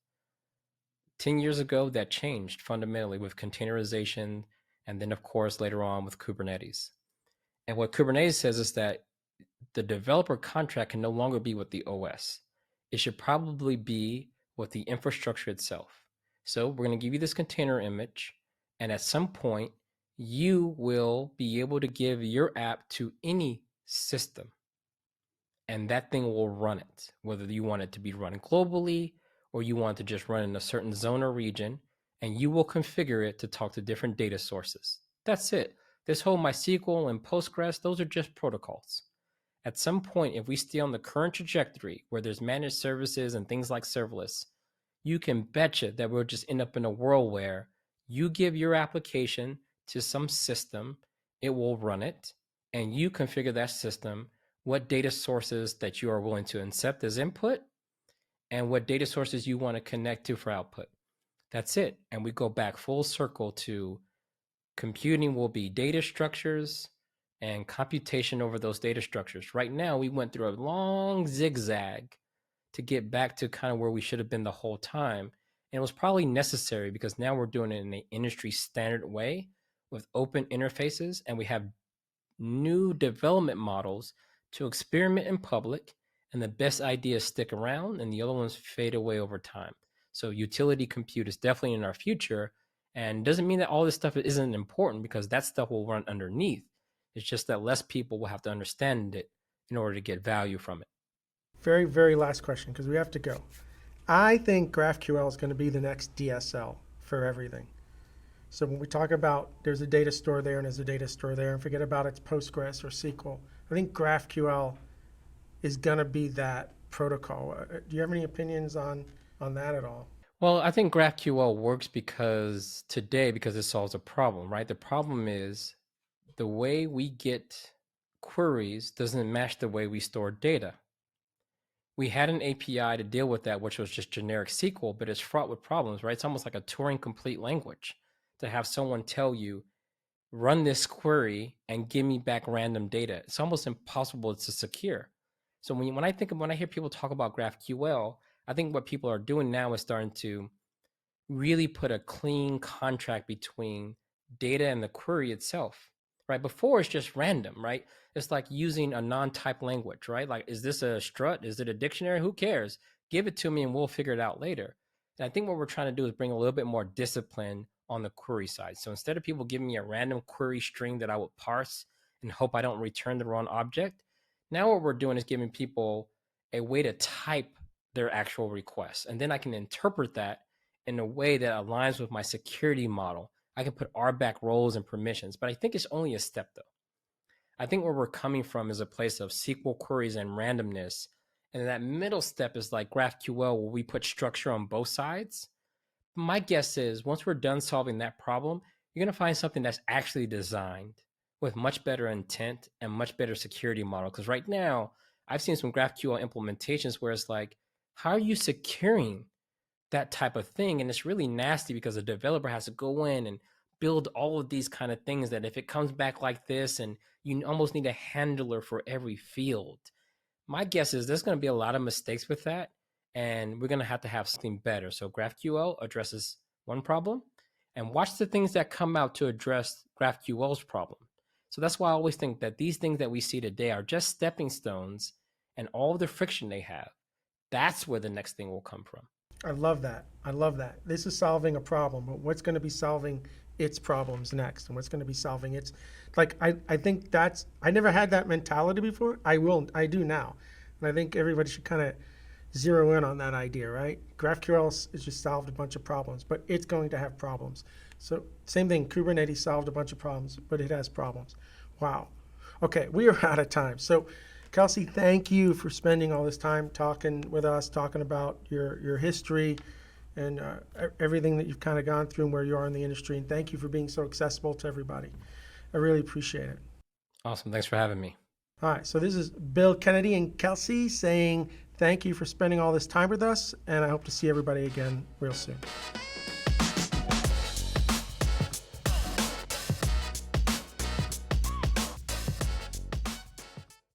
10 years ago, that changed fundamentally with containerization, and then, of course, later on with Kubernetes. And what Kubernetes says is that the developer contract can no longer be with the OS. It should probably be with the infrastructure itself. So we're going to give you this container image, and at some point, you will be able to give your app to any system, and that thing will run it, whether you want it to be run globally or you want to just run in a certain zone or region, and you will configure it to talk to different data sources. That's it. This whole MySQL and Postgres, those are just protocols. At some point, if we stay on the current trajectory where there's managed services and things like serverless, you can betcha that we'll just end up in a world where you give your application to some system, it will run it, and you configure that system what data sources that you are willing to accept as input and what data sources you want to connect to for output. That's it. And we go back full circle to computing will be data structures and computation over those data structures. Right now, we went through a long zigzag to get back to kind of where we should have been the whole time. And it was probably necessary because now we're doing it in an industry standard way with open interfaces, and we have new development models to experiment in public, and the best ideas stick around and the other ones fade away over time. So utility compute is definitely in our future, and doesn't mean that all this stuff isn't important, because that stuff will run underneath. It's just that less people will have to understand it in order to get value from it. Very, very last question because we have to go. I think GraphQL is going to be the next DSL for everything. So when we talk about there's a data store there and there's a data store there, and forget about it's Postgres or SQL, I think GraphQL is going to be that protocol. Do you have any opinions on that at all? Well, I think GraphQL works because it solves a problem, right? The problem is the way we get queries doesn't match the way we store data. we had an API to deal with that, which was just generic SQL, but it's fraught with problems, right? It's almost like a Turing complete language to have someone tell you, run this query and give me back random data. It's almost impossible to secure. So when I hear people talk about GraphQL, I think what people are doing now is starting to really put a clean contract between data and the query itself, right? Before it's just random, right? It's like using a non-type language, right? Like, is this a strut? Is it a dictionary? Who cares? Give it to me and we'll figure it out later. And I think what we're trying to do is bring a little bit more discipline on the query side. So instead of people giving me a random query string that I would parse and hope I don't return the wrong object, now what we're doing is giving people a way to type their actual requests. And then I can interpret that in a way that aligns with my security model. I can put RBAC roles and permissions, but I think it's only a step though. I think where we're coming from is a place of SQL queries and randomness. And that middle step is like GraphQL, where we put structure on both sides. My guess is once we're done solving that problem, you're going to find something that's actually designed with much better intent and much better security model. Because right now, I've seen some GraphQL implementations where it's like, how are you securing that type of thing? And it's really nasty because the developer has to go in and build all of these kind of things that if it comes back like this, and you almost need a handler for every field. My guess is there's going to be a lot of mistakes with that, and we're going to have something better. So GraphQL addresses one problem, and watch the things that come out to address GraphQL's problem. So that's why I always think that these things that we see today are just stepping stones, and all the friction they have, that's where the next thing will come from. I love that. I love that. This is solving a problem, but what's going to be solving its problems next, and what's going to be solving its, like, I think that's, I never had that mentality before. I do now. And I think everybody should kind of zero in on that idea, right? GraphQL has just solved a bunch of problems, but it's going to have problems. So same thing, Kubernetes solved a bunch of problems, but it has problems. Wow. Okay, we are out of time. So Kelsey, thank you for spending all this time talking with us, talking about your history and everything that you've kind of gone through and where you are in the industry. And thank you for being so accessible to everybody. I really appreciate it. Awesome. Thanks for having me. All right. So this is Bill Kennedy and Kelsey saying thank you for spending all this time with us. And I hope to see everybody again real soon.